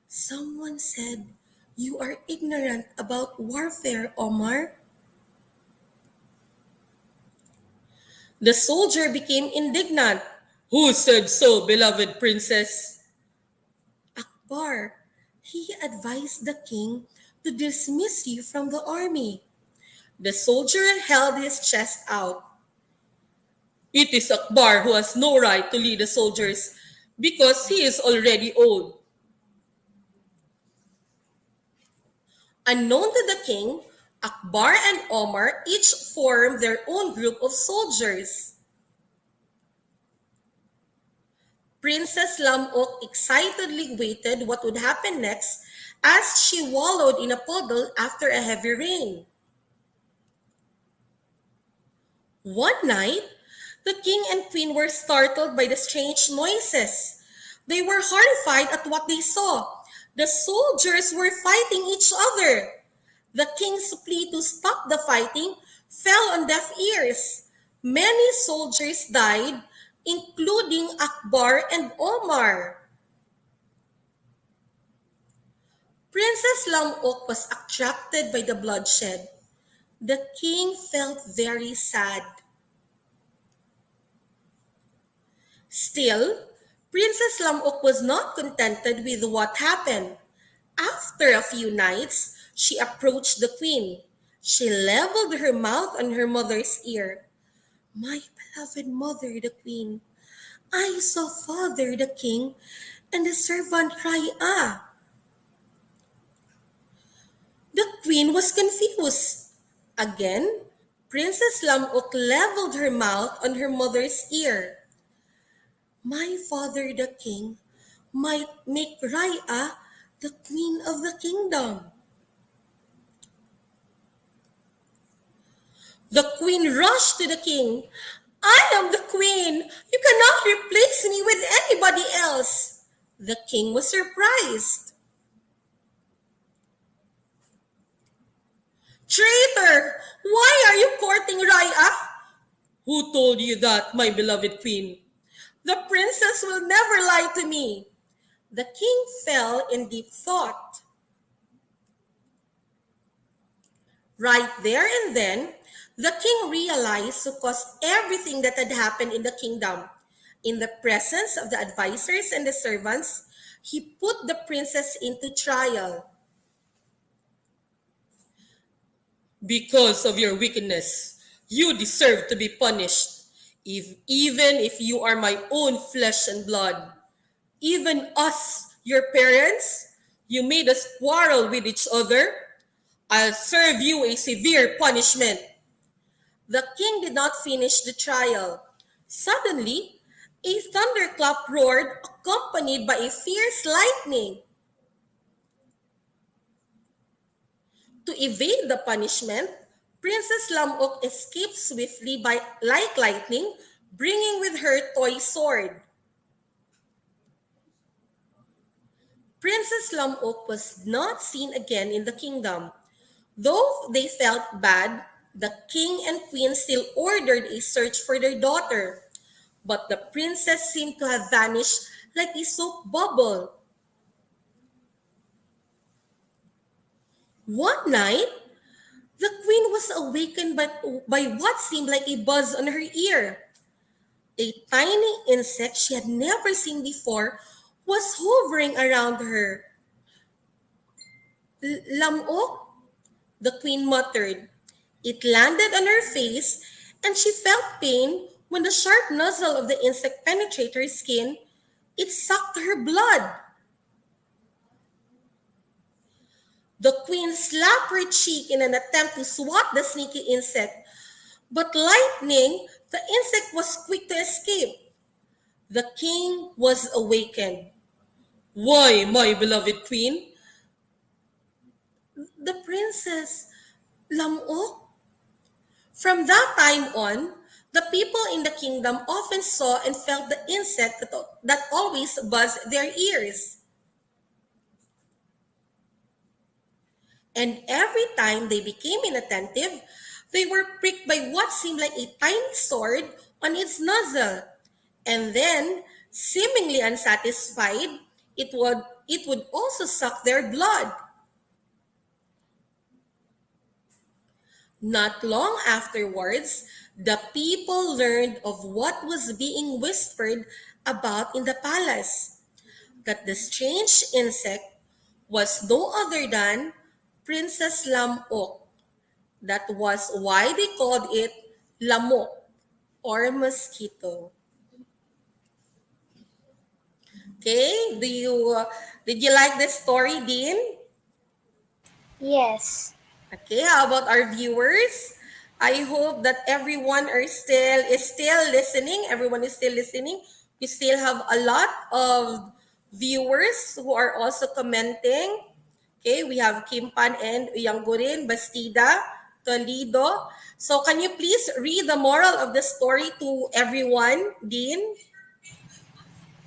"Someone said you are ignorant about warfare, Omar." The soldier became indignant. "Who said so, beloved princess?" "Akbar, he advised the king to dismiss you from the army." The soldier held his chest out. "It is Akbar who has no right to lead the soldiers because he is already old." Unknown to the king, Akbar and Omar each formed their own group of soldiers. Princess Lamok excitedly waited what would happen next as she wallowed in a puddle after a heavy rain. One night, the king and queen were startled by the strange noises. They were horrified at what they saw. The soldiers were fighting each other. The king's plea to stop the fighting fell on deaf ears. Many soldiers died, including Akbar and Omar. Princess Lamok was attracted by the bloodshed. The king felt very sad. Still, Princess Lamok was not contented with what happened. After a few nights, she approached the queen. She leveled her mouth on her mother's ear. "My beloved mother, the queen, I saw father, the king, and the servant cry, ah." The queen was confused. Again, Princess Lamok leveled her mouth on her mother's ear. "My father, the king, might make Raya the queen of the kingdom." The queen rushed to the king. "I am the queen. You cannot replace me with anybody else." The king was surprised. "Traitor! Why are you courting Raya?" "Who told you that, my beloved queen?" "The princess will never lie to me." The king fell in deep thought. Right there and then, the king realized who caused everything that had happened in the kingdom. In the presence of the advisors and the servants, he put the princess into trial. Because of your wickedness, you deserve to be punished, even if you are my own flesh and blood. Even us, your parents, you made us quarrel with each other. I'll serve you a severe punishment. The king did not finish the trial. Suddenly, a thunderclap roared, accompanied by a fierce lightning. To evade the punishment, Princess Lamok escaped swiftly like lightning, bringing with her toy sword. Princess Lamok was not seen again in the kingdom. Though they felt bad, the king and queen still ordered a search for their daughter. But the princess seemed to have vanished like a soap bubble. One night, the queen was awakened by what seemed like a buzz on her ear. A tiny insect she had never seen before was hovering around her. Lamok, the queen muttered. It landed on her face, and she felt pain when the sharp nozzle of the insect penetrated her skin. It sucked her blood. The queen slapped her cheek in an attempt to swat the sneaky insect, but lightning, the insect was quick to escape. The king was awakened. Why, my beloved queen? The princess, Lamok. From that time on, the people in the kingdom often saw and felt the insect that always buzzed their ears. And every time they became inattentive, they were pricked by what seemed like a tiny sword on its nozzle. And then, seemingly unsatisfied, it would also suck their blood. Not long afterwards, the people learned of what was being whispered about in the palace, that the strange insect was no other than Princess Lamok. That was why they called it Lamok or Mosquito. Okay, did you like this story, Dean? Yes. Okay, how about our viewers? I hope that everyone is still listening. Everyone is still listening. We still have a lot of viewers who are also commenting. Okay, we have Kimpan and Uyanggurin, Bastida, Toledo. So can you please read the moral of the story to everyone, Dean?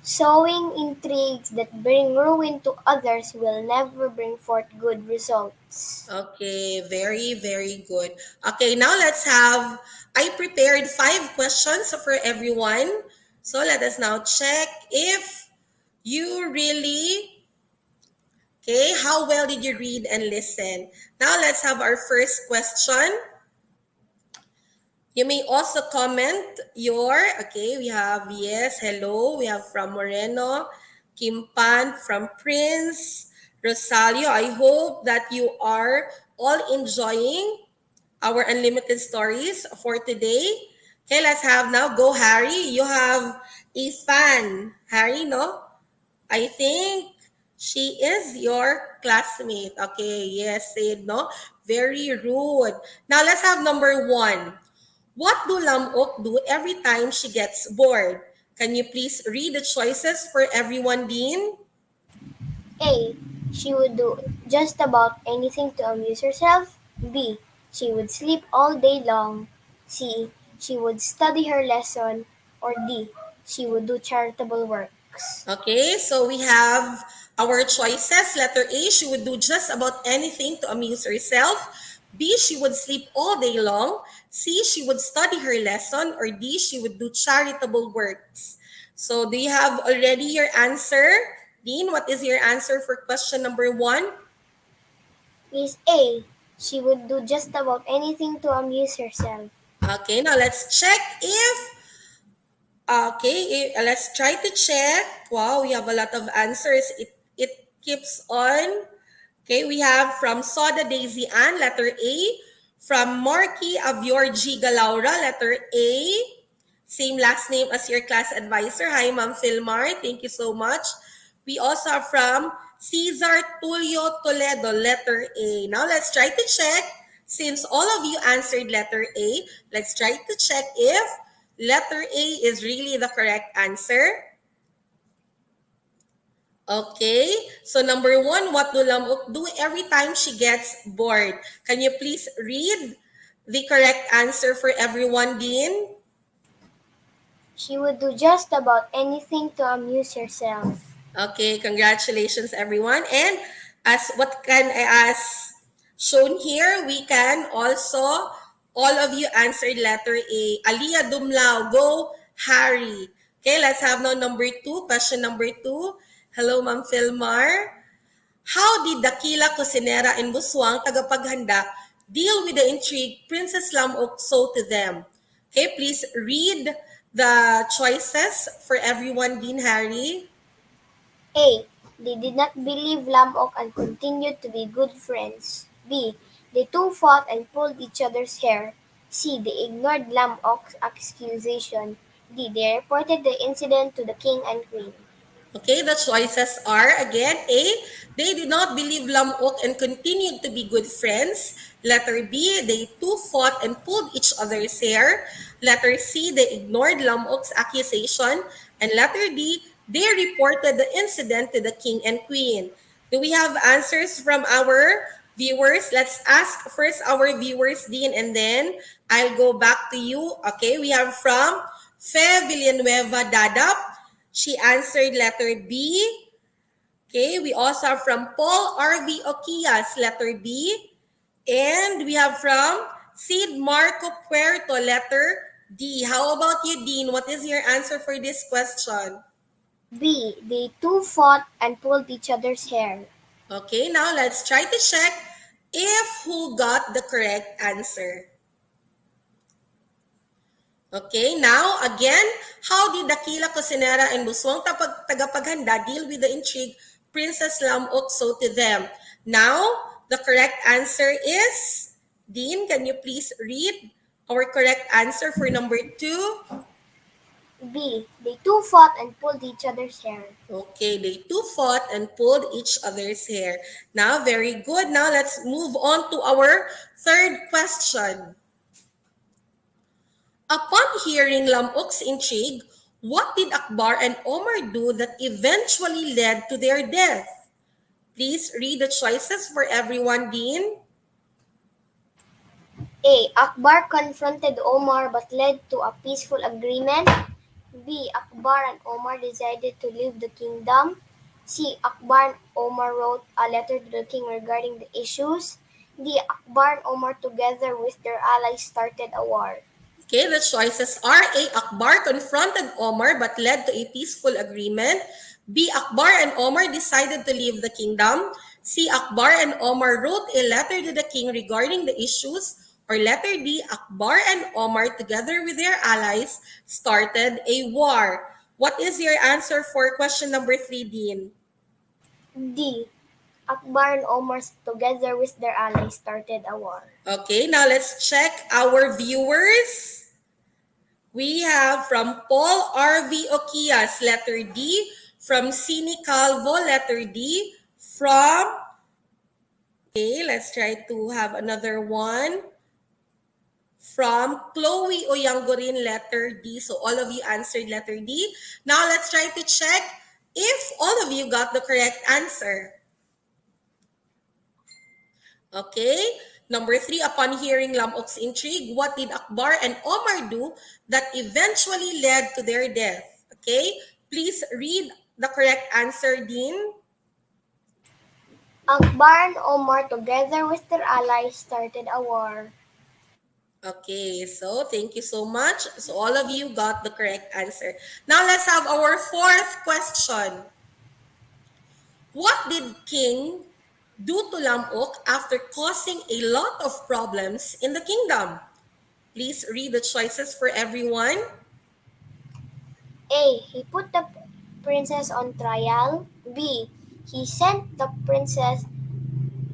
Sowing intrigues that bring ruin to others will never bring forth good results. Okay, very, very good. Okay, now I prepared 5 questions for everyone. So let us now check if you really, okay, how well did you read and listen? Now let's have our first question. You may also comment we have yes, hello. We have from Moreno, Kimpan, from Prince, Rosario. I hope that you are all enjoying our unlimited stories for today. Okay, let's have now go Harry. You have a fan. Harry, no? I think she is your classmate. Okay, yes, said no. Very rude. Now let's have number 1. What do Lamok do every time she gets bored? Can you please read the choices for everyone, Dean? A. She would do just about anything to amuse herself. B. She would sleep all day long. C. She would study her lesson. Or D. She would do charitable works. Okay, so we have our choices. Letter A, she would do just about anything to amuse herself. B, she would sleep all day long. C, she would study her lesson. Or D, she would do charitable works. So do you have already your answer? Dean, what is your answer for question number 1? Is A. She would do just about anything to amuse herself. Okay, now let's check if let's try to check. Wow, we have a lot of answers. It keeps on. Okay, we have from Soda Daisy Ann, letter A. From Marky Aviorgi Galaura, letter A. Same last name as your class advisor. Hi, Ma'am Filmar. Thank you so much. We also have from Cesar Tulio Toledo, letter A. Now let's try to check. Since all of you answered letter A, let's try to check if letter A is really the correct answer. Okay, so number one, what do Lamok do every time she gets bored? Can you please read the correct answer for everyone, Dean? She would do just about anything to amuse herself. Okay, congratulations everyone. And as what can as shown here, we can also, all of you answered letter A. Aliyah Dumlao, go Harry. Okay, let's have now number two, question number two. Hello, Ma'am Filmar. How did Dakila Cosinera and Buswang, tagapaghanda, deal with the intrigue Princess Lamok sold to them? Okay, please read the choices for everyone, Dean Harry. A. They did not believe Lamok and continued to be good friends. B. They two fought and pulled each other's hair. C. They ignored Lamok's accusation. D. They reported the incident to the king and queen. Okay, the choices are again A. They did not believe Lamok and continued to be good friends. Letter B. They two fought and pulled each other's hair. Letter C. They ignored Lamok's accusation. And letter D. They reported the incident to the king and queen. Do we have answers from our viewers? Let's ask first our viewers, Dean, and then I'll go back to you. Okay, we have from Fe Villanueva Dadap. She answered letter B. Okay, we also have from Paul R.V. Oquias, letter B. And we have from Sid Marco Puerto, letter D. How about you, Dean? What is your answer for this question? B. They two fought and pulled each other's hair. Okay, now let's try to check if who got the correct answer. Okay, now again, how did Dakila Cosinera and Buswang tagapaghanda deal with the intrigue Princess Lamok sold to them? Now, the correct answer is, Dean, can you please read our correct answer for number two? B. They two fought and pulled each other's hair. Okay, they two fought and pulled each other's hair. Now, very good. Now, let's move on to our third question. Upon hearing Lamok's intrigue, what did Akbar and Omar do that eventually led to their death? Please read the choices for everyone, Dean. A. Akbar confronted Omar but led to a peaceful agreement. B. Akbar and Omar decided to leave the kingdom. C. Akbar and Omar wrote a letter to the king regarding the issues. D. Akbar and Omar together with their allies started a war. Okay, the choices are A. Akbar confronted Omar but led to a peaceful agreement. B. Akbar and Omar decided to leave the kingdom. C. Akbar and Omar wrote a letter to the king regarding the issues. Or letter D. Akbar and Omar together with their allies started a war. What is your answer for question number 3, Dean? D. Akbar and Omar together with their allies started a war. Okay, now let's check our viewers. We have from Paul R.V. Oquias, letter D. From Cini Calvo, letter D. From, okay, let's try to have another one. From Chloe Oyangorin, letter D. So all of you answered letter D. Now let's try to check if all of you got the correct answer. Okay, number 3, upon hearing Lamok's intrigue, what did Akbar and Omar do that eventually led to their death? Okay, please read the correct answer, Dean. Akbar and Omar together with their allies started a war. Okay, so thank you so much. So all of you got the correct answer. Now let's have our fourth question. What did King do to Lamok after causing a lot of problems in the kingdom? Please read the choices for everyone. A. He put the princess on trial. B. He sent the princess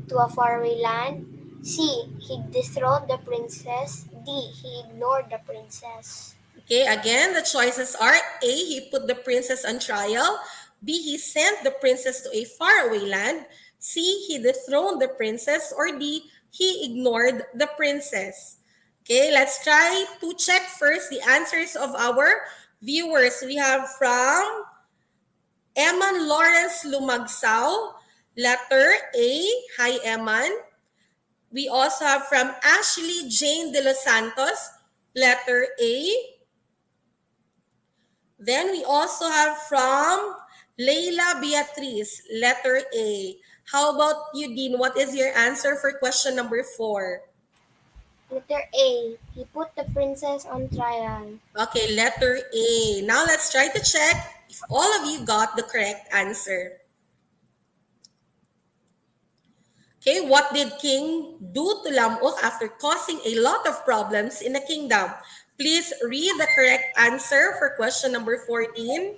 to a faraway land. C. He dethroned the princess. D. He ignored the princess. Okay, again, the choices are A, he put the princess on trial. B, he sent the princess to a faraway land. C, he dethroned the princess. Or D, he ignored the princess. Okay, let's try to check first the answers of our viewers. We have from Eman Lawrence Lumagsaw, letter A. Hi, Eman. We also have from Ashley Jane De Los Santos, letter A. Then we also have from Leila Beatriz, letter A. How about you, Dean? What is your answer for question number 4? Letter A. He put the princess on trial. Okay, letter A. Now let's try to check if all of you got the correct answer. Okay, what did King do to Lamok after causing a lot of problems in the kingdom? Please read the correct answer for question number 14.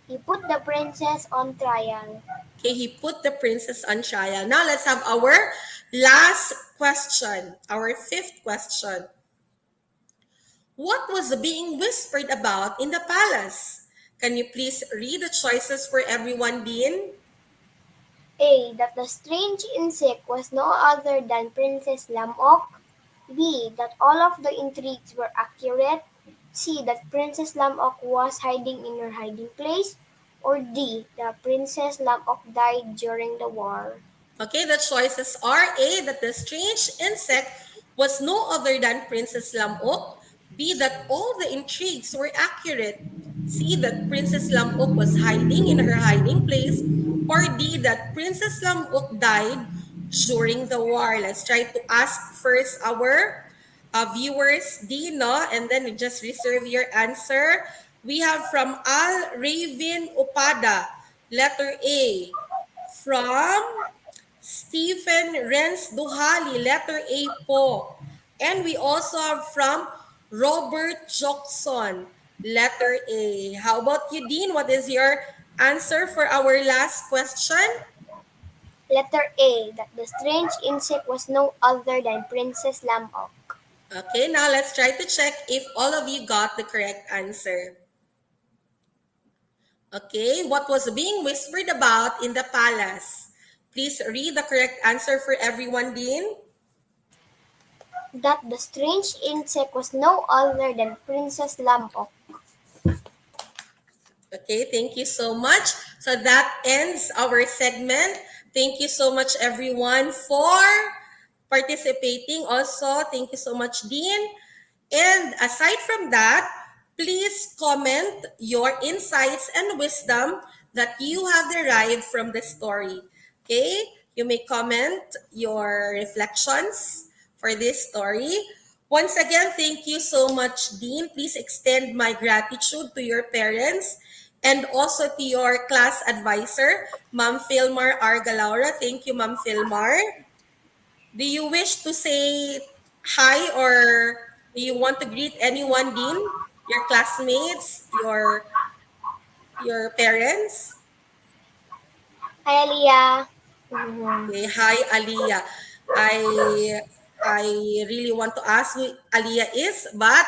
He put the princess on trial. Okay, he put the princess on trial. Now let's have our last question, our 5th question. What was being whispered about in the palace? Can you please read the choices for everyone, Dean? A. That the strange insect was no other than Princess Lamok. B. That all of the intrigues were accurate. C. That Princess Lamok was hiding in her hiding place. Or D. That Princess Lamok died during the war. Okay, the choices are A, that the strange insect was no other than Princess Lamok. B, that all the intrigues were accurate. C, that Princess Lamok was hiding in her hiding place. Or D, that Princess Lamok died during the war. Let's try to ask first our viewers, D, no? And then just reserve your answer. We have from Al Raven Upada, letter A. From Stephen Renz Duhali, letter A po. And we also have from Robert Jockson, letter A. How about you, Dean? What is your answer for our last question? Letter A. That the strange insect was no other than Princess Lamok. Okay, now let's try to check if all of you got the correct answer. Okay, what was being whispered about in the palace? Please read the correct answer for everyone, Dean. That the strange insect was no other than Princess Lamok. Okay, thank you so much. So that ends our segment. Thank you so much, everyone, for participating. Also, thank you so much, Dean. And aside from that, please comment your insights and wisdom that you have derived from the story. Okay, you may comment your reflections for this story. Once again, thank you so much, Dean. Please extend my gratitude to your parents and also to your class advisor, Ma'am Filmar Argalaura. Thank you, Ma'am Filmar. Do you wish to say hi or do you want to greet anyone, Dean? Your classmates, your parents? Hi, Aliyah. Okay, hi, Aliyah. I really want to ask who Aliyah is, but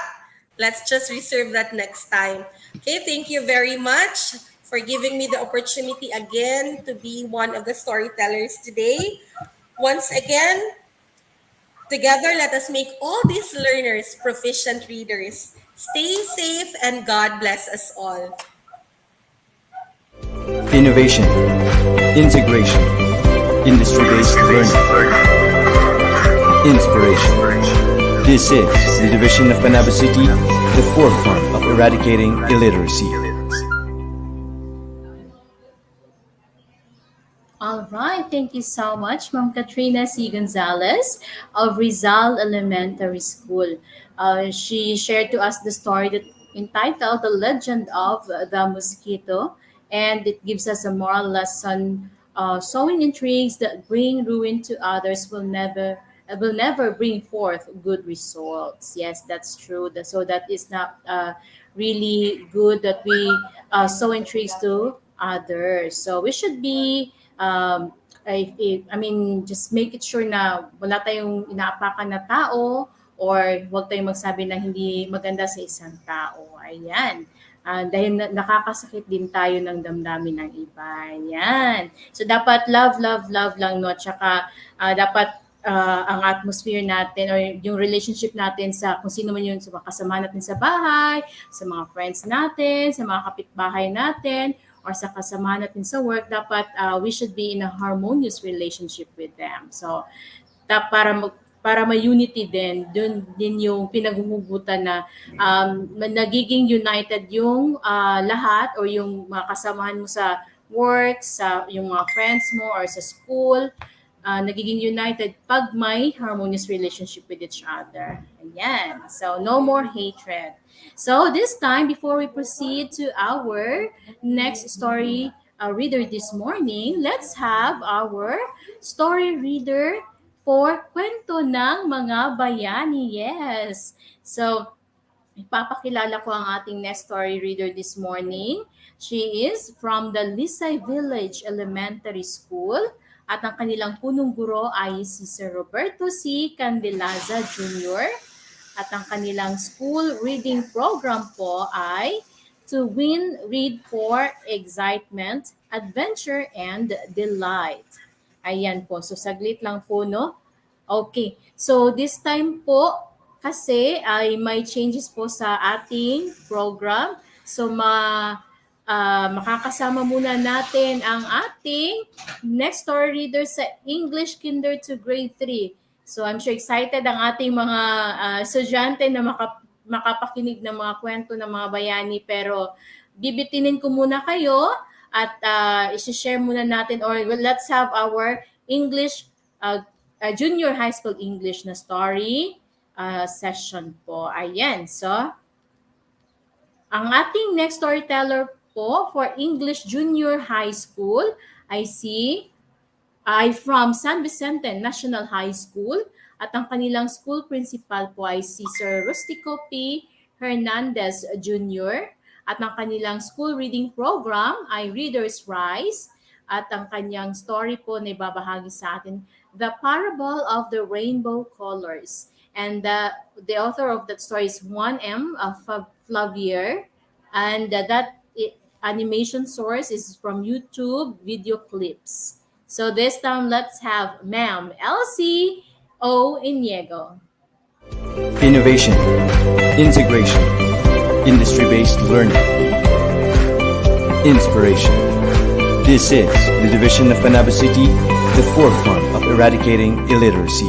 let's just reserve that next time. Okay, thank you very much for giving me the opportunity again to be one of the storytellers today. Once again, together, let us make all these learners proficient readers. Stay safe and God bless us all. Innovation, integration, industry-based learning, inspiration. This is the division of Panabo City, the forefront of eradicating illiteracy. All right, thank you so much, Ma'am Katrina C. Gonzalez of Rizal Elementary School. She shared to us the story that entitled "The Legend of the Mosquito," and it gives us a moral lesson. Sowing intrigues that bring ruin to others will never bring forth good results. Yes, that's true. So that is not really good that we sow intrigues to others. So we should be I mean, just make it sure na wala tayong inaapakan na tao or huwag tayong magsabi na hindi maganda sa isang tao. Ayan. Dahil nakakasakit din tayo ng damdamin ng iba. Ayan. So, dapat love, love, love lang, no? Tsaka, dapat ang atmosphere natin or yung relationship natin sa kung sino man yun sa mga kasama natin sa bahay, sa mga friends natin, sa mga kapitbahay natin, or sa kasama natin sa work, dapat we should be in a harmonious relationship with them. So, para may unity din, dun din yung pinaghuhugutan na nagiging united yung lahat or yung mga kasamahan mo sa work, sa yung mga friends mo or sa school, nagiging united pag may harmonious relationship with each other. Ayan. So, no more hatred. So, this time, before we proceed to our next story reader this morning, let's have our story reader for Kwento ng Mga Bayani. Yes. So, ipapakilala ko ang ating next story reader this morning. She is from the Lisay Village Elementary School at ang kanilang punong guro ay si Sir Roberto C. Candelaza Jr. At ang kanilang school reading program po ay To Win, Read for Excitement, Adventure, and Delight. Ayan po. So saglit lang po, no? Okay. So this time po, kasi ay may changes po sa ating program. So makakasama muna natin ang ating next story reader sa English Kinder to Grade 3. So I'm sure excited ang ating mga estudyante na makapakinig ng mga kwento ng mga bayani, pero bibitinin ko muna kayo at isi-share muna natin or let's have our English junior high school English na story session po. Ayan. So, ang ating next storyteller po for English Junior High School ay from San Vicente National High School at ang kanilang school principal po ay si Sir Rustico P. Hernandez Jr. at ang kanilang school reading program ay Reader's Rise at ang kanyang story po na ibabahagi sa atin, The Parable of the Rainbow Colors. And the author of that story is 1M Flavier, and that animation source is from YouTube video clips. So this time, let's have Ma'am Elsie O. Iniego. Innovation, integration, industry-based learning, inspiration. This is the division of Panabo City, the forefront of eradicating illiteracy.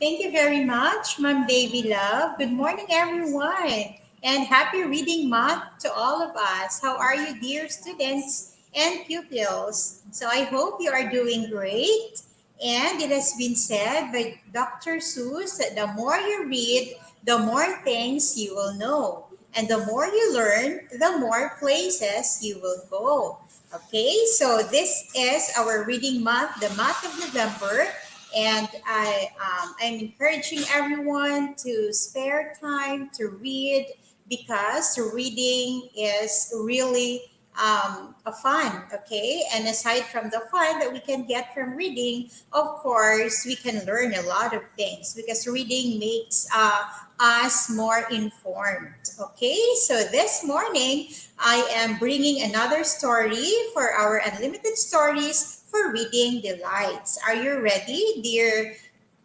Thank you very much, Ma'am Baby Love. Good morning, everyone, and happy reading month to all of us. How are you, dear students and pupils? So I hope you are doing great. And it has been said by Dr. Seuss that the more you read, the more things you will know. And the more you learn, the more places you will go. Okay, so this is our reading month, the month of November. And I'm encouraging everyone to spare time to read because reading is really a fun, okay? And aside from the fun that we can get from reading, of course, we can learn a lot of things because reading makes us more informed, okay? So this morning, I am bringing another story for our Unlimited Stories for Reading Delights. Are you ready, dear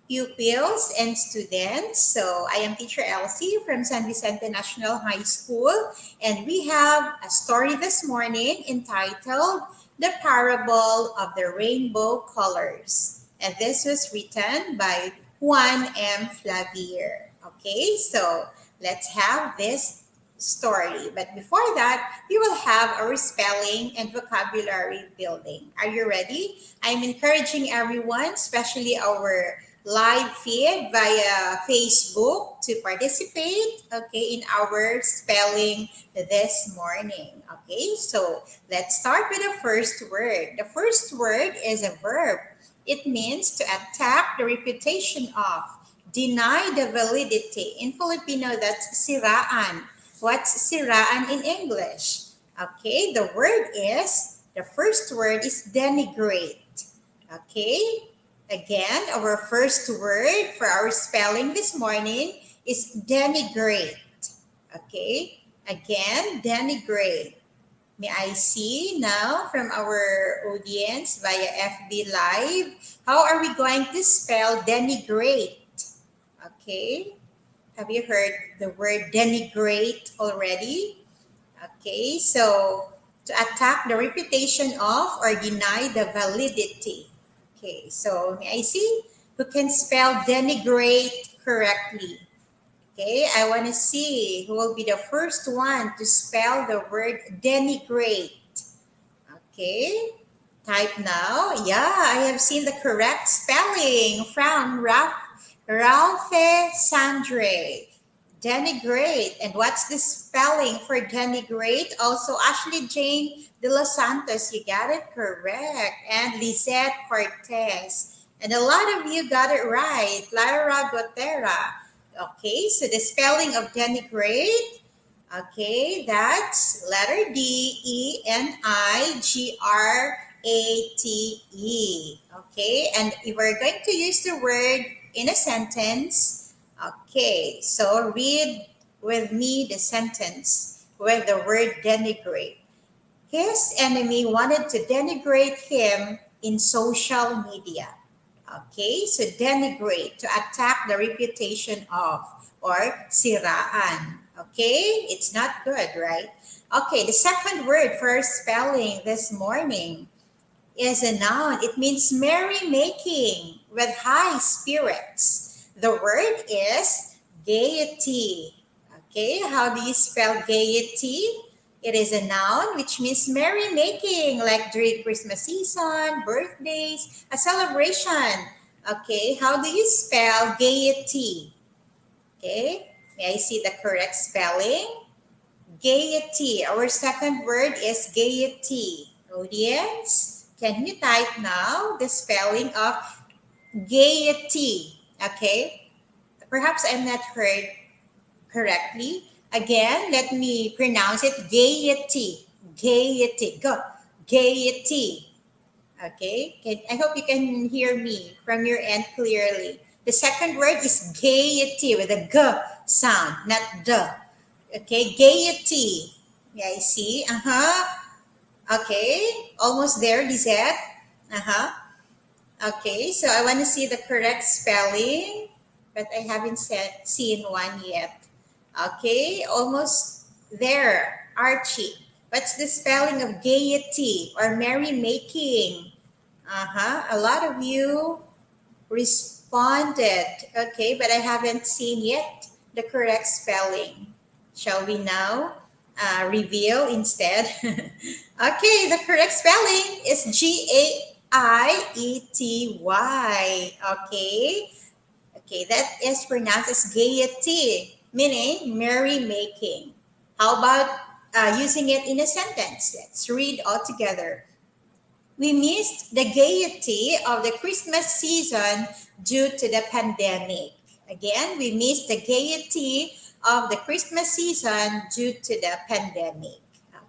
pupils and students? So I am Teacher Elsie from San Vicente National High School, and we have a story this morning entitled The Parable of the Rainbow Colors. And this was written by Juan M. Flavier. Okay, so let's have this story. But before that, we will have our spelling and vocabulary building. Are you ready? I'm encouraging everyone, especially our live feed via Facebook, to participate, okay, in our spelling this morning. Okay, so let's start with the first word. The first word is a verb. It means to attack the reputation of, deny the validity. In Filipino, that's siraan. What's siraan in English? Okay, the first word is denigrate. Okay, again, our first word for our spelling this morning is denigrate. Okay, again, denigrate. May I see now from our audience via FB Live, how are we going to spell denigrate? Okay, have you heard the word denigrate already? Okay, so to attack the reputation of or deny the validity. Okay, so may I see who can spell denigrate correctly? Okay, I want to see who will be the first one to spell the word denigrate. Okay, type now. Yeah, I have seen the correct spelling from Ralph Sandre. Denigrate. And what's the spelling for denigrate? Also, Ashley Jane de los Santos, you got it correct. And Lizette Cortez. And a lot of you got it right. Lara Gotera. Okay, so the spelling of denigrate. Okay, that's letter Denigrate. Okay, and we're going to use the word in a sentence. Okay, so read with me the sentence with the word denigrate. His enemy wanted to denigrate him in social media. Okay, so denigrate, to attack the reputation of, or siraan. Okay, it's not good, right? Okay, the second word for spelling this morning is a noun. It means merrymaking with high spirits. The word is gaiety. Okay, how do you spell gaiety? It is a noun which means merrymaking, like during Christmas season, birthdays, a celebration. Okay, how do you spell gaiety? Okay, may I see the correct spelling? Gaiety. Our second word is gaiety. Audience, can you type now the spelling of gaiety? Okay, perhaps I'm not heard correctly. Again, let me pronounce it gaiety. Gaiety. Go. Gaiety. Okay. I hope you can hear me from your end clearly. The second word is gaiety with a g sound, not the. Okay. Gaiety. Yeah, I see. Okay. Almost there, Lizette. Okay. So I want to see the correct spelling, but I haven't seen one yet. Okay, almost there, Archie. What's the spelling of gaiety or merrymaking? A lot of you responded. Okay, but I haven't seen yet the correct spelling. Shall we now reveal instead? Okay, the correct spelling is Gaiety. Okay. Okay, that is pronounced as gaiety, meaning merrymaking. How about using it in a sentence? Let's read all together. We missed the gaiety of the Christmas season due to the pandemic. Again, we missed the gaiety of the Christmas season due to the pandemic.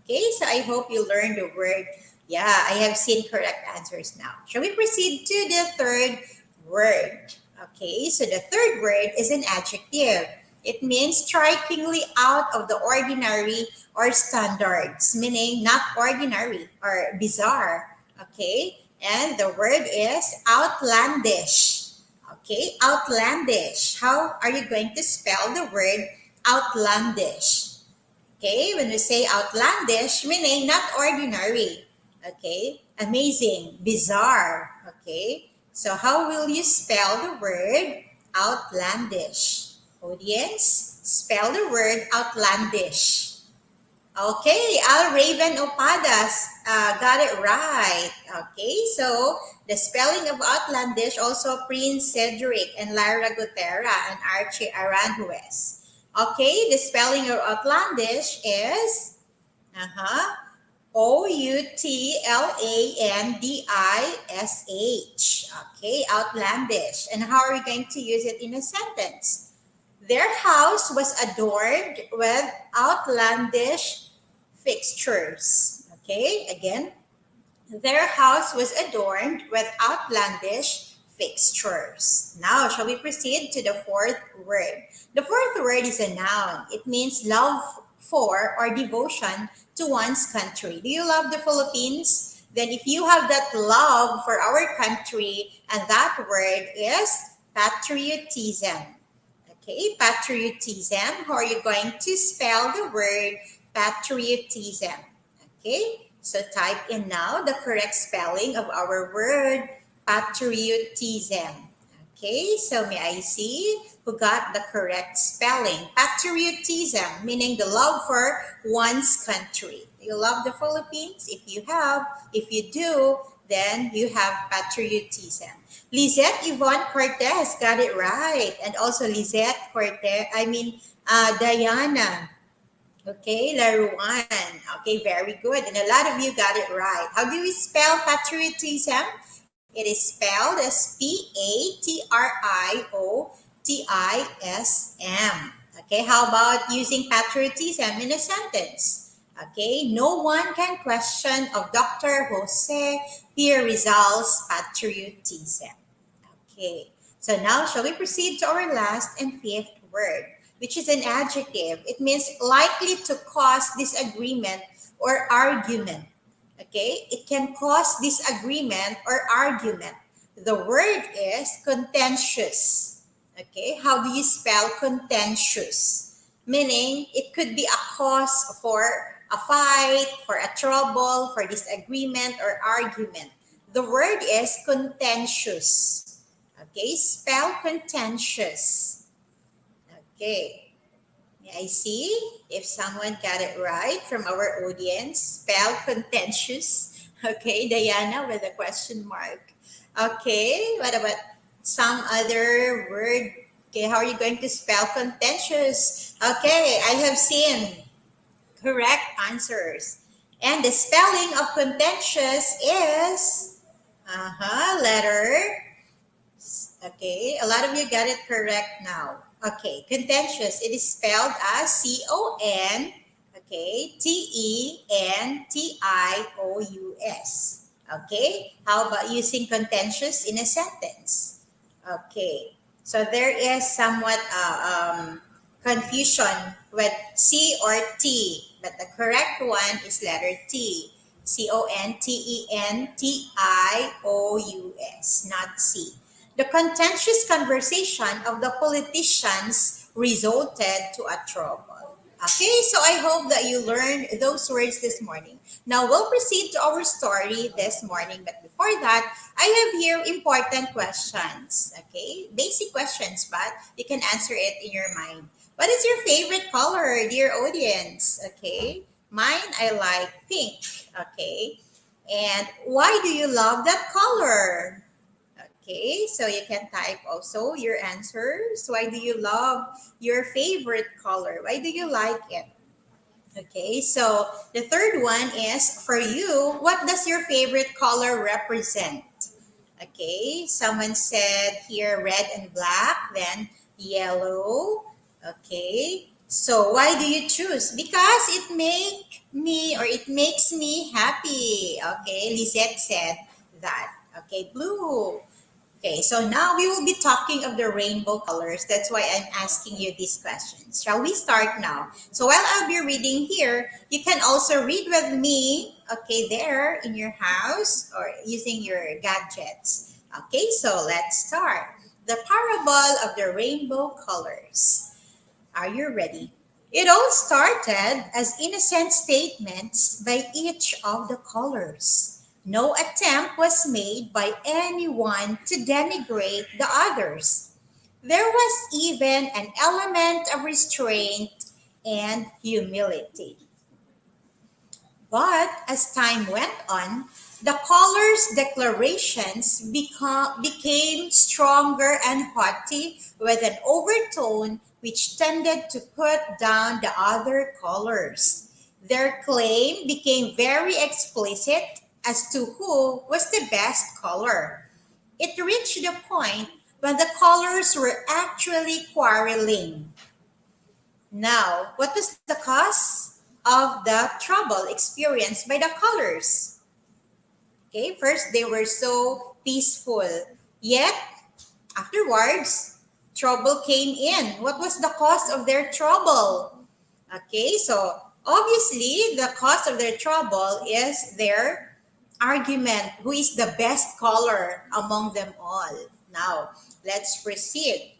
Okay, so I hope you learned the word. Yeah, I have seen correct answers now. Shall we proceed to the third word? Okay, so the third word is an adjective. It means strikingly out of the ordinary or standards, meaning not ordinary or bizarre. Okay, and the word is outlandish. Okay, outlandish. How are you going to spell the word outlandish? Okay, when we say outlandish, meaning not ordinary. Okay, amazing, bizarre. Okay, so how will you spell the word outlandish? Audience, spell the word outlandish. Okay, Al Raven Opadas got it right. Okay, so the spelling of outlandish, also Prince Cedric and Lyra Gutera and Archie Aranjuez. Okay, the spelling of outlandish is Outlandish. Okay, outlandish. And how are we going to use it in a sentence? Their house was adorned with outlandish fixtures. Okay, again, their house was adorned with outlandish fixtures. Now, shall we proceed to the fourth word? The fourth word is a noun. It means love for or devotion to one's country. Do you love the Philippines? Then, if you have that love for our country, and that word is patriotism. Okay, patriotism. How are you going to spell the word patriotism? Okay, so type in now the correct spelling of our word patriotism. Okay, so may I see who got the correct spelling? Patriotism, meaning the love for one's country. Do you love the Philippines? If you do, then you have patriotism. Lisette Yvonne Cortez got it right. And also Lisette Cortez, Diana. Okay, Laruan. Okay, very good. And a lot of you got it right. How do we spell patriotism? It is spelled as patriotism. Okay, how about using patriotism in a sentence? Okay, no one can question of Dr. Jose P. Rizal's patriotism. Okay, so now shall we proceed to our last and fifth word, which is an adjective. It means likely to cause disagreement or argument. Okay, it can cause disagreement or argument. The word is contentious. Okay, how do you spell contentious? Meaning it could be a cause for a fight, for a trouble, for disagreement or argument. The word is contentious. Okay, spell contentious. Okay, may I see if someone got it right from our audience? Spell contentious. Okay, Diana with a question mark. Okay, what about some other word? Okay, how are you going to spell contentious? Okay, I have seen correct answers. And the spelling of contentious is letter. Okay, a lot of you got it correct now. Okay, contentious. It is spelled as C-O-N, okay, T-E-N-T-I-O-U-S. Okay, how about using contentious in a sentence? Okay, so there is somewhat confusion with C or T, but the correct one is letter T. C-O-N-T-E-N-T-I-O-U-S, not C. The contentious conversation of the politicians resulted to a trouble. Okay, so I hope that you learned those words this morning. Now we'll proceed to our story this morning, but before that, I have here important questions. Okay, basic questions, but you can answer it in your mind. What is your favorite color, dear audience? Okay, mine, I like pink. Okay, and why do you love that color? Okay, so you can type also your answers. Why do you love your favorite color? Why do you like it? Okay, so the third one is for you, what does your favorite color represent? Okay, someone said here red and black, then yellow. Okay, so why do you choose? Because it makes me happy. Okay, Lisette said that. Okay, blue. Okay, so now we will be talking of the rainbow colors. That's why I'm asking you these questions. Shall we start now? So while I'll be reading here, you can also read with me, okay, there in your house or using your gadgets. Okay, so let's start. The parable of the rainbow colors. Are you ready? It all started as innocent statements by each of the colors. No attempt was made by anyone to denigrate the others. There was even an element of restraint and humility. But as time went on, the colors' declarations became stronger and haughty with an overtone which tended to put down the other colors. Their claim became very explicit as to who was the best color. It reached the point when the colors were actually quarreling. Now, what was the cause of the trouble experienced by the colors. Okay, first they were so peaceful, yet afterwards, trouble came in. What was the cause of their trouble? Okay, so obviously the cause of their trouble is their argument. Who is the best color among them all? Now, let's proceed.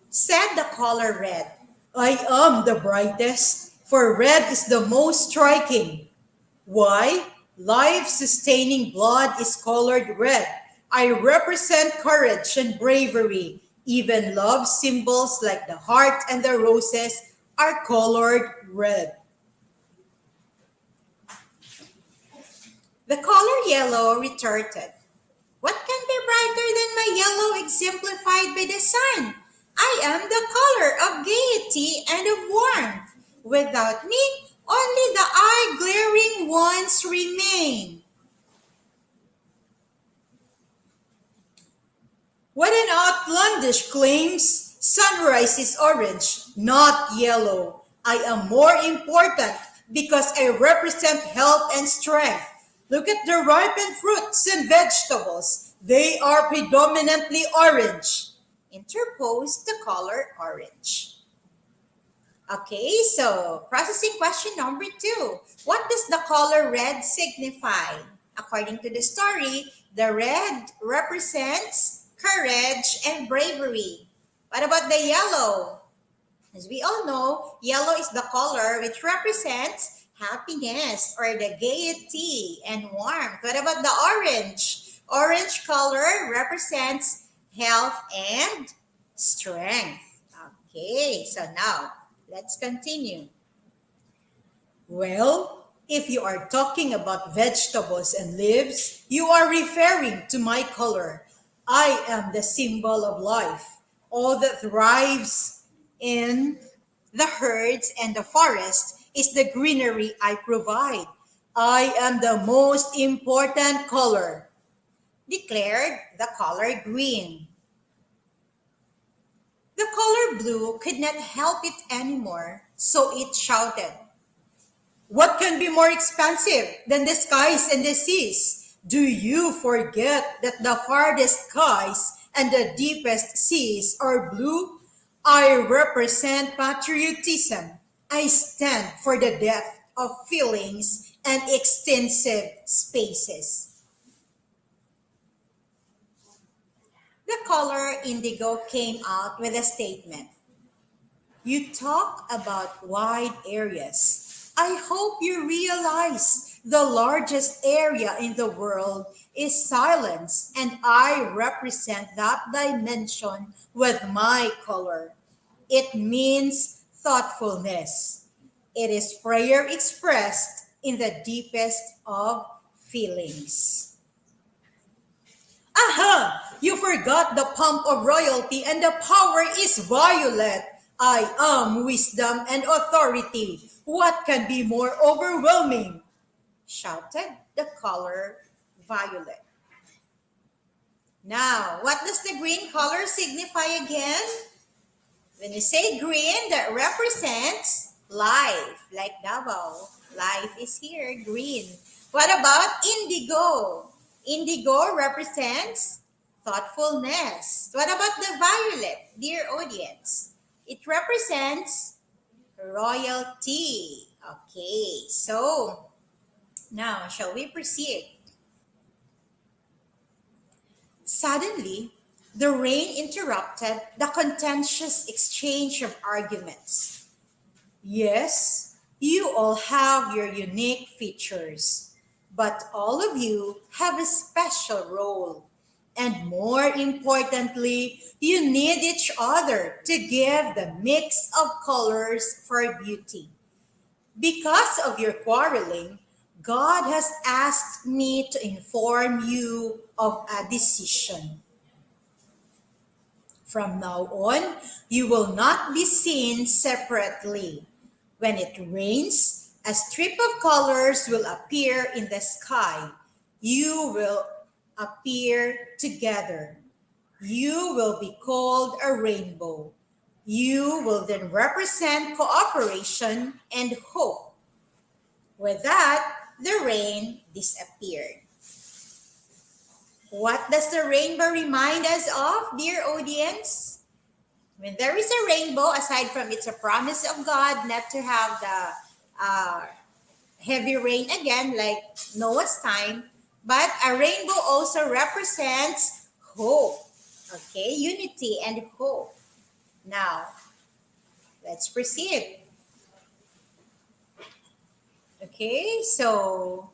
Said the color red, I am the brightest, for red is the most striking. Why? Life-sustaining blood is colored red. I represent courage and bravery. Even love symbols like the heart and the roses are colored red. The color yellow retorted, what can be brighter than my yellow exemplified by the sun? I am the color of gaiety and of warmth. Without me, only the eye-glaring ones remain. What an outlandish claims! Sunrise is orange, not yellow. I am more important because I represent health and strength. Look at the ripened fruits and vegetables. They are predominantly orange. Interpose the color orange. Okay, so processing question number 2. What does the color red signify? According to the story, the red represents courage and bravery. What about the yellow? As we all know, yellow is the color which represents happiness or the gaiety and warmth. What about the orange? Orange color represents health and strength. Okay, so now let's continue. Well, if you are talking about vegetables and leaves, you are referring to my color. I am the symbol of life. All that thrives in the herds and the forest is the greenery I provide. I am the most important color, declared the color green. The color blue could not help it anymore, so it shouted, what can be more expensive than the skies and the seas? Do you forget that the farthest skies and the deepest seas are blue? I represent patriotism. I stand for the depth of feelings and extensive spaces. The color indigo came out with a statement. You talk about wide areas. I hope you realize the largest area in the world is silence, and I represent that dimension with my color. It means thoughtfulness. It is prayer expressed in the deepest of feelings. Aha! You forgot the pomp of royalty and the power is violet. I am wisdom and authority. What can be more overwhelming? Shouted the color violet. Now, what does the green color signify again? When you say green, that represents life, like Davao. Life is here, green. What about indigo? Indigo represents thoughtfulness. What about the violet, dear audience? It represents royalty. Okay, so now shall we proceed? Suddenly, the rain interrupted the contentious exchange of arguments. Yes, you all have your unique features, but all of you have a special role. And more importantly, you need each other to give the mix of colors for beauty. Because of your quarreling, God has asked me to inform you of a decision. From now on, you will not be seen separately. When it rains, a strip of colors will appear in the sky. You will appear together. You will be called a rainbow. You will then represent cooperation and hope. With that, the rain disappeared. What does the rainbow remind us of, dear audience? When there is a rainbow, aside from it's a promise of God not to have the heavy rain again like Noah's time, but a rainbow also represents hope. Okay, unity and hope. Now, let's proceed. Okay, so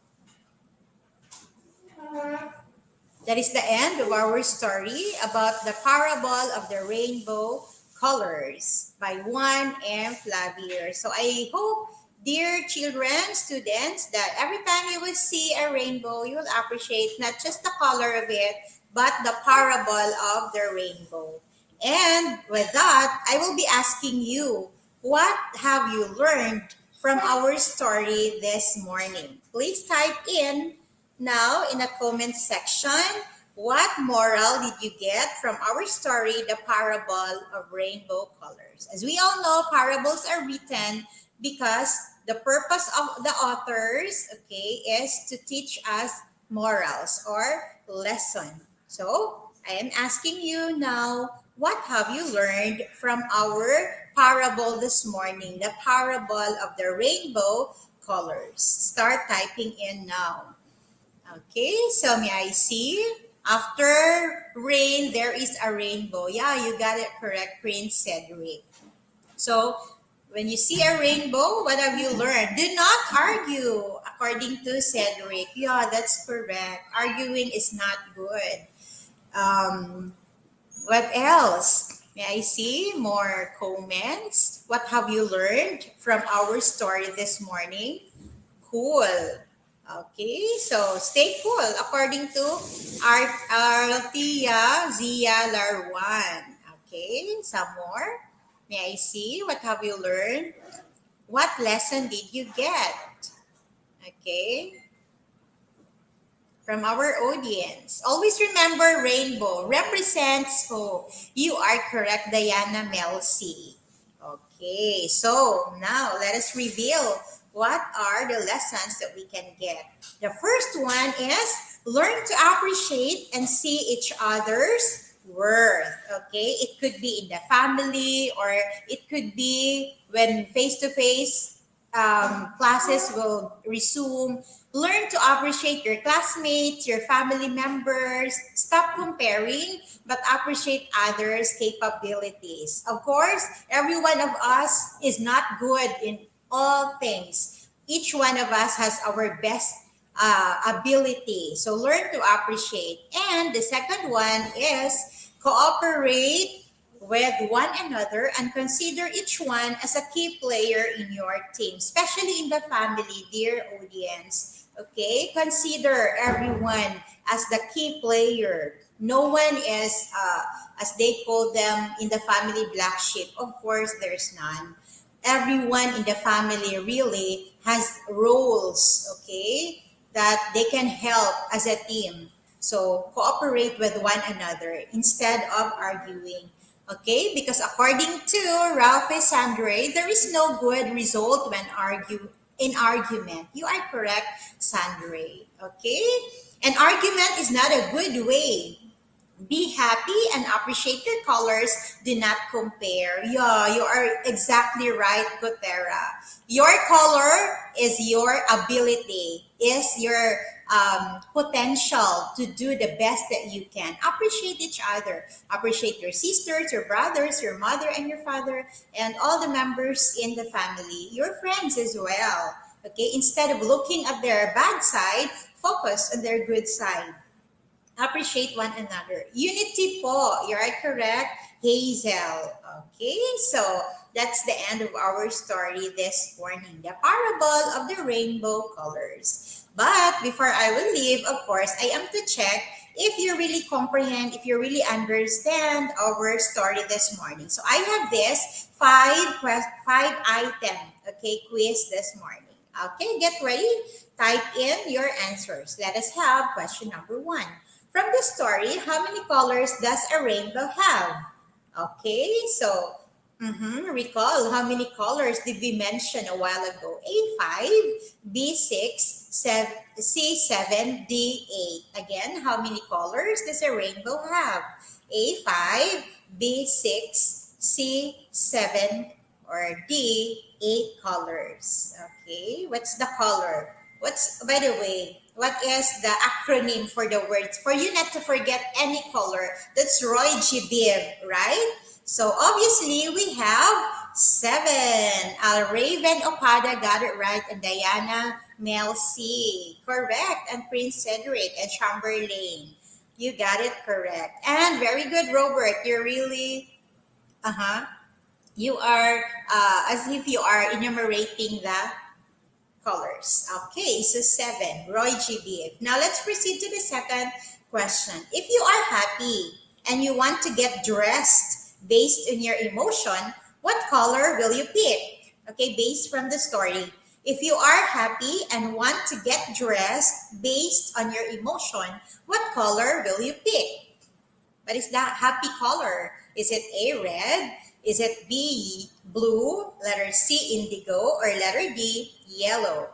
that is the end of our story about the parable of the rainbow colors by Juan M. Flavier. So I hope, dear children, students, that every time you will see a rainbow, you will appreciate not just the color of it, but the parable of the rainbow. And with that, I will be asking you, what have you learned from our story this morning? Please type in now in the comment section, what moral did you get from our story, The Parable of Rainbow Colors? As we all know, parables are written because the purpose of the authors, okay, is to teach us morals or lesson. So, I am asking you now, what have you learned from our parable this morning, the parable of the rainbow colors? Start typing in now. Okay, so may I see? After rain, there is a rainbow. Yeah, you got it correct, Prince Cedric. So, when you see a rainbow, what have you learned? Do not argue, according to Cedric. Yeah, that's correct. Arguing is not good. What else? May I see more comments? What have you learned from our story this morning? Cool. Okay, so stay cool according to Artia Zia Larwan. Okay, some more. May I see? What have you learned? What lesson did you get? Okay, from our audience. Always remember rainbow represents hope. You are correct, Diana Melcy. Okay, so now let us reveal what are the lessons that we can get. The first one is learn to appreciate and see each other's worth. Okay, it could be in the family or it could be when face-to-face classes will resume. Learn to appreciate your classmates, your family members. Stop comparing, but appreciate others' capabilities. Of course, every one of us is not good in all things. Each one of us has our best ability. So learn to appreciate. And the second one is cooperate with one another and consider each one as a key player in your team, especially in the family, dear audience. Okay, consider everyone as the key player. No one is, as they call them in the family, black sheep. Of course, there's none. Everyone in the family really has roles, okay, that they can help as a team. So cooperate with one another instead of arguing. Okay, because according to Ralph Sandre, there is no good result when in argument. You are correct, Sandre. Okay, an argument is not a good way. Be happy and appreciate your colors. Do not compare. Yeah, you are exactly right, Gutera. Your color is your ability, is your potential to do the best that you can. Appreciate each other. Appreciate your sisters, your brothers, your mother and your father, and all the members in the family, your friends as well. Okay, instead of looking at their bad side, focus on their good side. Appreciate one another. Unity po. You are correct, Hazel. Okay, so that's the end of our story this morning. The parable of the rainbow colors. But before I will leave, of course, I am to check if you really comprehend, if you really understand our story this morning. So I have this five item, okay, quiz this morning. Okay, get ready. Type in your answers. Let us have question number 1. From the story, how many colors does a rainbow have? Okay, so Recall how many colors did we mention a while ago? A5, B6, C7, D8. Again, how many colors does a rainbow have? A5, B6, C7, or D8 colors. Okay, what's the color? By the way, what is the acronym for the words? For you not to forget any color, that's Roy G. Biv, right? So obviously we have 7. Raven Okada got it right, and Diana Mel C. Correct. And Prince Cedric and Chamberlain. You got it correct. And very good, Robert. You're really, you are as if you are enumerating the colors. Okay, so 7, Roy GBF. Now let's proceed to the second question. If you are happy and you want to get dressed based on your emotion, what color will you pick? Okay, based from the story. If you are happy and want to get dressed based on your emotion, what color will you pick? What is that happy color? Is it A, red? Is it B, blue? Letter C, indigo? Or letter D, yellow?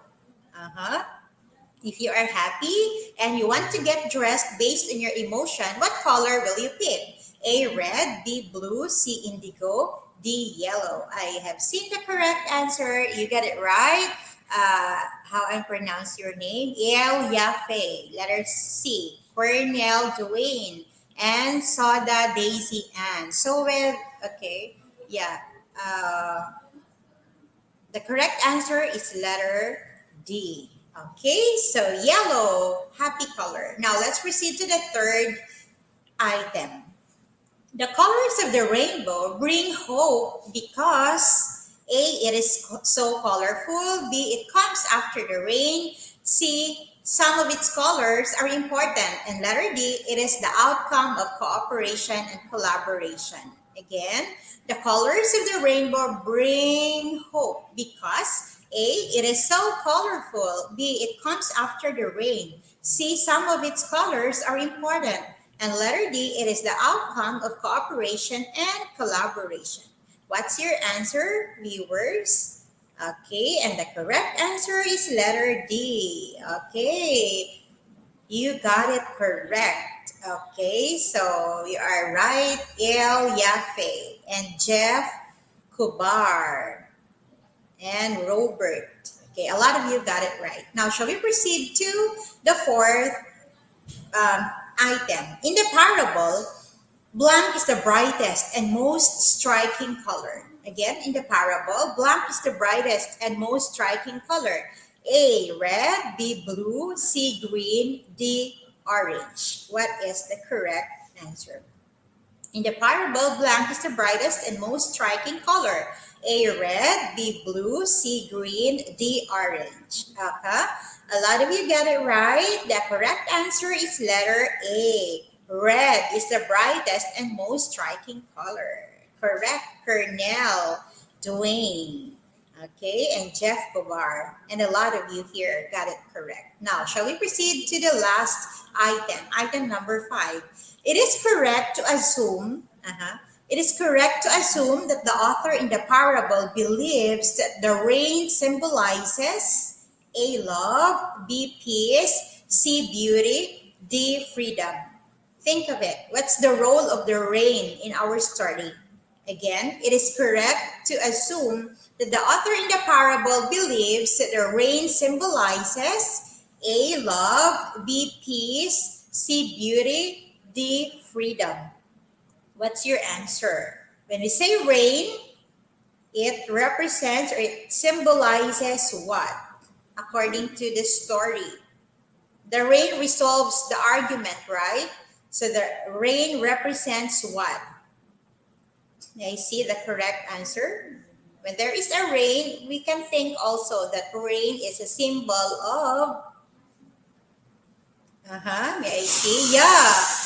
If you are happy and you want to get dressed based on your emotion, what color will you pick? A, red, B, blue, C, indigo, D, yellow. I have seen the correct answer. You got it right. How I pronounce your name? El Yafe. Letter C. Cornell Dwayne. And Soda Daisy Ann. So with, okay, yeah. The correct answer is letter D. Okay, so yellow, happy color. Now let's proceed to the third item. The colors of the rainbow bring hope because A, it is so colorful. B, it comes after the rain. C, some of its colors are important. And letter D, it is the outcome of cooperation and collaboration. Again, the colors of the rainbow bring hope because A, it is so colorful. B, it comes after the rain. C, some of its colors are important. And letter D, it is the outcome of cooperation and collaboration. What's your answer, viewers? Okay, and the correct answer is letter D. Okay, you got it correct. Okay, so you are right, El Yafe and Jeff Kubar and Robert. Okay, a lot of you got it right. Now, shall we proceed to the fourth item? In the parable, blank is the brightest and most striking color. Again, in the parable, blank is the brightest and most striking color. A, red, B, blue, C, green, D, orange. What is the correct answer? In the parable, blank is the brightest and most striking color. A, red, B, blue, C, green, D, orange. A lot of you got it right. The correct answer is letter A. Red is the brightest and most striking color. Correct, Cornell, Dwayne, okay, and Jeff Kovar. And a lot of you here got it correct. Now, shall we proceed to the last item number 5. It is correct to assume, that the author in the parable believes that the rain symbolizes A, love, B, peace, C, beauty, D, freedom. Think of it. What's the role of the rain in our story? Again, it is correct to assume that the author in the parable believes that the rain symbolizes A, love, B, peace, C, beauty, D, freedom. What's your answer? When we say rain, it represents or it symbolizes what? According to the story. The rain resolves the argument, right? So the rain represents what? I see the correct answer. When there is a rain, we can think also that rain is a symbol of may I see? Yeah.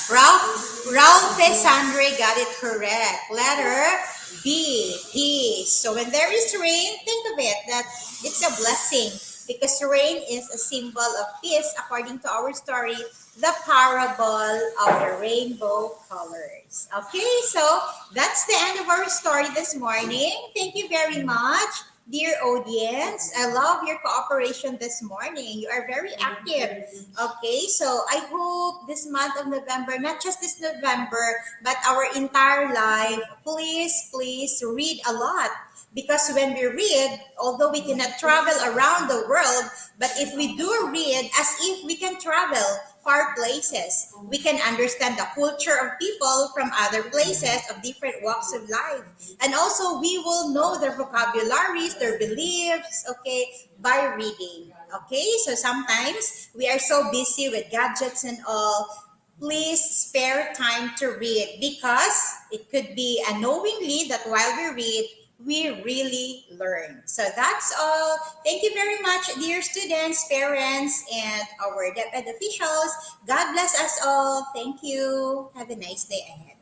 Ralph Sandre got it correct. Letter B, peace. So when there is rain, think of it that it's a blessing. because rain is a symbol of peace according to our story, The Parable of the Rainbow Colors. Okay, so that's the end of our story this morning. Thank you very much, dear audience. I love your cooperation this morning. You are very active. Okay, so I hope this month of November, not just this November, but our entire life, please read a lot. Because when we read, although we cannot travel around the world, but if we do read as if we can travel far places, we can understand the culture of people from other places of different walks of life. And also we will know their vocabularies, their beliefs, okay, by reading. Okay, so sometimes we are so busy with gadgets and all. Please spare time to read because it could be unknowingly that while we read, we really learn. So that's all. Thank you very much, dear students, parents, and our DepEd officials. God bless us all. Thank you. Have a nice day ahead.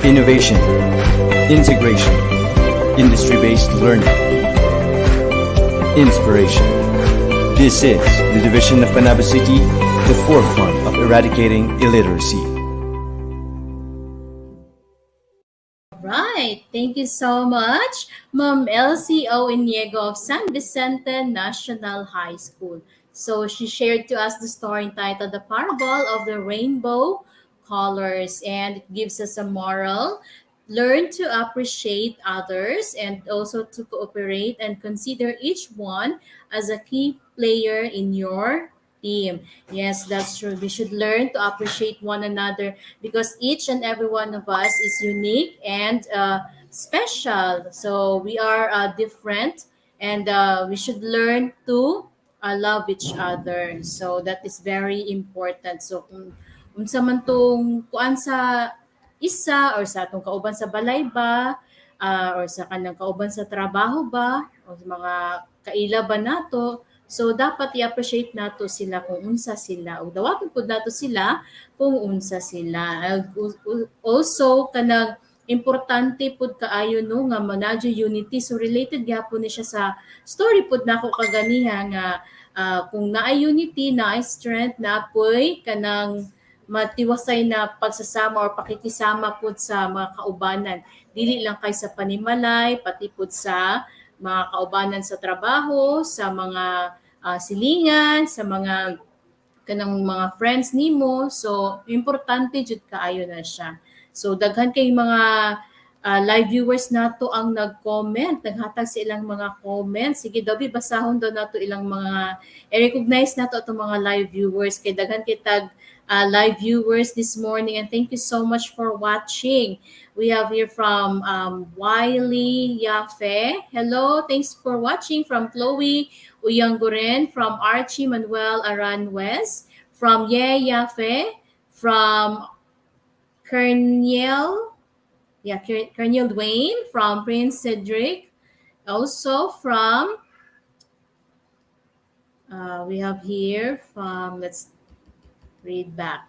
Innovation, integration, industry-based learning, inspiration. This is the division of Panabo City, the forefront of eradicating illiteracy. Right. Thank you so much, Ma'am LCO Iniego of San Vicente National High School. So she shared to us the story entitled The Parable of the Rainbow Colors, and it gives us a moral. Learn to appreciate others and also to cooperate and consider each one as a key player in your team. Yes, that's true. We should learn to appreciate one another because each and every one of us is unique and special. So we are different, and we should learn to love each other. So that is very important. So unsa man tong kuan sa isa or sa atong kauban sa balay ba, or sa kanang kauban sa trabaho ba o sa mga kaila ba nato. So dapat i-appreciate nato sila kung unsa sila o dawatan pud nato sila kung unsa sila. Also kanang importante pud kaayo no nga manadyo unity, so related gyapon ni siya sa story pud nako kaganiha nga kung naay unity, naay strength, naapoy kanang matiwasay na pagsasama or pakikisama pud sa mga kaubanan, dili lang kay sa panimalay pati pud sa mga kaubanan sa trabaho, sa mga silingan, sa mga kanang mga friends nimo. So importante jud kaayo na siya. So daghan kay mga live viewers nato ang nag-comment, naghatag sa ilang mga comments. Sige daw basahon daw nato ilang mga i-recognize nato atong mga live viewers kay daghan kay tag live viewers this morning, and thank you so much for watching. We have here from Wiley Yafe. Hello, thanks for watching. From Chloe Uyanguren, from Archie Manuel Aranwes, from Ye Yafe, from Kerniel Dwayne, from Prince Cedric, also from we have here from, let's read back.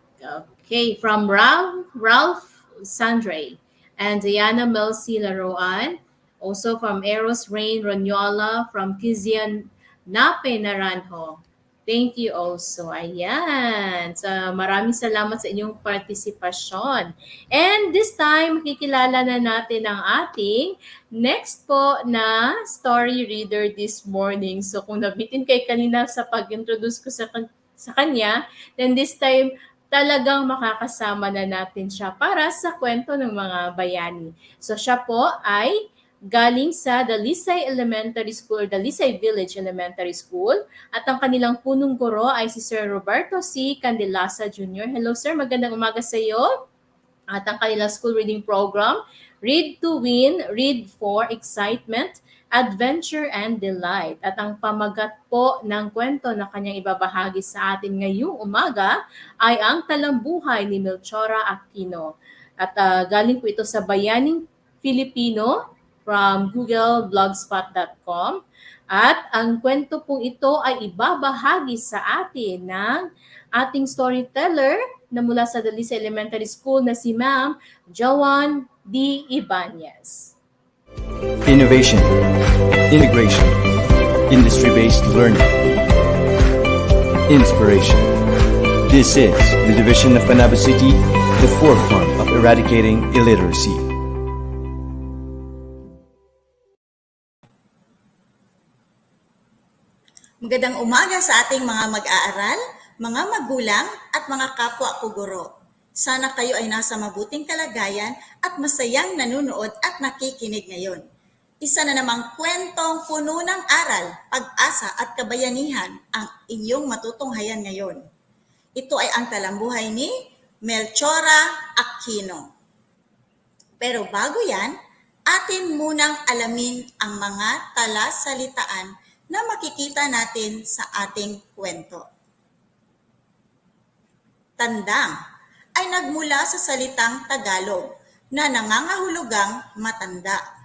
Okay, from Ralph Sandre and Diana Melcy Laroan, also from Eros Rain Ronyola, from Kizian Nape Naranjo. Thank you also. Ayan. So, maraming salamat sa inyong partisipasyon. And this time, makikilala na natin ang ating next po na story reader this morning. So, kung nabitin kay kanina sa pag-introduce ko sa kanya, then this time, talagang makakasama na natin siya para sa kwento ng mga bayani. So, siya po ay galing sa Dalisay Elementary School or Dalisay Village Elementary School, at ang kanilang punong guro ay si Sir Roberto C. Candelasa Jr. Hello sir, magandang umaga sa iyo. At ang kanilang school reading program, Read to Win, Read for Excitement, Adventure and Delight. At ang pamagat po ng kwento na kanyang ibabahagi sa atin ngayong umaga ay ang Talambuhay ni Melchora Aquino. At galing po ito sa Bayaning Filipino from googleblogspot.com. At ang kwento pong ito ay ibabahagi sa atin ng ating storyteller na mula sa Dalisay Elementary School na si Ma'am Joan D. Ibanez. Innovation, integration, industry-based learning, inspiration. This is the division of Panabo City, the forefront of eradicating illiteracy. Magandang umaga sa ating mga mag-aaral, mga magulang at mga kapwa ko guro. Sana kayo ay nasa mabuting kalagayan at masayang nanonood at nakikinig ngayon. Isa na namang kwentong puno ng aral, pag-asa at kabayanihan ang inyong matutunghayan ngayon. Ito ay ang talambuhay ni Melchora Aquino. Pero bago yan, atin munang alamin ang mga talasalitaan na makikita natin sa ating kwento. Tandang ay nagmula sa salitang Tagalog na nangangahulugang matanda.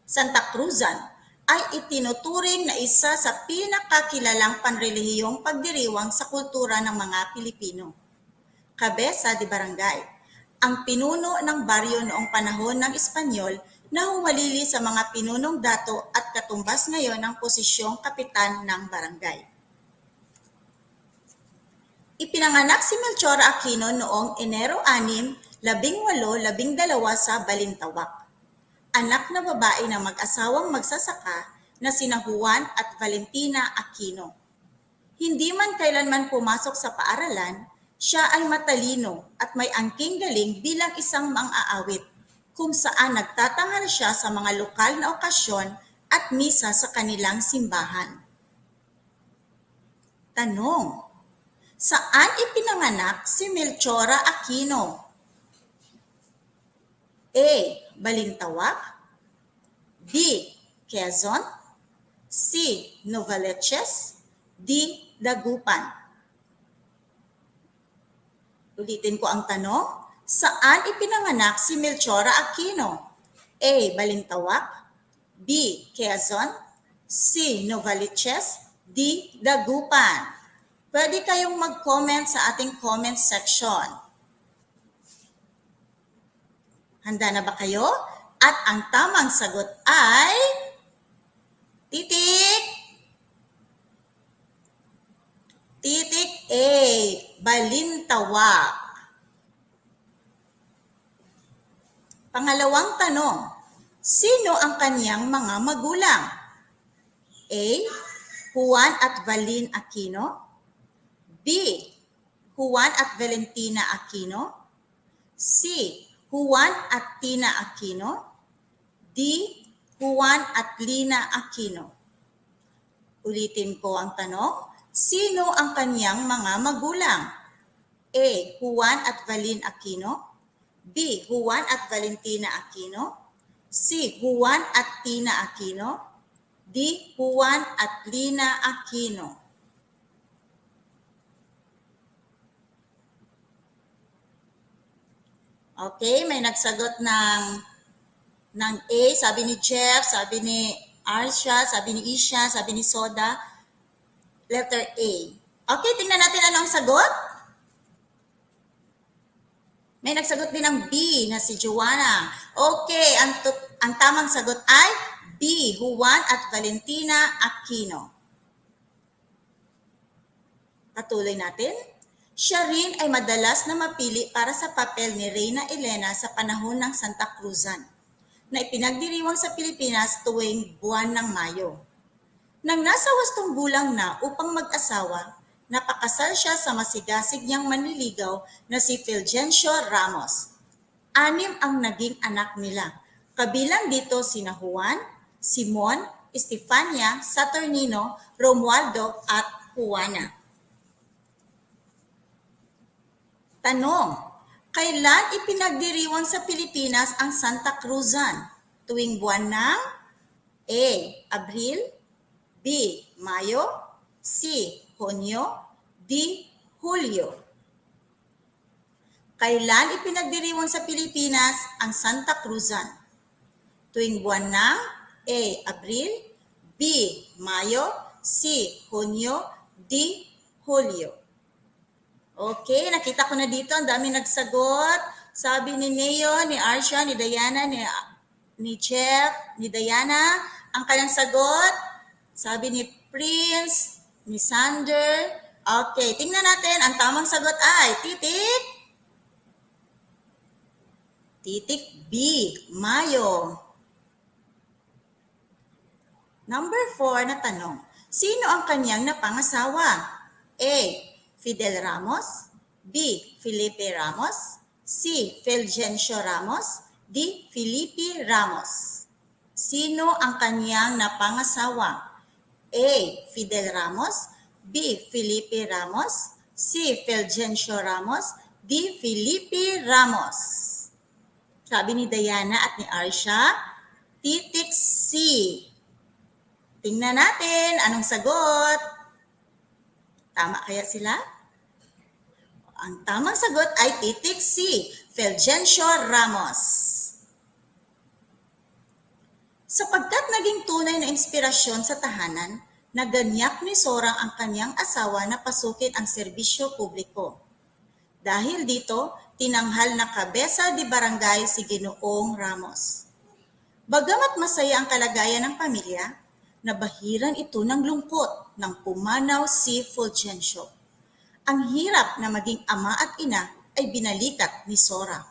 Santa Cruzan ay itinuturing na isa sa pinakakilalang panrelihiyong pagdiriwang sa kultura ng mga Pilipino. Cabeza de Barangay, ang pinuno ng baryo noong panahon ng Espanyol na humalili sa mga pinunong dato at katumbas ngayon ng posisyong kapitan ng barangay. Ipinanganak si Melchora Aquino noong Enero 6, 1812 sa Balintawak. Anak na babae ng mag-asawang magsasaka na sina Juan at Valentina Aquino. Hindi man kailanman pumasok sa paaralan, siya ay matalino at may angking galing bilang isang mang-aawit, kung saan nagtatanghal siya sa mga lokal na okasyon at misa sa kanilang simbahan. Tanong: saan ipinanganak si Melchora Aquino? A. Balintawak, B. Quezon, C. Novaliches, D. Dagupan. Ulitin ko ang tanong. Saan ipinanganak si Melchora Aquino? A. Balintawak, B. Quezon, C. Novaliches, D. Dagupan. Pwede kayong mag-comment sa ating comment section. Handa na ba kayo? At ang tamang sagot ay titik. Titik A. Balintawak. Pangalawang tanong, sino ang kanyang mga magulang? A. Juan at Valin Aquino, B. Juan at Valentina Aquino, C. Juan at Tina Aquino, D. Juan at Lina Aquino. Ulitin ko ang tanong, sino ang kanyang mga magulang? A. Juan at Valin Aquino, B. Juan at Valentina Aquino, C. Juan at Tina Aquino, D. Juan at Lina Aquino. Okay, may nagsagot ng A, sabi ni Jeff, sabi ni Arsha, sabi ni Isha, sabi ni Soda. Letter A. Okay, tingnan natin ano ang sagot. May nagsagot din ng B na si Joanna. Okay, ang tamang sagot ay B, Juan at Valentina Aquino. Patuloy natin. Siya rin ay madalas na mapili para sa papel ni Reyna Elena sa panahon ng Santa Cruzan, na ipinagdiriwang sa Pilipinas tuwing buwan ng Mayo. Nang nasa 8 gulang na upang mag-asawa, napakasal siya sa masigasig niyang manliligaw na si Fulgencio Ramos. 6 ang naging anak nila, kabilang dito sina Juan, Simon, Estefania, Saturnino, Romualdo at Juana. Tanong, kailan ipinagdiriwang sa Pilipinas ang Santa Cruzan? Tuwing buwan ng A. Abril, B. Mayo, C. Hunyo, D. Hulyo. Kailan ipinagdiriwang sa Pilipinas ang Santa Cruzan? Tuwing buwan ng A. Abril, B. Mayo, C. Hunyo, D. Hulyo. Okay, nakita ko na dito, ang dami nagsagot. Sabi ni Neo, ni Arsha, ni Diana, ni Jeff, ni Diana, ang kanyang sagot. Sabi ni Prince, ni Sander, Okay, tingnan natin. Ang tamang sagot ay titik. Titik B, Mayo. Number 4 na tanong. Sino ang kanyang napangasawa? A. Fidel Ramos. B. Felipe Ramos. C. Fulgencio Ramos. D. Felipe Ramos. Sino ang kanyang napangasawa? A. Fidel Ramos. B. Felipe Ramos. C. Fulgencio Ramos. D. Felipe Ramos. Sabi ni Diana at ni Arsha, titik C. Tingnan natin, anong sagot? Tama kaya sila? Ang tamang sagot ay titik C, Fulgencio Ramos. Sapagkat naging tunay na inspirasyon sa tahanan, naganyak ni Sorang ang kanyang asawa na pasukin ang serbisyo publiko. Dahil dito, tinanghal na kabesa di barangay si Ginoong Ramos. Bagamat masaya ang kalagayan ng pamilya, nabahiran ito ng lungkot nang pumanaw si Fulgencio. Ang hirap na maging ama at ina ay binalikat ni Sora.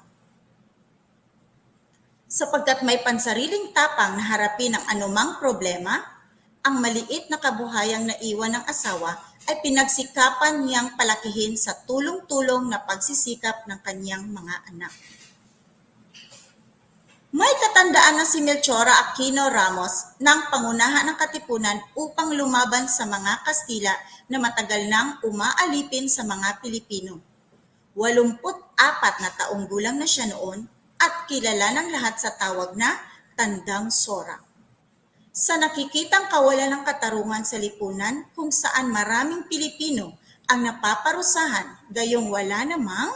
Sapagkat may pansariling tapang na harapin ang anumang problema, ang maliit na kabuhayang naiwan ng asawa ay pinagsikapan niyang palakihin sa tulong-tulong na pagsisikap ng kanyang mga anak. May katandaan na si Melchora Aquino Ramos ng pangunahan ng Katipunan upang lumaban sa mga Kastila na matagal nang umaalipin sa mga Pilipino. 84 na taong gulang na siya noon at kilala ng lahat sa tawag na Tandang Sora. Sa nakikitang kawalan ng katarungan sa lipunan kung saan maraming Pilipino ang napaparusahan gayong wala namang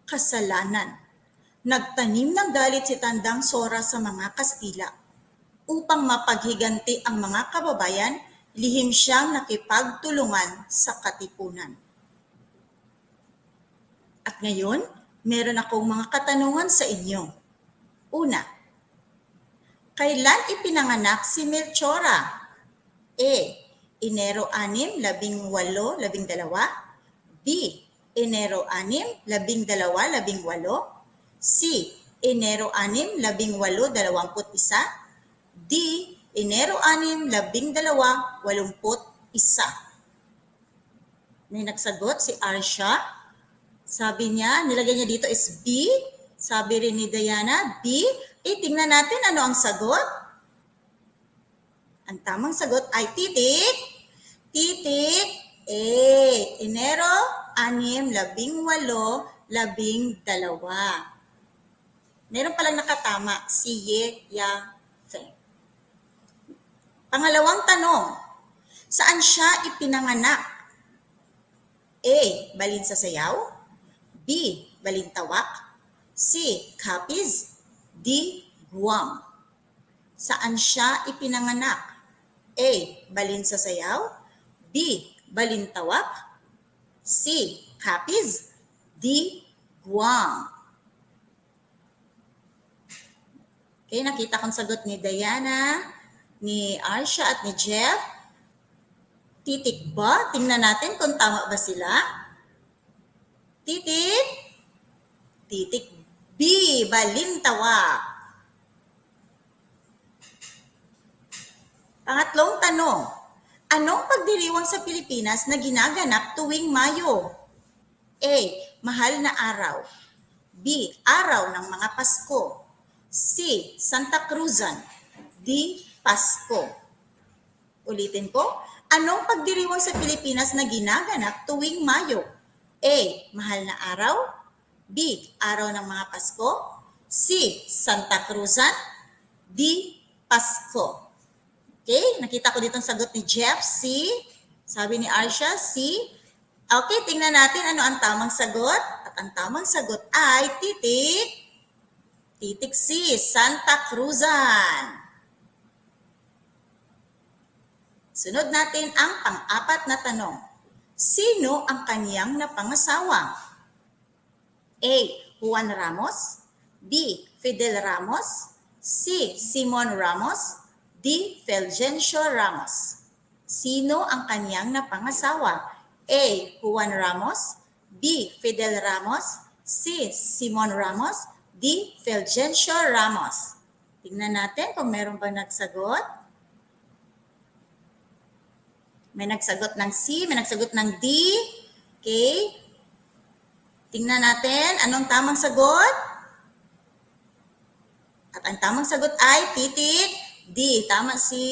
kasalanan. Nagtanim ng galit si Tandang Sora sa mga Kastila. Upang mapaghiganti ang mga kababayan, lihim siyang nakipagtulungan sa Katipunan. At ngayon, meron akong mga katanungan sa inyo. Una, kailan ipinanganak si Melchora? A. Enero 6, 18, 12. B. Enero 6, 12, 18. C. Enero 6, 18, 21. D. Enero 6, 12, 81. May nagsagot si Arsha. Sabi niya, nilagay niya dito is B. Sabi rin ni Diana, B. Tingnan natin ano ang sagot. Ang tamang sagot ay titik. Titik A. Enero 6, 18, 12. Meron palang nakatama, si Ye Ya Feng. Pangalawang tanong, saan siya ipinanganak? A. Balinsasayaw. B. Balintawak. C. Capiz. D. Guam. Saan siya ipinanganak? A. Balinsasayaw. B. Balintawak. C. Capiz. D. Guam. Okay, nakita kong sagot ni Diana, ni Arsha at ni Jeff. Titik ba? Tingnan natin kung tama ba sila. Titik. Titik B. Balintawak. Pangatlong tanong. Anong pagdiriwang sa Pilipinas na ginaganap tuwing Mayo? A. Mahal na araw. B. Araw ng mga Pasko. C. Santa Cruzan. D. Pasko. Ulitin ko. Anong pagdiriwang sa Pilipinas na ginaganap tuwing Mayo? A. Mahal na araw. B. Araw ng mga Pasko. C. Santa Cruzan. D. Pasko. Okay, nakita ko dito ang sagot ni Jeff, C. Sabi ni Arsha, C. Okay, tingnan natin ano ang tamang sagot. At ang tamang sagot ay titik. Titik C, Santa Cruzan. Sunod natin ang pang-apat na tanong. Sino ang kanyang napangasawa? A. Juan Ramos. B. Fidel Ramos. C. Simon Ramos. D. Fulgencio Ramos. Sino ang kanyang napangasawa? A. Juan Ramos, B. Fidel Ramos, C. Simon Ramos, D. Fulgencio Ramos. Tingnan natin kung meron ba nagsagot. May nagsagot ng C, may nagsagot ng D. Okay. Tingnan natin, anong tamang sagot? At ang tamang sagot ay titik D. Tama si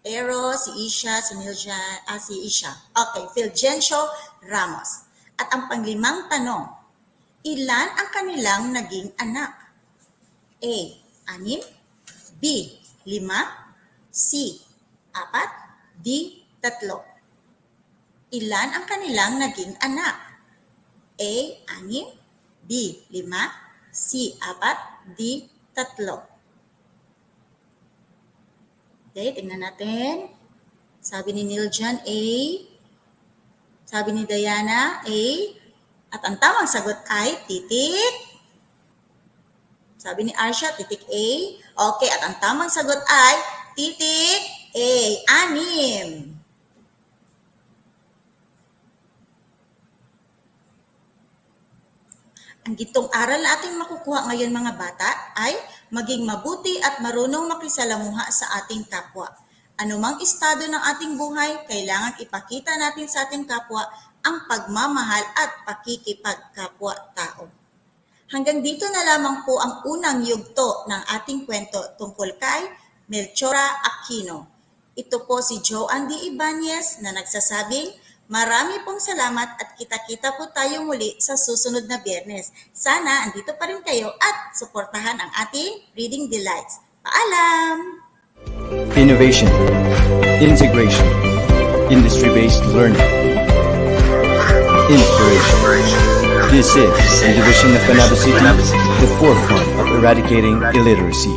Ero, si Isha, si Niljan, si Isha. Okay, Fulgencio Ramos. At ang panglimang tanong, ilan ang kanilang naging anak? A. 6, B. 5, C. 4, D. 3. Ilan ang kanilang naging anak? A. 6, B. 5, C. 4, D. 3. Okay, tingnan natin. Sabi ni Niljan, A. Sabi ni Diana, A. At ang tamang sagot ay titik. Sabi ni Arsha, titik A. Okay, at ang tamang sagot ay titik A. 6. Ang gintong aral na ating makukuha ngayon mga bata ay maging mabuti at marunong makisalamuha sa ating kapwa. Anumang estado ng ating buhay, kailangan ipakita natin sa ating kapwa ang pagmamahal at pakikipagkapwa-tao. Hanggang dito na lamang po ang unang yugto ng ating kwento tungkol kay Melchora Aquino. Ito po si Joanne D. Ibanez na nagsasabing, marami pong salamat at kita-kita po tayo muli sa susunod na Biyernes. Sana andito pa rin kayo at suportahan ang ating Reading Delights. Paalam! Innovation, integration, industry-based learning, inspiration. This is the division of Panabo City, the forefront of eradicating illiteracy.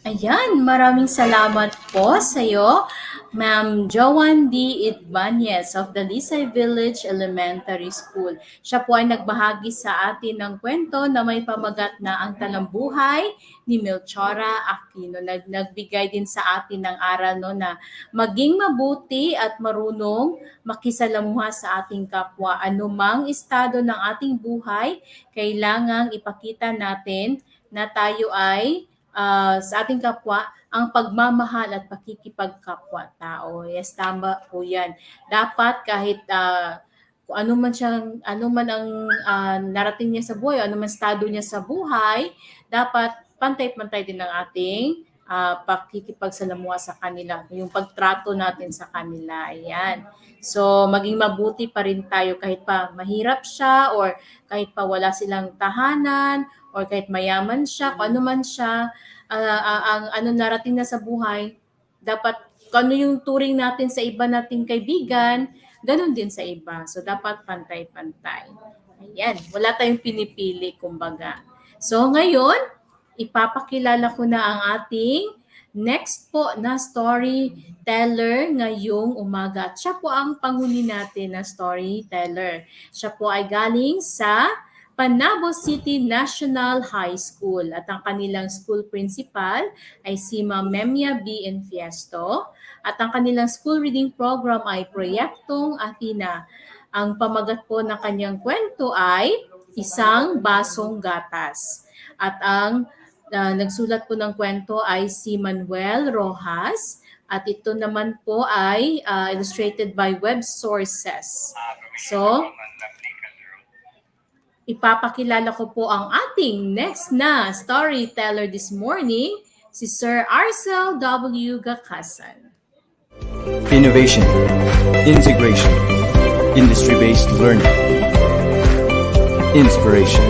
Ayan, maraming salamat po sa iyo, Ma'am Joanne D. Ibanez of the Lisay Village Elementary School. Siya po ay nagbahagi sa atin ng kwento na may pamagat na ang talambuhay ni Melchora Aquino. Nagbigay din sa atin ng aral no, na maging mabuti at marunong makisalamuha sa ating kapwa. Anumang estado ng ating buhay, kailangang ipakita natin na tayo ay sa ating kapwa ang pagmamahal at pakikipagkapwa-tao. Yes, tama po yan. Dapat kahit kung ano man ang narating niya sa buhay, ano man estado niya sa buhay, dapat pantay-pantay din ang ating pakikipagsalamuha sa kanila, yung pagtrato natin sa kanila. Ayan. So, maging mabuti pa rin tayo kahit pa mahirap siya or kahit pa wala silang tahanan or kahit mayaman siya, kung ano man siya, ang ano narating na sa buhay, dapat kung ano yung turing natin sa iba nating kaibigan, ganun din sa iba. So, dapat pantay-pantay. Ayan, wala tayong pinipili, kumbaga. So, ngayon, ipapakilala ko na ang ating next po na storyteller ngayong umaga. At siya po ang panghuli natin na storyteller. Siya po ay galing sa Panabo City National High School at ang kanilang school principal ay si Ma'am Memia B. Enfiesto at ang kanilang school reading program ay Proyektong Athena. Ang pamagat po ng kanyang kwento ay Isang Basong Gatas at ang nagsulat po ng kwento ay si Manuel Rojas at ito naman po ay illustrated by web sources. So, ipapakilala ko po ang ating next na storyteller this morning, si Sir Arcel W. Gakasan. Innovation, integration, industry-based learning, inspiration.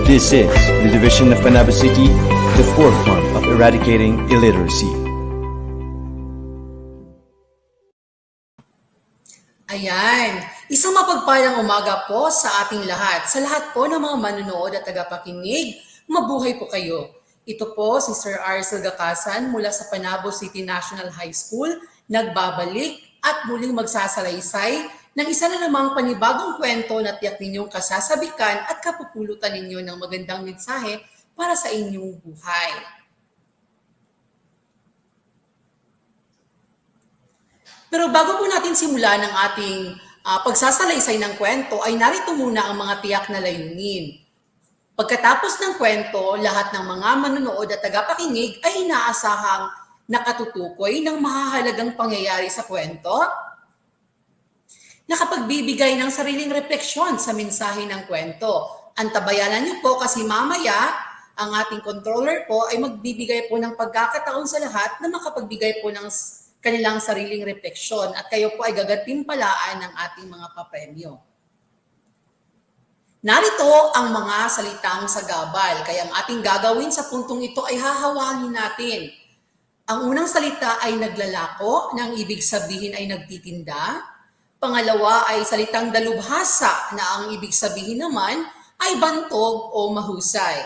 This is the division of Panabo City, the forefront of eradicating illiteracy. Ayan, isang mapagpalang umaga po sa ating lahat. Sa lahat po ng mga manunood at tagapakinig, mabuhay po kayo. Ito po si Sir Arcel Gakasan mula sa Panabo City National High School, nagbabalik at muling magsasalaysay ng isa na namang panibagong kwento na tiyak ninyong kasasabikan at kapupulutan ninyo ng magandang mensahe para sa inyong buhay. Pero bago po natin simulan ang ating pagsasalaysay ng kwento, ay narito muna ang mga tiyak na layunin. Pagkatapos ng kwento, lahat ng mga manonood at tagapakinig ay inaasahang nakatutukoy ng mahahalagang pangyayari sa kwento, nakapagbibigay ng sariling refleksyon sa mensahe ng kwento. Antabayanan niyo po kasi mamaya ang ating controller po ay magbibigay po ng pagkakataon sa lahat na makapagbigay po ng kanilang sariling refleksyon at kayo po ay gagatimpalaan ng ating mga papremyo. Narito ang mga salitang sagabal, kaya ang ating gagawin sa puntong ito ay hahawangin natin. Ang unang salita ay naglalako, na ang ibig sabihin ay nagtitinda. Pangalawa ay salitang dalubhasa, na ang ibig sabihin naman ay bantog o mahusay.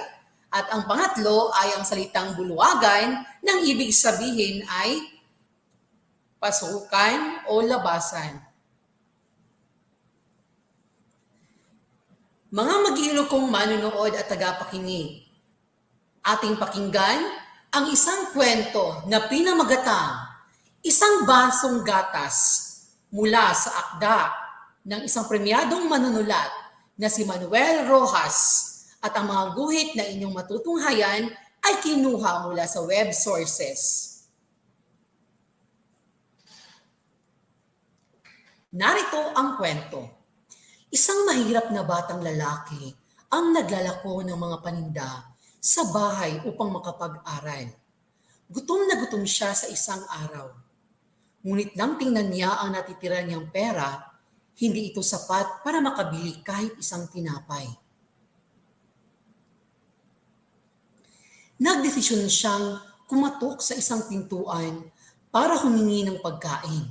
At ang pangatlo ay ang salitang bulwagan, na ang ibig sabihin ay pasukan o labasan. Mga mag-iilo kong manunood at tagapakinig, ating pakinggan ang isang kwento na pinamagatang isang basong gatas mula sa akda ng isang premyadong manunulat na si Manuel Rojas, at ang mga guhit na inyong matutunghayan ay kinuha mula sa web sources. Narito ang kwento. Isang mahirap na batang lalaki ang naglalako ng mga paninda sa bahay upang makapag-aral. Gutom na gutom siya sa isang araw. Ngunit nang tingnan niya ang natitira niyang pera, hindi ito sapat para makabili kahit isang tinapay. Nagdesisyon siyang kumatok sa isang pintuan para humingi ng pagkain.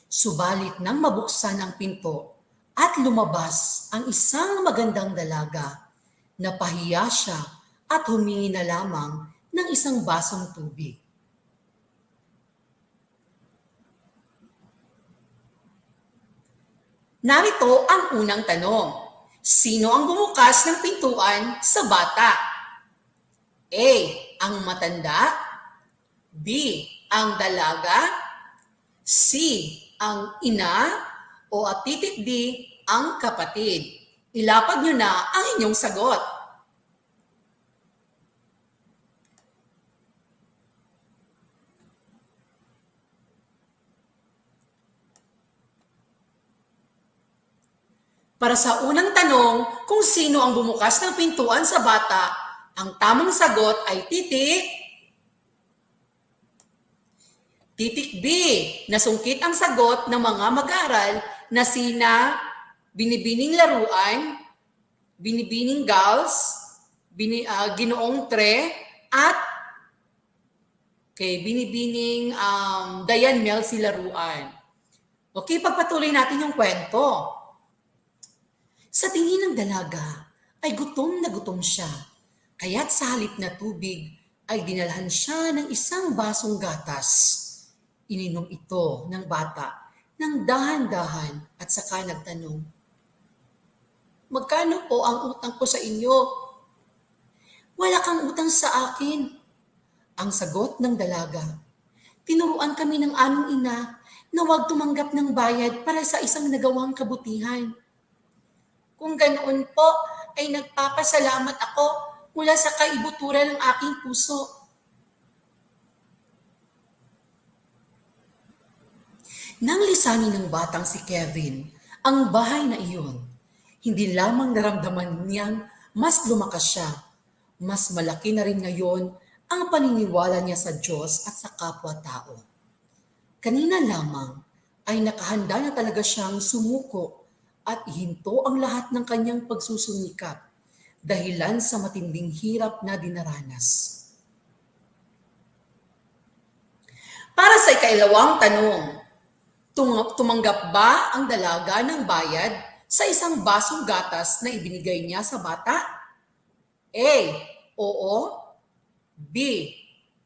Subalit nang mabuksan ang pinto at lumabas ang isang magandang dalaga, napahiya siya at humingi na lamang ng isang basong tubig. Narito ang unang tanong. Sino ang bumukas ng pintuan sa bata? A. Ang matanda. B. Ang dalaga. C. Ang ina. O at titik D. Ang kapatid. Ilapag nyo na ang inyong sagot. Para sa unang tanong, kung sino ang bumukas ng pintuan sa bata, ang tamang sagot ay titik B. Nasungkit ang sagot ng mga mag-aaral na sina Binibining Laruan, Binibining Gals, Ginoong Tre, at Binibining Dayan Melcy Laruan. Okay, pagpatuloy natin yung kwento. Sa tingin ng dalaga ay gutom na gutom siya, kaya't sa halip na tubig ay dinalhan siya ng isang basong gatas. Ininom ito ng bata ng dahan-dahan at saka nagtanong, "Magkano po ang utang ko sa inyo?" "Wala kang utang sa akin," ang sagot ng dalaga. "Tinuruan kami ng aming ina na huwag tumanggap ng bayad para sa isang nagawang kabutihan." "Kung ganoon po, ay nagpapasalamat ako mula sa kaibuturan ng aking puso." Nang lisanin ng batang si Kevin ang bahay na iyon, hindi lamang naramdaman niyang mas lumakas siya, mas malaki na rin ngayon ang paniniwala niya sa Diyos at sa kapwa-tao. Kanina lamang ay nakahanda na talaga siyang sumuko at ihinto ang lahat ng kanyang pagsusumikap dahilan sa matinding hirap na dinaranas. Para sa ikailawang tanong, tumanggap ba ang dalaga ng bayad sa isang basong gatas na ibinigay niya sa bata? A. Oo. B.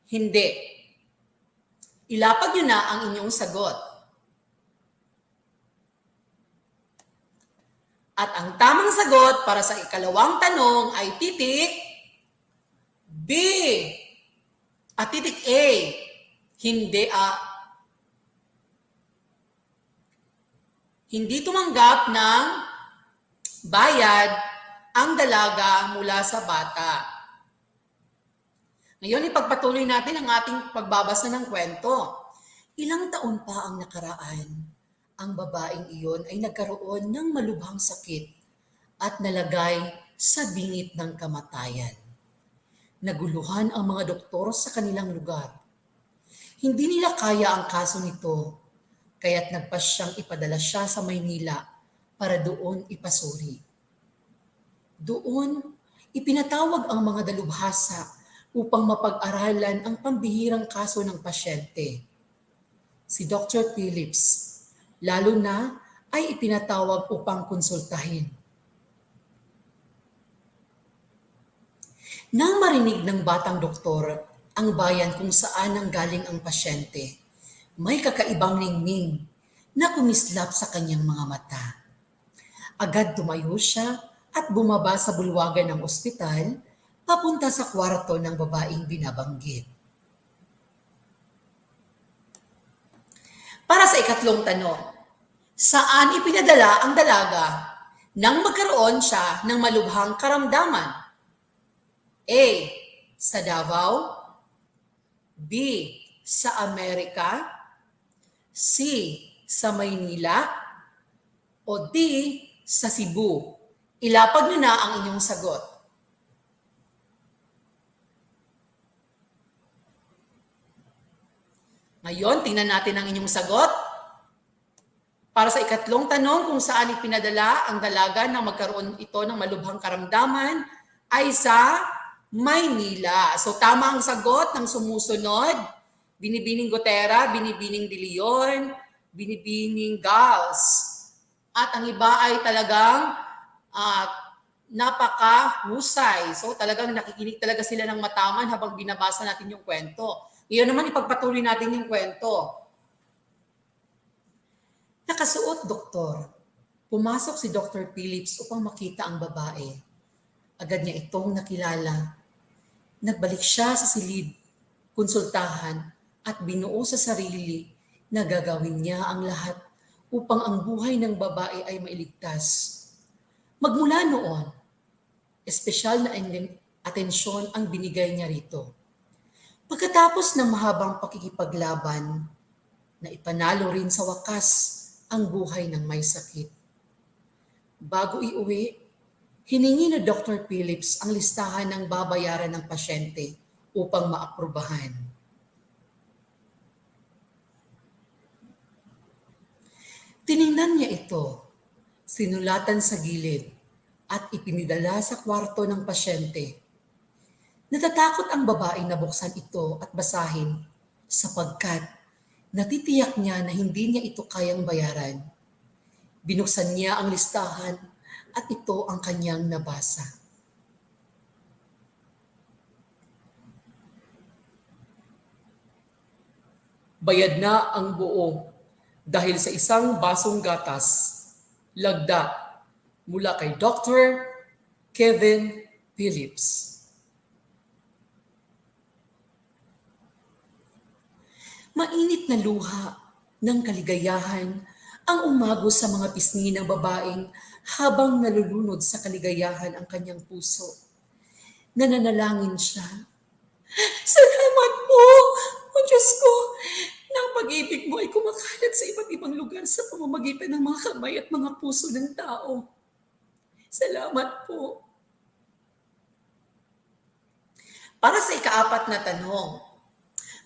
Hindi. Ilapag niyo na ang inyong sagot. At ang tamang sagot para sa ikalawang tanong ay titik B. At titik A. Hindi. Hindi tumanggap ng bayad ang dalaga mula sa bata. Ngayon, ipagpatuloy natin ang ating pagbabasa ng kwento. Ilang taon pa ang nakaraan, ang babaeng iyon ay nagkaroon ng malubhang sakit at nalagay sa bingit ng kamatayan. Naguluhan ang mga doktor sa kanilang lugar. Hindi nila kaya ang kaso nito, kaya't nagpasyang ipadala siya sa Maynila para doon ipasuri. Doon, ipinatawag ang mga dalubhasa upang mapag-aralan ang pambihirang kaso ng pasyente. Si Dr. Phillips, lalo na ay ipinatawag upang konsultahin. Nang marinig ng batang doktor ang bayan kung saan nanggaling ang pasyente, may kakaibang ningning na kumislap sa kanyang mga mata. Agad tumayo siya at bumaba sa bulwagan ng ospital papunta sa kwarto ng babaeng binabanggit. Para sa ikatlong tanong, saan ipinadala ang dalaga nang magkaroon siya ng malubhang karamdaman? A. Sa Davao. B. Sa Amerika. C. Sa Maynila. O D. Sa Cebu. Ilapag niyo na ang inyong sagot. Ngayon, tingnan natin ang inyong sagot. Para sa ikatlong tanong kung saan ipinadala ang dalaga na magkaroon ito ng malubhang karamdaman ay sa Maynila. So tama ang sagot ng sumusunod. Binibining Gutera, Binibining De Leon, Binibining Gals. At ang iba ay talagang napakahusay. So talagang nakikinig talaga sila ng mataman habang binabasa natin yung kwento. Ngayon naman ipagpatuloy natin yung kwento. Nakasuot, doktor. Pumasok si Dr. Phillips upang makita ang babae. Agad niya itong nakilala. Nagbalik siya sa silid, konsultahan at binuo sa sarili na gagawin niya ang lahat upang ang buhay ng babae ay mailigtas. Magmula noon, espesyal na atensyon ang binigay niya rito. Pagkatapos ng mahabang pakikipaglaban, na ipanalo rin sa wakas ang buhay ng may sakit. Bago iuwi, hiningi ni Dr. Phillips ang listahan ng babayaran ng pasyente upang maaprubahan. Tiningnan niya ito, sinulatan sa gilid at ipinidala sa kwarto ng pasyente. Natatakot ang babaeng nabuksan ito at basahin sapagkat natitiyak niya na hindi niya ito kayang bayaran. Binuksan niya ang listahan at ito ang kanyang nabasa. Bayad na ang buo dahil sa isang basong gatas, lagda mula kay Dr. Kevin Phillips. Mainit na luha ng kaligayahan ang umagos sa mga pisngi ng babaeng habang nalulunod sa kaligayahan ang kanyang puso. Nananalangin siya. Salamat po, o Diyos ko, ng pag-ibig mo ay kumakalat sa iba't ibang lugar sa pamamagitan ng mga kamay at mga puso ng tao. Salamat po. Para sa ikaapat na tanong,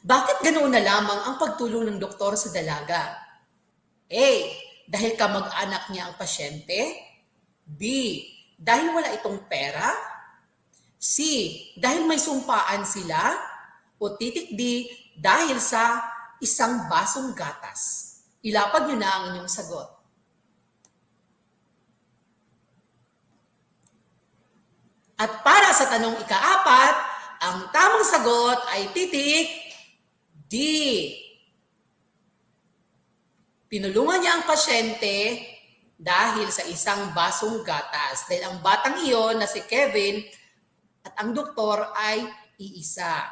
bakit ganoon na lamang ang pagtulong ng doktor sa dalaga? A. Dahil kamag-anak niya ang pasyente. B. Dahil wala itong pera. C. Dahil may sumpaan sila. O titik D. Dahil sa isang basong gatas. Ilapag niyo na ang inyong sagot. At para sa tanong ikaapat, ang tamang sagot ay titik D. Pinulungan niya ang pasyente dahil sa isang basong gatas. Dahil ang batang iyon na si Kevin at ang doktor ay iisa.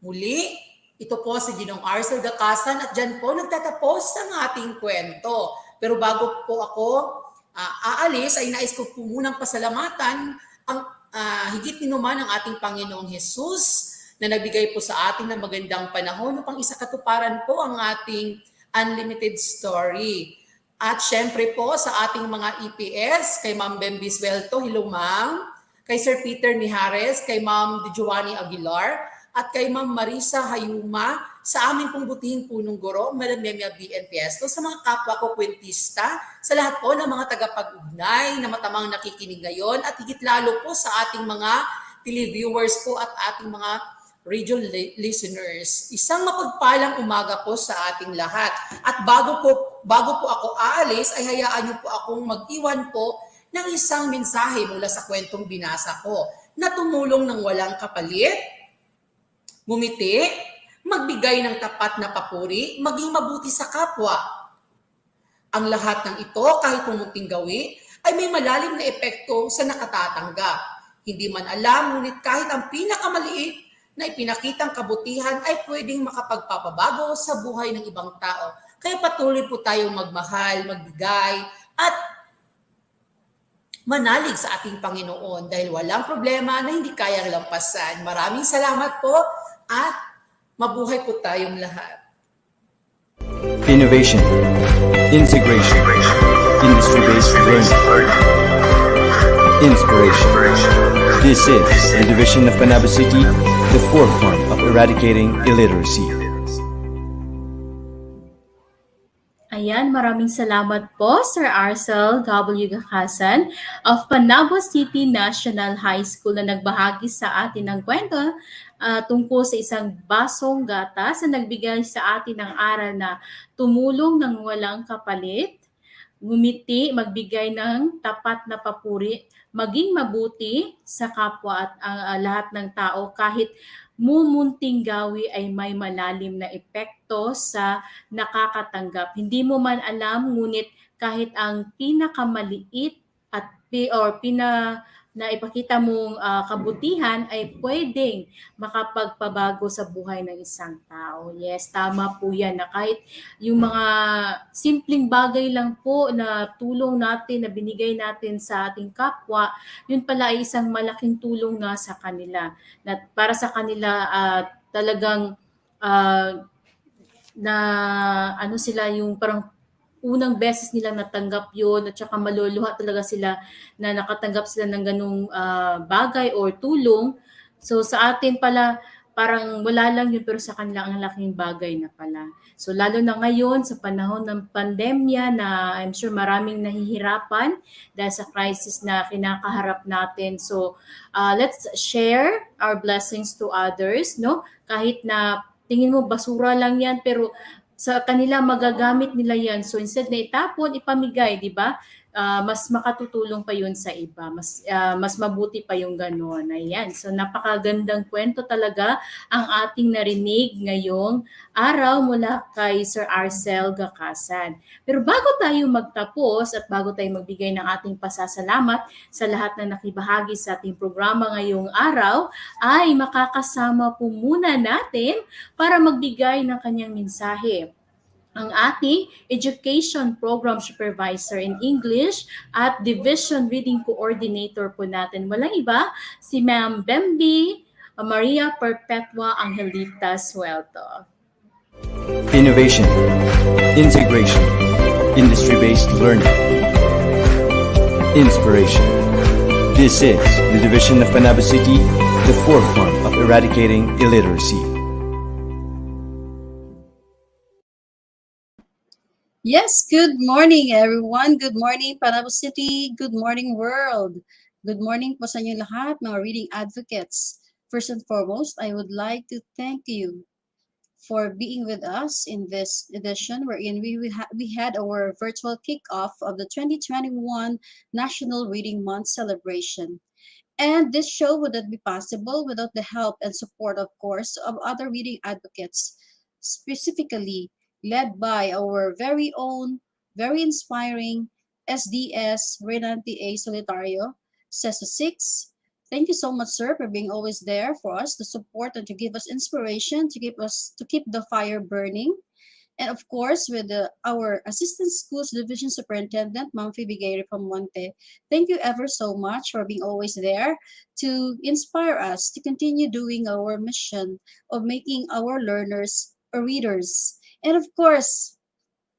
Muli, ito po si Ginong Arcel Gacasan at dyan po nagtatapos ang ating kwento. Pero bago po ako aalis, ay nais ko po munang pasalamatan ang higit ninuman ang ating Panginoong Jesus na nagbigay po sa atin ng magandang panahon upang isakatuparan po ang ating unlimited story. At syempre po sa ating mga EPS, kay Ma'am Bem Biswelto, hello Ma'am, kay Sir Peter Mijares, kay Ma'am Dijuani Aguilar, at kay Ma'am Marisa Hayuma, sa aming pong butihing punong guro, Madam Memia BN Piesto, sa mga kapwa ko kwentista, sa lahat po ng mga tagapag-ugnay na matamang nakikinig ngayon, at higit lalo po sa ating mga televiewers po at ating mga radio listeners. Isang mapagpalang umaga po sa ating lahat. At bago po ako aalis, ay hayaan niyo po akong mag-iwan po ng isang mensahe mula sa kwentong binasa ko na tumulong ng walang kapalit, ngumiti, magbigay ng tapat na papuri, maging mabuti sa kapwa. Ang lahat ng ito, kahit pumunting gawi, ay may malalim na epekto sa nakatatanggap. Hindi man alam, ngunit kahit ang pinakamaliit na ipinakitang kabutihan ay pwedeng makapagpapabago sa buhay ng ibang tao. Kaya patuloy po tayong magmahal, magbigay, at manalig sa ating Panginoon dahil walang problema na hindi kayang lampasan. Maraming salamat po at mabuhay po tayong lahat. Innovation, integration, industry-based learning, inspiration. This is a division of Panabo City, the forefront of eradicating illiteracy. Ayan, maraming salamat po Sir Arcel W. Gakasan of Panabo City National High School na nagbahagi sa atin ng kwento tungkol sa isang basong gatas na nagbigay sa atin ng aral na tumulong ng walang kapalit, ngumiti, magbigay ng tapat na papuri, maging mabuti sa kapwa at lahat ng tao kahit mumunting gawi ay may malalim na epekto sa nakakatanggap. Hindi mo man alam, ngunit kahit ang pinakamaliit at na ipakita mong kabutihan ay pwedeng makapagpabago sa buhay ng isang tao. Yes, tama po yan na kahit yung mga simpleng bagay lang po na tulong natin, na binigay natin sa ating kapwa, yun pala ay isang malaking tulong na sa kanila. Na para sa kanila talagang na ano sila yung parang unang beses nilang natanggap yun at saka maluluha talaga sila na nakatanggap sila ng ganung bagay or tulong. So sa atin pala parang wala lang yun pero sa kanila ang laking bagay na pala. So lalo na ngayon sa panahon ng pandemya na I'm sure maraming nahihirapan dahil sa crisis na kinakaharap natin. So let's share our blessings to others, no? Kahit na tingin mo basura lang yan pero sa kanila magagamit nila yan. So instead na itapon, ipamigay, di ba? Mas makatutulong pa yun sa iba. Mas mabuti pa yung gano'n. Ayan. So napakagandang kwento talaga ang ating narinig ngayong araw mula kay Sir Arcel Gakasan. Pero bago tayo magtapos at bago tayo magbigay ng ating pasasalamat sa lahat na nakibahagi sa ating programa ngayong araw, ay makakasama po muna natin para magbigay ng kanyang mensahe ang ating Education Program Supervisor in English at Division Reading Coordinator po natin. Walang iba, si Ma'am Bembi Maria Perpetua Angelita Suelto. Innovation, integration, industry-based learning, inspiration. This is the division of Panabo City, the forefront of eradicating illiteracy. Yes, good morning everyone. Good morning Panabo City. Good morning world. Good morning po sa inyo lahat, mga reading advocates. First and foremost, I would like to thank you for being with us in this edition wherein we had our virtual kickoff of the 2021 National Reading Month celebration. And this show would not be possible without the help and support, of course, of other reading advocates, specifically led by our very own, very inspiring SDS Renante A. Solitario, CESO 6. Thank you so much, sir, for being always there for us to support and to give us inspiration, to keep the fire burning. And of course, with our Assistant Schools Division Superintendent, Ma'am Phoebe from Monte. Thank you ever so much for being always there to inspire us to continue doing our mission of making our learners readers. And of course,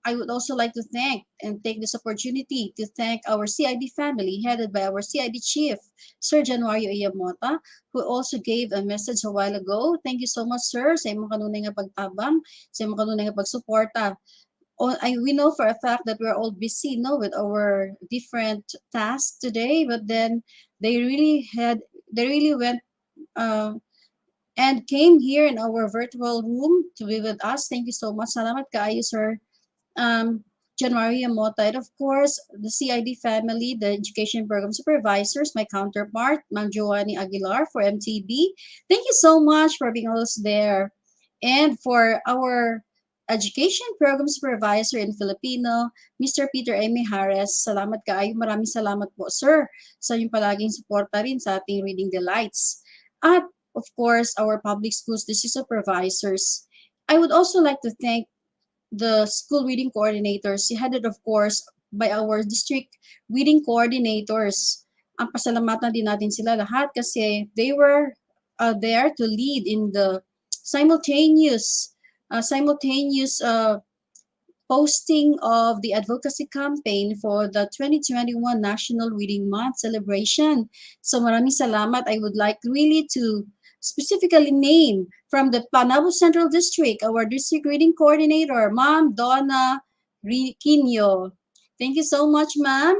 I would also like to thank and take this opportunity to thank our CID family headed by our CID chief, Sir Januario Iyamota, who also gave a message a while ago. Thank you so much, sir, sa imong kanunay nga pagtabang, sa imong kanunay nga pagsuporta. We know for a fact that we're all busy, no, with our different tasks today, but then they really went uh, and came here in our virtual room to be with us. Thank you so much. Salamat kaayo, sir. January Yamota, and of course, the CID family, the education program supervisors, my counterpart, Ma'am Joanny Aguilar for MTB. Thank you so much for being always there. And for our education program supervisor in Filipino, Mr. Peter Amy Harris, salamat kaayo. Maraming salamat po, sir, sa inyong palaging suporta rin sa ating Reading Delights. At of course, our public schools district supervisors. I would also like to thank the school reading coordinators, headed of course by our district reading coordinators. Ang pasalamatan din natin sila lahat kasi they were there to lead in the simultaneous posting of the advocacy campaign for the 2021 National Reading Month celebration. So maraming salamat. I would like really to specifically name from the Panabo Central District, our district reading coordinator, Ma'am Donna Quino. Thank you so much, ma'am.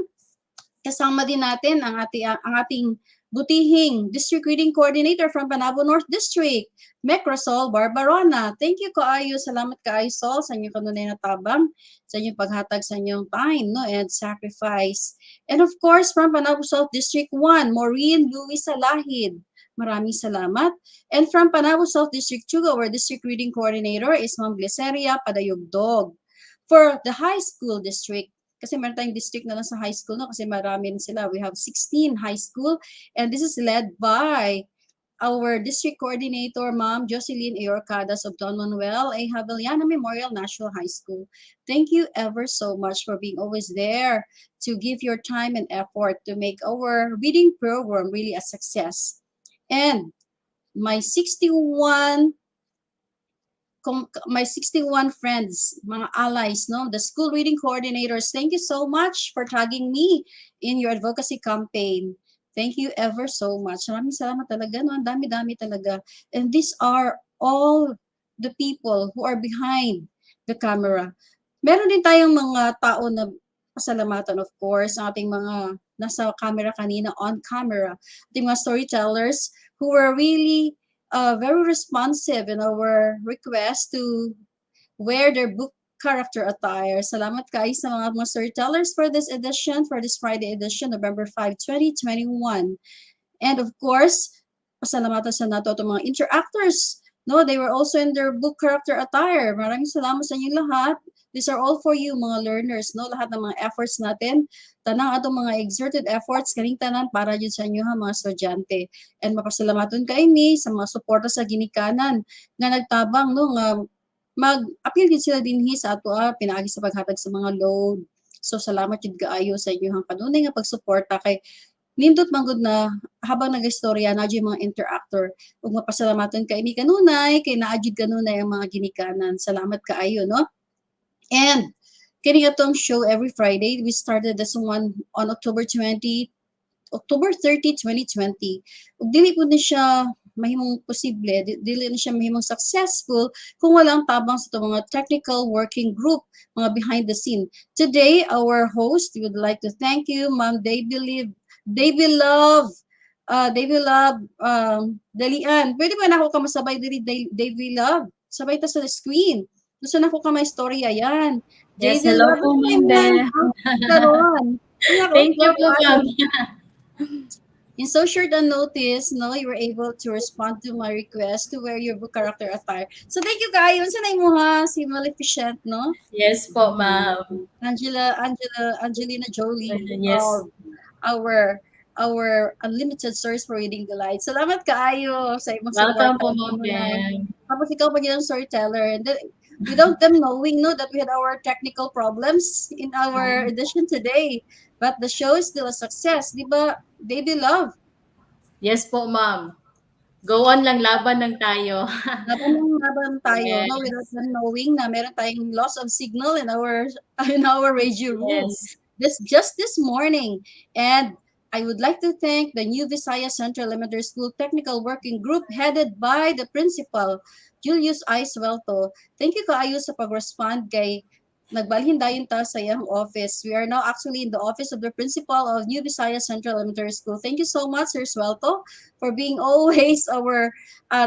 Kasama din natin ang ating butihing district reading coordinator from Panabo North District, Mecrosol Barbarona. Thank you kaayo. Salamat kaayo, Sol, sa inyong kanunay na tabang, sa inyong paghatag sa inyong time, no, and sacrifice. And of course, from Panabo South District 1, Maureen Luis Salahid. Maraming salamat. And from Panabo South District 2, our district reading coordinator is Ma'am Gliceria Padayugdog. For the high school district, kasi meron tayong district na lang sa high school, no? Kasi marami rin sila. We have 16 high school, and this is led by our district coordinator, Ma'am Jocelyn Ayorcadas of Don Manuel A. Haveliana Memorial National High School. Thank you ever so much for being always there to give your time and effort to make our reading program really a success. And my 61 friends, mga allies, no, the school reading coordinators, thank you so much for tagging me in your advocacy campaign. Thank you ever so much. Maraming salamat talaga, no, ang dami-dami talaga. And these are all the people who are behind the camera. Meron din tayong mga tao na pasalamatan, of course, ang ating mga nasa camera kanina, on camera, ating mga storytellers who were really very responsive in our request to wear their book character attire. Salamat kayo sa mga storytellers for this edition, for this Friday edition, November 5, 2021. And of course, pasalamatan sa nato itong mga interactors. No, they were also in their book character attire. Maraming salamat sa inyo lahat. These are all for you, mga learners, no? Lahat ng mga efforts natin, tanang atong mga exerted efforts, kaning tanan para dyan sa inyo, ha, mga estudyante. And mapasalamaton kay mi sa mga suporta sa ginikanan nga nagtabang, no, nga mag-appeal din sila dinhi sa ato, pinaagi sa paghatag sa mga load. So, salamat yun kaayo sa inyo, kanunay nga pagsuporta kay nindot manggod na habang nag-istorya na yung mga interactor ug mapasalamatan kay mi kanunay kay naadjud kanunay ang mga ginikanan. Salamat kaayo, no? And kini atong show every Friday. We started this one on October 30, 2020. Ug dili po na siya mahimong posible, dili na siya mahimong successful kung walang tabang sa mga technical working group, mga behind the scene. Today, our host, we would like to thank you, Ma'am Davy Love, Dalian. Pwede ba na ako kamasabay diri, Davy Love? Sabay ta sa screen. Gusto na ko ka may storya yan. Yes, hello po, Ma'am Beth. Thank you po, Ma'am. In so short a notice, no, you were able to respond to my request to wear your book character attire. So thank you guys. Unsa na mo ha si Maleficent, no? Yes po, Ma'am. Angelina Jolie. Yes. Our unlimited source for reading delight. Salamat kaayo sa imong Welcome support. po, Ma'am Beth. Tapos ikaw pa ang storyteller. And then, without them knowing, no, that we had our technical problems in our edition today. But the show is still a success, di ba? Baby love. Yes po, ma'am. Go on lang, laban lang tayo. Laban tayo, no, without Yes. them knowing na meron tayong loss of signal in our in our radio room. Yes. This morning. And I would like to thank the New Visayas Central Elementary School Technical Working Group headed by the principal, Julius I. Suelto. Thank you kaayo sa pag-respond kay nagbalhin dayon ta sa iyang office. We are now actually in the office of the principal of New Visayas Central Elementary School. Thank you so much, Sir Suelto, for being always our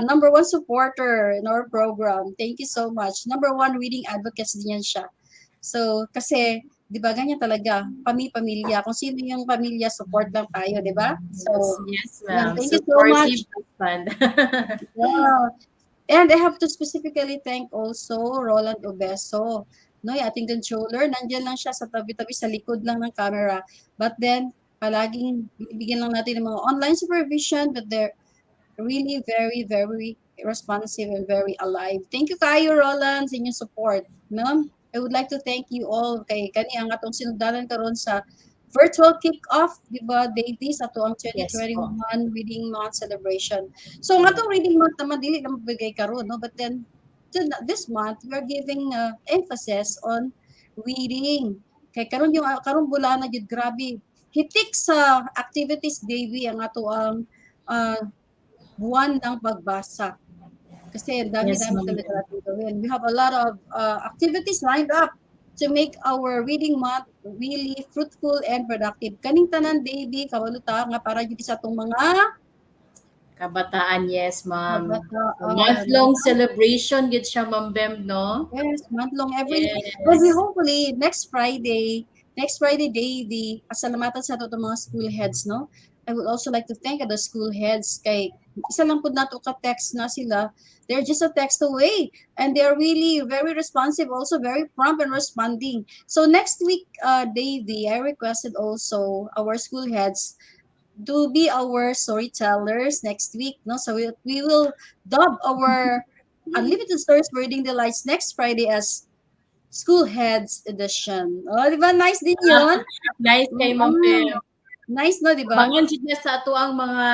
number one supporter in our program. Thank you so much. Number one reading advocates din yan siya. So, kasi, di ba, ganyan talaga, pamilya. Kung sino yung pamilya, support lang tayo, di ba? So, Yes, yan, ma'am. thank you so Supportive much. husband. Yeah. And I have to specifically thank also Roland Obeso. No, yung ating controller, nandiyan lang siya sa tabi-tabi sa likod lang ng camera. But then, palaging bibigyan lang natin ng mga online supervision, but they're really very, very responsive and very alive. Thank you kayo, Roland, sa inyong support. No? I would like to thank you all kay kani ang atong sinugdanan karon sa virtual kick-off, di ba, Davies, ato ang Yes po. 2021 Reading Month celebration. So, ang atong Reading Month naman, dili lang mabigay karon, no? But then, this month, we are giving emphasis on reading. Kay karon yung karon bulana jud grabe. Hitik sa activities, Davy, ang ato ang buwan ng pagbasa. Kasi ang Yes, dami-dami ma'am. talaga natin gawin. We have a lot of activities lined up to make our reading month really fruitful and productive. Kaning tanan, Davy, kawaluta nga para dito sa itong mga Kabataan, yes, ma'am. kabataan. Month-long celebration, gid siya, Ma'am Bem, no? Yes, month-long every. Yes. And we hopefully next Friday, Davy, pasalamatan sa ato itong mga school heads, no? I would also like to thank the school heads kay isa lang po nato ka-text na sila. They're just a text away and they're really very responsive, also very prompt in responding. So next week, Davy, I requested also our school heads to be our storytellers next week, no? So we will dub our Unlimited Stories for Reading the Lights next Friday as School Heads Edition. Oh, di ba? Nice din yun. Nice kay Ma'am Bem. Nice, no, di ba? Bangan jud na sa ato ang mga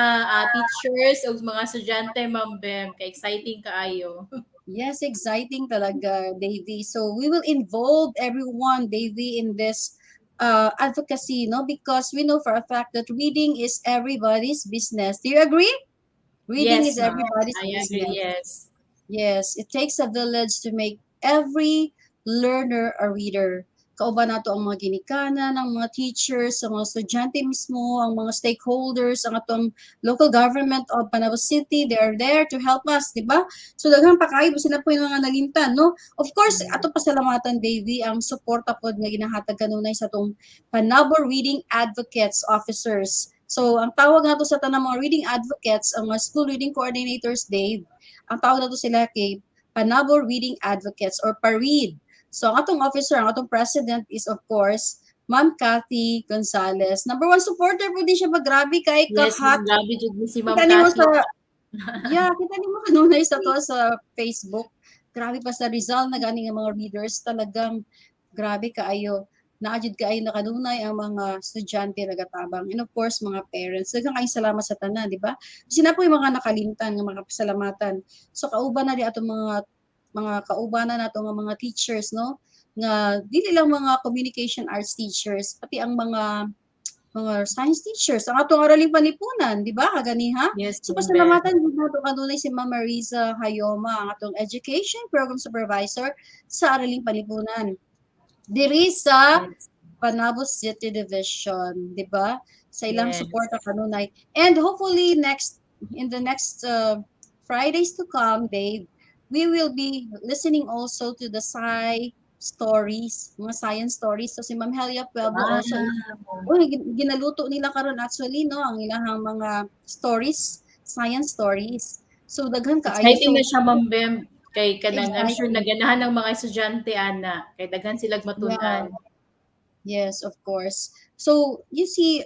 teachers o mga estudyante, Ma'am Bem. Kay exciting kaayo. Yes, exciting talaga, Davy. So we will involve everyone, Davy, in this advocacy, no? Because we know for a fact that reading is everybody's business. Do you agree? Reading Yes, is ma'am. everybody's I business. agree, yes. Yes, it takes a village to make every learner a reader. Kauban nato ang mga ginikanan, ang mga teachers, ang mga estudyante mismo, ang mga stakeholders, ang atong local government of Panabo City, they are there to help us, di ba? So daghang pakayo sila po yung mga nalimtan, no? Of course, ato pasalamatan, Davy, ang suporta pod nga ginahatag kanunay sa atong Panabo Reading Advocates Officers. So ang tawag nato sa tanang mga reading advocates, ang mga school reading coordinators, Dave, ang tawag nato sila kay Panabo Reading Advocates or PAREAD. So, ang atong officer, ang atong president is of course, Ma'am Cathy Gonzalez. Number one supporter po din siya grabe kay Yes, kahat. grabe jud ni si Ma'am Kita nimo Cathy. sa kita nimo kanunay sa to sa Facebook. Grabe pa sa Rizal na gani nga mga readers talagang grabe kaayo. Naajud kaayo na kanunay ang mga estudyante nagatabang. And of course, mga parents. Daghang kayong salamat sa tanan, di ba? Kasi na po yung mga nakalimtan nga mga pasalamatan. So kauban na di atong mga kaubanan nato nga mga teachers, no, nga dili lang mga communication arts teachers pati ang mga science teachers ang atong araling panipunan, di ba, kaganiha? Yes, So Ma'am pasalamatan gud nato kanunay si Ma'am Marisa Hayoma, ang atong education program supervisor sa araling panipunan diri sa Panabo City Division, di ba, sa ilang Yes. suporta kanunay. And hopefully in the next Fridays to come, Dave, we will be listening also to the stories, mga science stories. So si Ma'am Helia Pueblo also, ginaluto nila karon actually, no, ang ilang mga stories, science stories. So daghan kaayo. Exciting na siya, Ma'am Bem. Kay kanang I'm sure Exactly. naganahan ng mga estudyante ana. Kay daghan silang matunan. Yes, of course. So you see,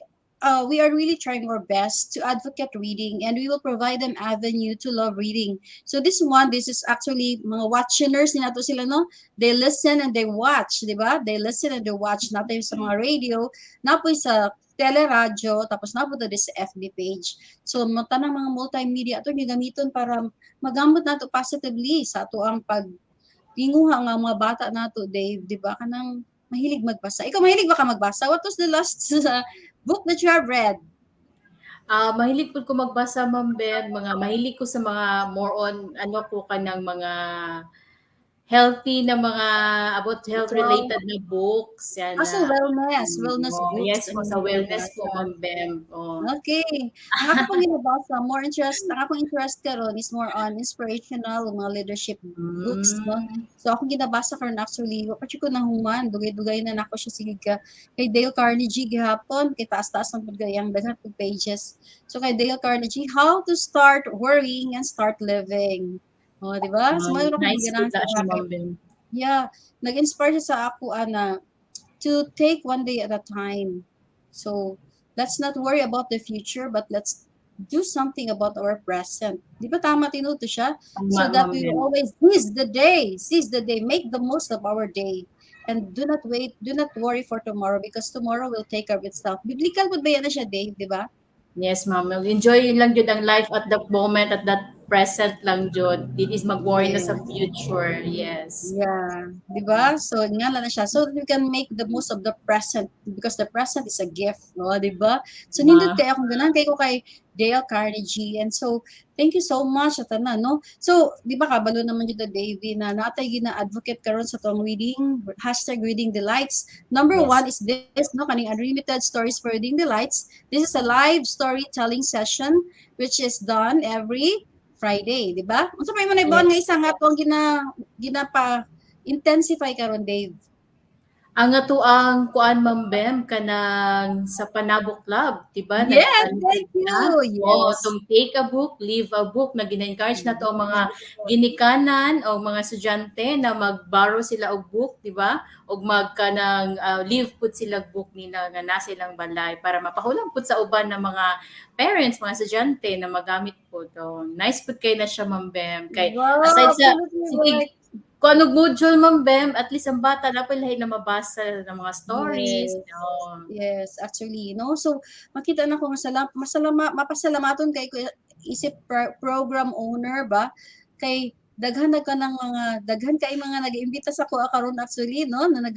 we are really trying our best to advocate reading, and we will provide them avenue to love reading. So this is actually mga watchers ni nato sila, no? They listen and they watch, di ba? They listen and they watch, natin sa mga radio, napoy sa teleradyo, tapos napunta din sa FB page. So, mata ng mga multimedia ato gigamiton para magamot nato positively sa ato ang pagtinguha nga mga bata nato, Dave, di ba? Kanang mahilig magbasa. Ikaw, mahilig ba ka magbasa? What was the last book that you have read? Mahilig po ko magbasa, Ma'am Beb. Mahilig ko sa mga more on, ano po ka ng mga healthy na mga about health-related na books. Yan So na. wellness books. Yes po, sa wellness po, Ma'am Beb. Oh. Okay. Ang ako pong ginabasa, ang akong interest karon is more on inspirational, mga leadership books, no? So akong ginabasa karon actually, pati ko nahuman, dugay-dugay na nako siya sige ka kay Dale Carnegie gihapon, kay taas-taas ng pagayang daghan og pages. So kay Dale Carnegie, How to Start Worrying and Start Living. Oh, di ba? So mayroon akong Nice po ganahan siya, sa Ma'am Beb. Yeah, nag-inspire siya sa ako ana to take one day at a time. So, let's not worry about the future, but let's do something about our present. Di ba tama tinuto siya? So that we will always seize the day, make the most of our day. And do not worry for tomorrow because tomorrow will take care of itself. Biblical po ba yan na siya, Dave, di ba? Yes, ma'am. Enjoy lang jud ang life at that moment, at that present lang jud. It is mag-worry na sa future. Yes. Yeah, 'di ba? So nga lang na siya. So you can make the most of the present because the present is a gift, no, 'di ba? So nindot kay akong ganan kay ko kay Dale Carnegie. And so thank you so much sa tanan, no? So, 'di ba kabalo naman jud Davey na natay gina-advocate karon sa tong reading #reading delights. Number Yes. 1 is this, no, kaning unlimited stories for reading delights. This is a live storytelling session which is done every Friday, di ba? Unsa may manaybaon nga isa nga atong ginapa intensify karon, Dave? Ang ato ang kuan, Ma'am Bem, kanang sa Panabo Club, di ba? Yes, thank you. O, Yes. tong take a book, leave a book, na gina-encourage na to ang mga ginikanan o mga estudyante na mag-borrow sila og book, di ba? Og magkanang leave pud sila book nila nga nasa ilang balay para mapahulang pud sa uban ng mga parents, mga estudyante na magamit pud. Nice pud kay na siya, Ma'am Bem. Kay Wow, aside sa absolutely right. kung ano module, Ma'am Bem, at least ang bata na pa lahi na mabasa ng mga stories. Yes. No? Yes, actually, no. So makita na ko mapasalamaton kay ko isip program owner ba kay daghan kay mga nag-iimbita sa ko karon actually, no, na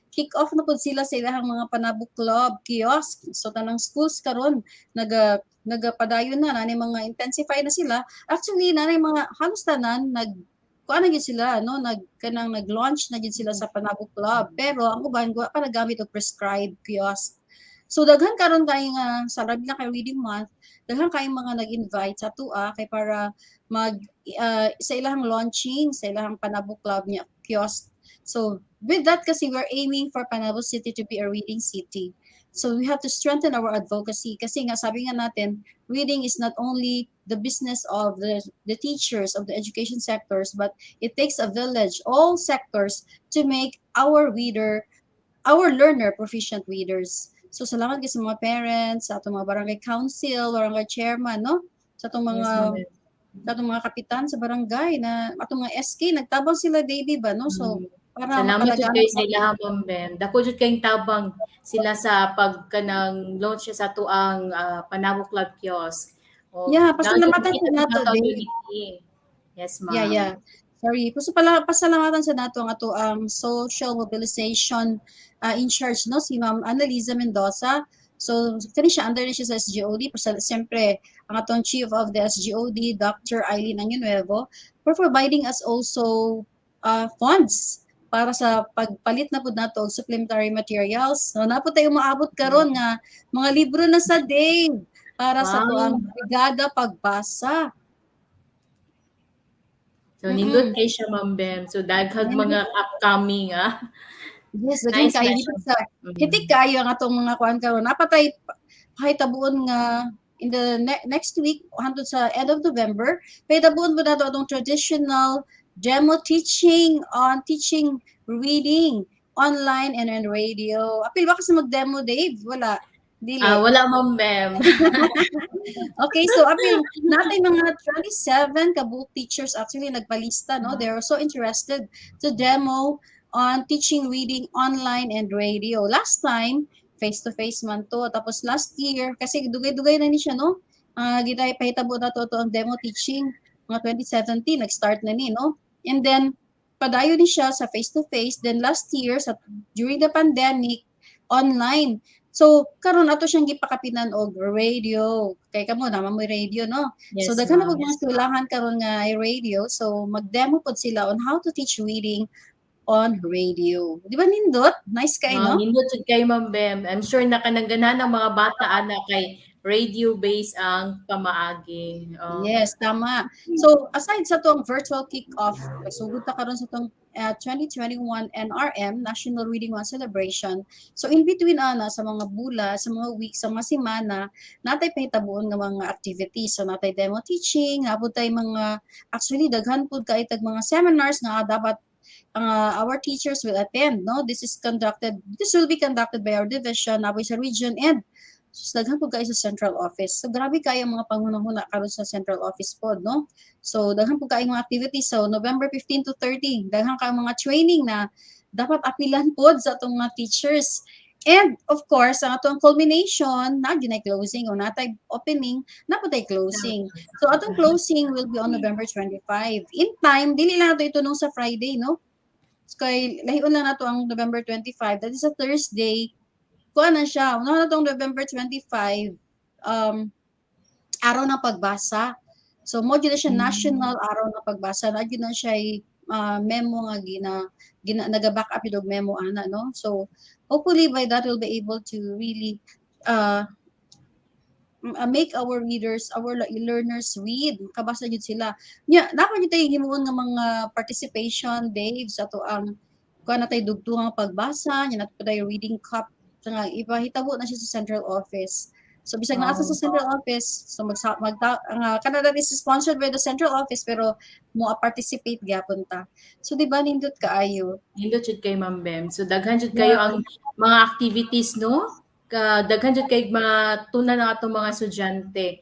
kick off na pud sila sa ilang mga Panabo Club kiosk. So tanang schools karon nagapadayon na nani mga intensify na sila. Actually nani mga halos tanan kuan na gyud sila, no, nag-launch na gyud sila sa Panabo Club, pero ang uban wa pa nagamit og prescribed kiosk. So daghan karon kay nga sa labi na kay reading month, daghan kay mga nag-invite sa tua kay para mag sa ilahang launching sa ilahang Panabo Club niya kiosk. So with that kasi we're aiming for Panabo City to be a reading city. So we have to strengthen our advocacy kasi nga sabi nga natin, reading is not only the business of the teachers of the education sectors, but it takes a village, all sectors, to make our learner proficient readers. So salamat sa mga parents, sa atong mga barangay council, barangay chairman, no? Sa atong mga kapitan sa barangay na atong mga SK nagtabang sila daily ba, no? So para Salamat jud mapalaganap kayo sa ilaha, Ma'am Bem. Dako jud kayong tabang sila sa pagkanang launch sa tuang Panabo Club kiosk. Yeah, pasalamatan sa nato, Dave. Yes, ma'am. Yeah. Sorry. Pasalamatan sa nato ang ato ang social mobilization in charge, no, si Ma'am Annalisa Mendoza. So kani siya under siya sa SGOD, siyempre ang atong chief of the SGOD, Dr. Eileen Angunuevo, for providing us also funds para sa pagpalit na pud nato og supplementary materials. So na po tayo maabot karon nga mga libro na sa Dave para sa tuang brigada pagbasa. So nindot kay siya, Ma'am Bem. So daghang mga upcoming Yes, daghan kayo dito sa hitik kayo ang atong mga kuan karon. Napatay kahitabuon nga in the next week hangtod sa end of November, kahitabuon po nato atong traditional demo teaching reading online and on radio. Apil ba kasi mag-demo, Dave? Wala. Dili. Wala Ma'am Bem. Okay, so apil natin mga 27 kabuok teachers actually nagpalista, no? They are so interested to demo on teaching reading online and radio. Last time, face-to-face man to. Tapos last year, kasi dugay-dugay na ni siya, no? Gitay pahitabo na to ang demo teaching. Mga 2017, nag-start na ni, no? And then, padayo ni siya sa face-to-face. Then last year, during the pandemic, online. So, karon ato siyang gipakapinan og radio. Kay kamo naman mo radio, no? Yes, So, daghan na ma'am. pud mga eskwelahan karon nga ay radio. So, mag-demo pod sila on how to teach reading on radio. Di ba nindot? Nice kay, no? Nindot jud kay Ma'am Bem. I'm sure nakanangganan ng mga bata ana kay radio-based ang pamaagi. Yes, tama. So, aside sa tong virtual kick-off, sugod ta karon sa tong 2021 NRM, National Reading Month Celebration. So, in between sa mga bula, sa mga weeks, sa mga semana, natay pahitabuon nga mga activities. So, natay demo teaching, napod tay mga, actually, daghan pud kay tag mga seminars nga dapat our teachers will attend, no? This will be conducted by our division, sa region, and so, daghan po kayo sa central office. So, grabe kayo mga pangunahuna karon sa central office po, no? So, daghan po kayo mga activities. So, November 15 to 30, daghan kayo mga training na dapat apilan po sa atong mga teachers. And, of course, ang atong culmination, na ginay closing o natay opening, na po tayo closing. So, atong closing will be on November 25. In time, dili lang ito nung sa Friday, no? So, kay lahiun lang nato ang November 25. That is a Thursday. Kuha na siya. Una na itong November 25, araw ng pagbasa. So, mo na siya national araw ng pagbasa. Lagi na siya memo nga nag-back up yung memo ana, no? So, hopefully by that we'll be able to really make our readers, our learners read. Kabasa yun sila. Dapat yun tayo himuon ng mga participation, babes, ato ang kuha na tayo dugtungang pagbasa, yun nato tayo reading cup, nga ipahitabo na siya sa central office. So bisag naa sa central office, so Canada is sponsored by the central office pero mo participate gyapon ta. So di ba nindot kaayo? Nindot jud kay Ma'am Bem. So daghan jud kayo ang mga activities, no? Daghan jud kay matunan ng atong mga estudyante.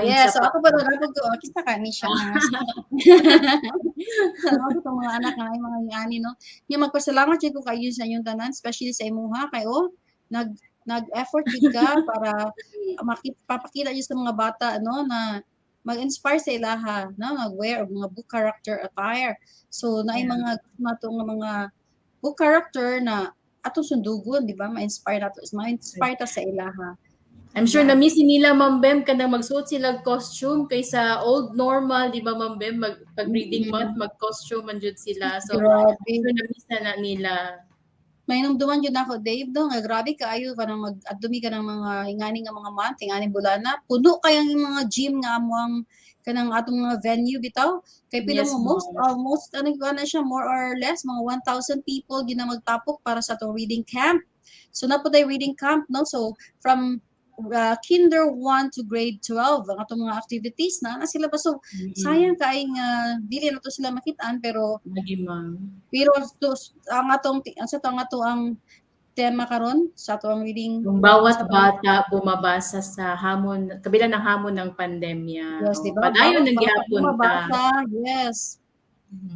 Yes, so ako pa rin, kita ka ni siya. Ako itong mga anak na mga ingani, no? Yung magpasalamat ko kayo sa inyong tanan, especially sa imuha, kayo, nag-effort din ka para papakita niyo sa mga bata, no, na mag-inspire sa ilaha, no, mag-wear mga book character attire. So, naay mga mga book character na atong sundugon, di ba? Ma-inspire ta sa ilaha. I'm sure na-miss nila, Ma'am Bem, kanang magsuot sila costume kaysa old normal, di ba, Ma'am Bem? Pag-reading month, mag-costume man jud sila. So, grabe. na-miss na nila. May numduman yun ako, Dave, no? Nga grabe kaayo ka nang mag-adumi ka ng mga ingani nga mga month, ingani bulana. Puno kayang yung mga gym nga amuang kanang atong mga venue bitaw. Kay pila mo most ano na siya, more or less mga 1,000 people gina magtapok para sa atong reading camp. So na po tayo reading camp, no? So from kinder 1 to grade 12 ang atong mga activities na sila pa. So sayang kay nga dili na to sila makitaan pero pero ang atong ang tema karon sa atong reading, yung bawat bata bumabasa sa hamon, kabila ng hamon ng pandemya. Yes, diba? Padayon ng gihapon ta. Yes.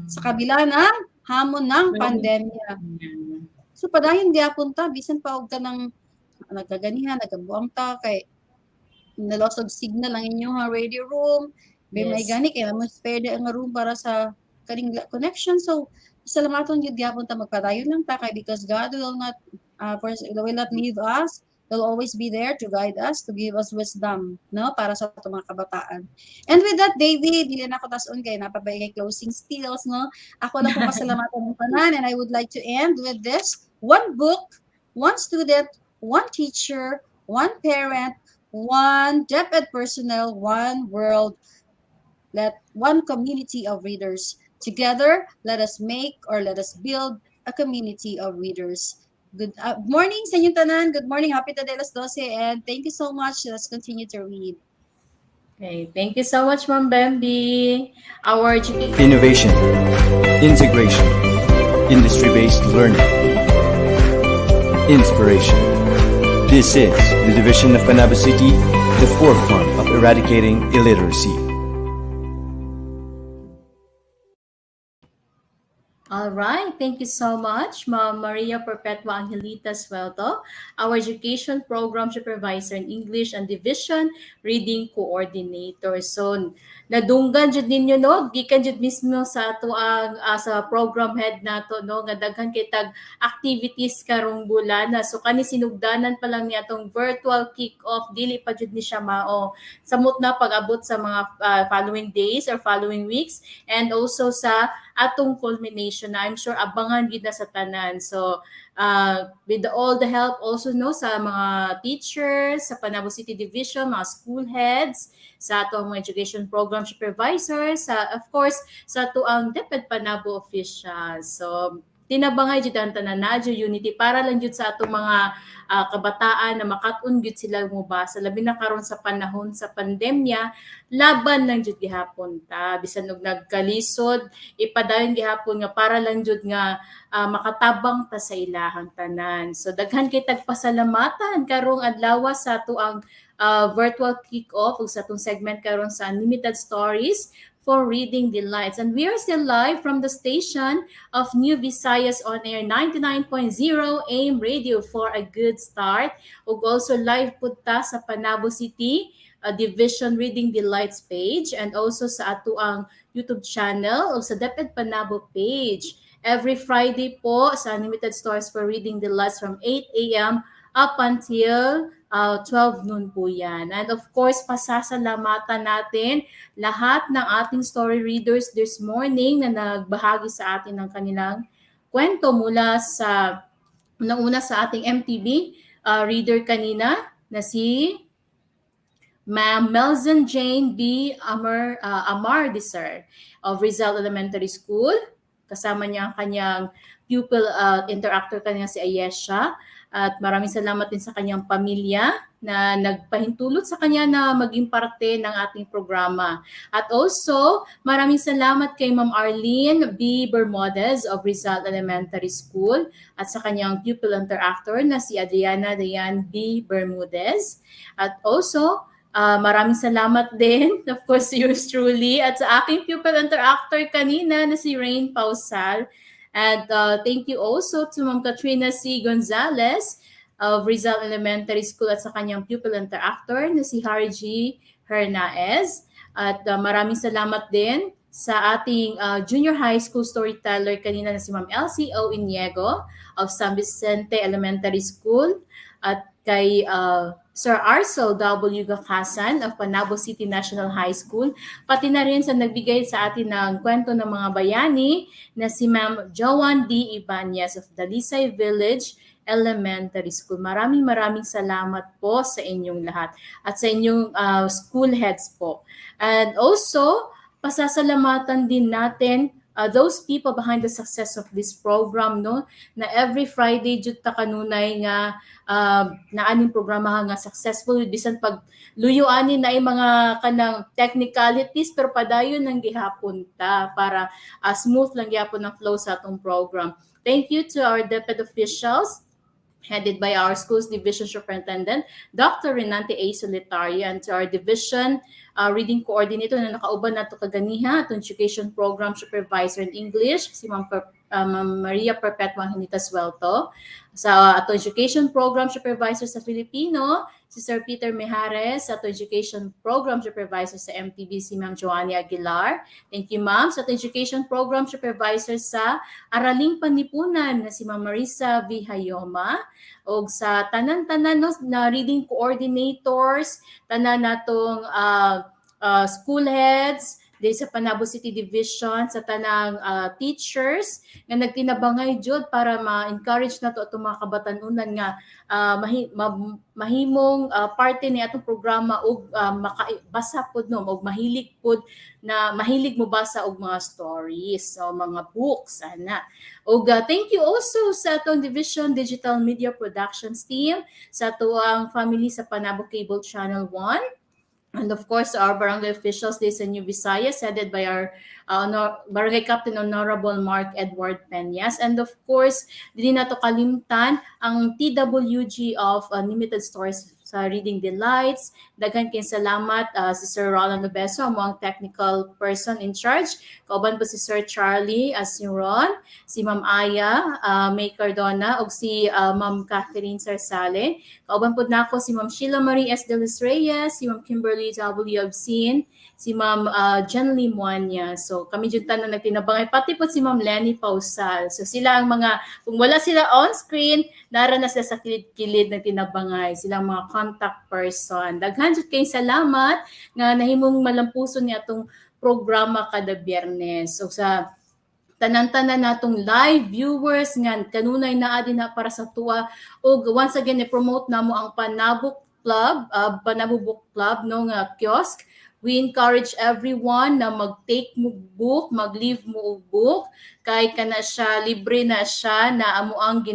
Sa kabila ng hamon ng pandemya. So padayon gihapon ta bisan pa og kanang nagaganihan, nagabuang ta kay na-loss of signal ang inyong radio room. May gani kay mo spare ang room para sa kaning connection. So salamaton gyud gyapon ta magpadayon lang ta kay because God will not leave us. He'll always be there to guide us, to give us wisdom, no, para sa atong mga kabataan. And with that, David, dili na ako tason kay napabay kay closing steals, no. Ako lang po pasalamatan ng tanan, and I would like to end with this: one book, one student, one teacher, one parent, one DepEd personnel, one world, one community of readers. Together, let us make or let us build a community of readers. Good morning sa inyong tanan. Good morning. Happy to alas 12 and thank you so much. Let's continue to read. Okay, thank you so much, Ma'am Bambi. Our Innovation, integration, industry-based learning, inspiration. This is the division of Panabo City, the forefront of eradicating illiteracy. All right, thank you so much, Ma'am Maria Perpetua Angelita Suelto, our Education Program Supervisor in English and Division Reading Coordinator. So, nadunggan jud ninyo no, gikan jud mismo sa ato ang sa program head nato no, nga daghan kay tag activities karong bulana. So kani sinugdanan pa lang ni atong virtual kick-off, dili pa jud ni siya mao. Samot na pag-abot sa mga following days or following weeks, and also sa atong culmination na I'm sure abangan gid na sa tanan. So with all the help also no sa mga teachers sa Panabo City Division, mga school heads, sa ato mga education program supervisors, sa of course sa ato ang DepEd Panabo officials. So tinabangay jud ang tanan na jud unity para lang jud sa ato mga kabataan na makat-on jud sila mubasa labi na karon sa panahon sa pandemya, laban lang jud gihapon ta bisan og nagkalisod ipadayon gihapon nga para lang jud nga makatabang ta sa ilahang tanan. So daghan kay tagpasalamatan karong adlaw sa ato ang virtual kick-off ug sa atong segment karon sa Unlimited Stories for Reading Delights. And we are still live from the station of New Visayas On Air 99.0 AM Radio for a good start. Ug also live pud ta sa Panabo City Division Reading Delights page, and also sa ato ang YouTube channel o sa DepEd Panabo page. Every Friday po sa Unlimited Stories for Reading Delights from 8 a.m. up until 12 noon po yan. And of course, pasasalamatan natin lahat ng ating story readers this morning na nagbahagi sa atin ng kanilang kwento mula sa una sa ating MTV reader kanina na si Ma'am Melzen Jane B. Amardisar of Rizal Elementary School. Kasama niya ang kanyang pupil interactor kanya si Ayesha. At maraming salamat din sa kanyang pamilya na nagpahintulot sa kanya na maging parte ng ating programa. At also, maraming salamat kay Ma'am Arlene B. Bermudez of Rizal Elementary School at sa kanyang pupil interactor na si Adriana Dayan B. Bermudez. At also, maraming salamat din, of course, yours truly, at sa aking pupil interactor kanina na si Rain Pausal. And thank you also to Ma'am Katrina C. Gonzalez of Rizal Elementary School at sa kanyang pupil interactor na si Harry G. Hernaez. At maraming salamat din sa ating junior high school storyteller kanina na si Ma'am Elsie O. Iniego of San Vicente Elementary School at kay Sir Arcel W. Gakasan of Panabo City National High School, pati na rin sa nagbigay sa atin ng kwento ng mga bayani na si Ma'am Joan D. Ibanez of Dalisay Village Elementary School. Maraming salamat po sa inyong lahat at sa inyong school heads po. And also, pasasalamatan din natin those people behind the success of this program, no, na every Friday jud ta kanunay nga naaning programa nga successful bisan pag luyuanin na ay mga kanang technicalities pero padayon nang gihapon ta para smooth lang gihapon ang flow sa atong program. Thank you to our DepEd officials headed by our schools division superintendent, Dr. Renante A. Solitario, and to our division reading coordinator na nakauban nato kaganiha, atong education program supervisor in English, si Ma'am Maria Perpetua Angelita Suelto. Sa atong education program supervisor sa Filipino, si Sir Peter Mejares, sa atong education program supervisor sa MTB, si Ma'am Joanny Aguilar. Thank you, Ma'am. Sa atong education program supervisor sa Araling Panlipunan na si Ma'am Marisa V. Hayoma. O sa tanan-tanan no, na reading coordinators, tanan natong school heads, di sa Panabo City Division, sa tanang teachers nga nagtinabangay jud para ma-encourage nato atong mga kabatanunan nga mahimong parte ni atong programa og makabasa pod no og mahilig mo basa og mga stories o mga books ana. Og thank you also sa atong Division Digital Media Productions team, sa tuang family sa Panabo Cable Channel 1, And of course, our barangay officials, this in New Visayas, headed by our Barangay Captain Honorable Mark Edward Peñas. And of course, hindi na to kalimtan ang TWG of Limited Stores sa Reading Delights. Daghan kay salamat si Sir Roland Obeso, ang technical person in charge. Kauban po si Sir Charlie Asiron, si Ma'am Aya May Cardona, ug si Ma'am Catherine Sarsale. Kauban po nako si Ma'am Sheila Marie S. De Los Reyes, si Ma'am Kimberly W. Obscene, si Ma'am Jen Lee Muanya. So kami dyan na nagtinabangay, pati po si Ma'am Lenny Pausal. So sila ang mga, kung wala sila on screen, nara na sila sa kilid-kilid na tinabangay. Sila ang mga contact person. Daghan jud kay salamat nga nahimong malampuson ni atong programa kada Biyernes. So sa tanan-tanan natong live viewers nga kanunay naa din na para sa tuwa, og once again i-promote namo ang Panabo Club, Panabo Book Club no nga kiosk. We encourage everyone na mag-take mo book, mag-leave mo book, kay kana siya, libre na siya, na amo ang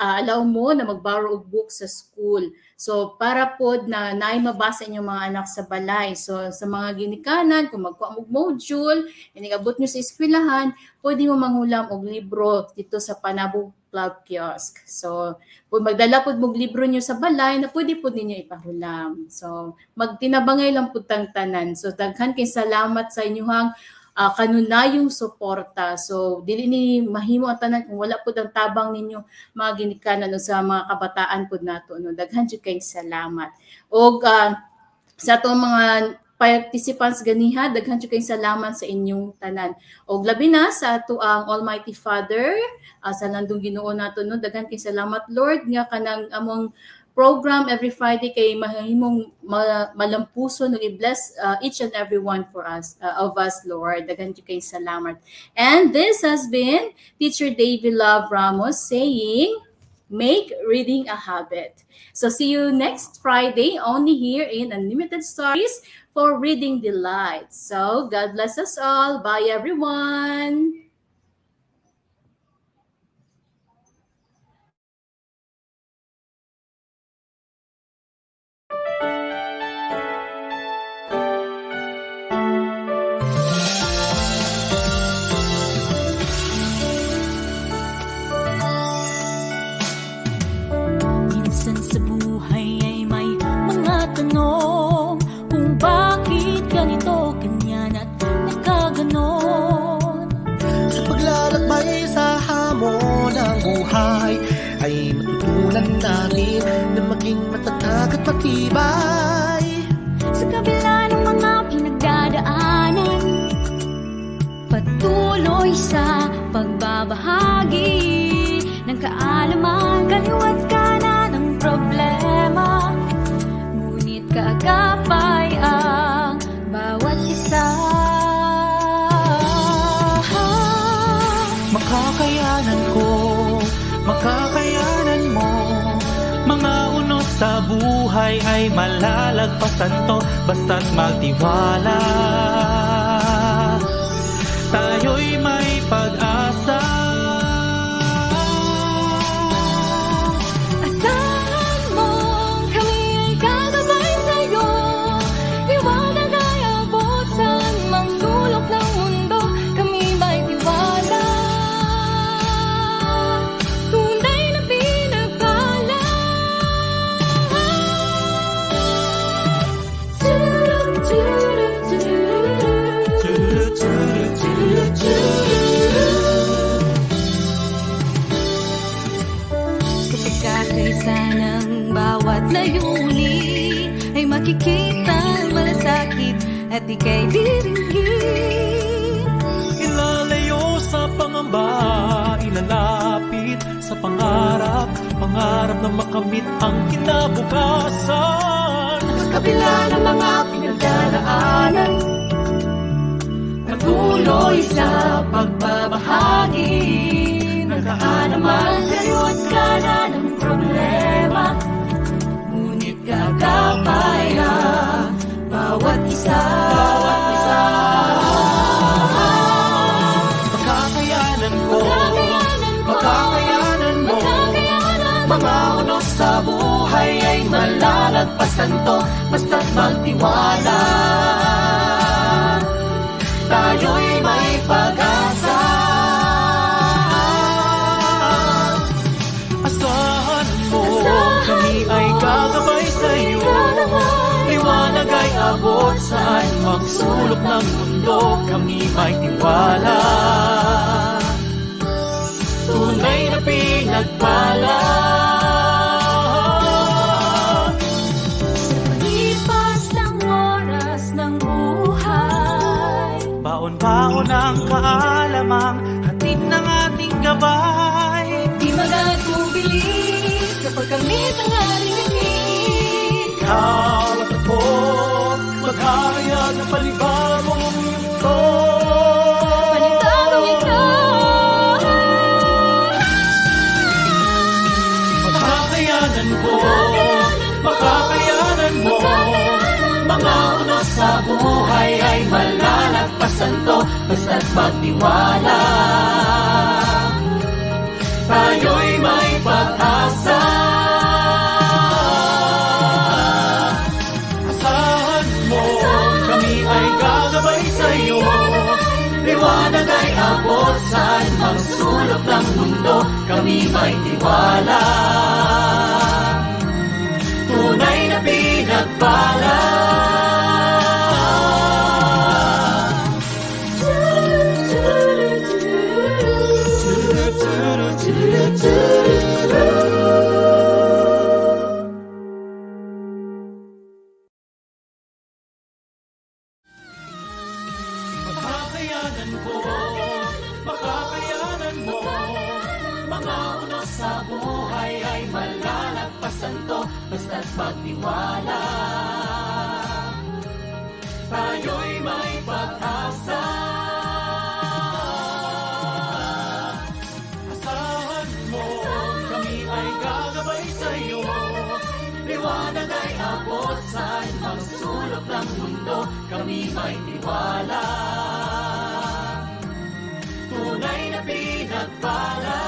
allow mo na mag-borrow og book sa school. So para pod na naay mabasa inyong mga anak sa balay. So sa mga ginikanan, kung magkuha mo module, inigabot nyo sa eskwelahan, pwede mo mangulam og libro dito sa Panabo Club Kiosk. So kung magdala pod mog libro nyo sa balay, na pwede pod ninyo ipahulam. So magtinabangay lang pod tang tanan. So daghan kay salamat sa inyong kanunayong suporta. So dili ni mahimo ang tanan kung wala pud ang tabang ninyo mga ginikanan sa mga kabataan pud nato no. Daghan jud kay salamat. Og sa atong mga participants ganiha, daghan jud kay salamat sa inyong tanan. Og labi na sa ato ang Almighty Father, sa landong Ginoo nato no, daghan kay salamat Lord nga kanang among program every Friday kay mahimong malampuso no, i-bless each and every one for us of us Lord. Daghan jud kay salamat. And this has been Teacher Davy Love Ramos saying, make reading a habit. So see you next Friday only here in Unlimited Stories for Reading Delights. So God bless us all. Bye everyone. Ay matutunan natin na maging matatag at matibay. Sa kabila ng mga pinagdadaanan, patuloy sa pagbabahagi ng kaalaman, kaliwat kanan ng problema. Ngunit kaagapay ang bawat isa. Makakayanan ko, makakayanan mo. Mga unos sa buhay ay malalagpasan to, basta't magtiwala. Tayo'y may pag-asa. Asahan mo, kami ay gagabay sa'yo. Liwanag ay abot sa anumang sulok ng mundo. Kami may tiwala. Kaysa ng bawat layunin ay makikita ang malasakit at ika'y diringgin. Ilalayo sa pangamba, ilalapit sa pangarap, pangarap na makamit ang kinabukasan. Sa kabila ng mga pinagdaraanan, patuloy sa pagbabahagi ng kaalaman, kaliwat kanan ng problema. Ngunit gagapay ang bawat isa. Makakayanan ko, makakayanan mo. Mga unos sa buhay ay malalagpasan to, basta't magtiwala. Tayo'y may pag-asa. Asahan mo, kami ay gagabay sa'yo. Liwanag ay abot saan magsulok ng mundo, kami may tiwala. Tunay na pinagpala. Sa paglipas ng oras ng buhay, baon-baon ang kaalamang hatid ng ating gabay. di magatubilis kapag kamit ang ating hingin. Ikaw at ako, maghahayag ng palibagong mundo. Panibagong ikaw. Makakayanan ko, makakayanan mo. Mga unos sa buhay ay malalagpasan to, basta't magtiwala. Tayo'y may pag-asa. Asahan mo, kami ay gagabay sa'yo. Liwanag ay abot saan magsulok ng mundo, kami may tiwala. Tunay na pinagpala. Makakayanan ko, makakayanan mo. Mga unos sa buhay ay malalagpasan to, basta't magtiwala. Tayo'y may pag-asa. Asahan mo, kami ay gagabay sa'yo. Liwanag ay abot saan magsulok ng mundo, kami may tiwala. Tunay na pinagpala.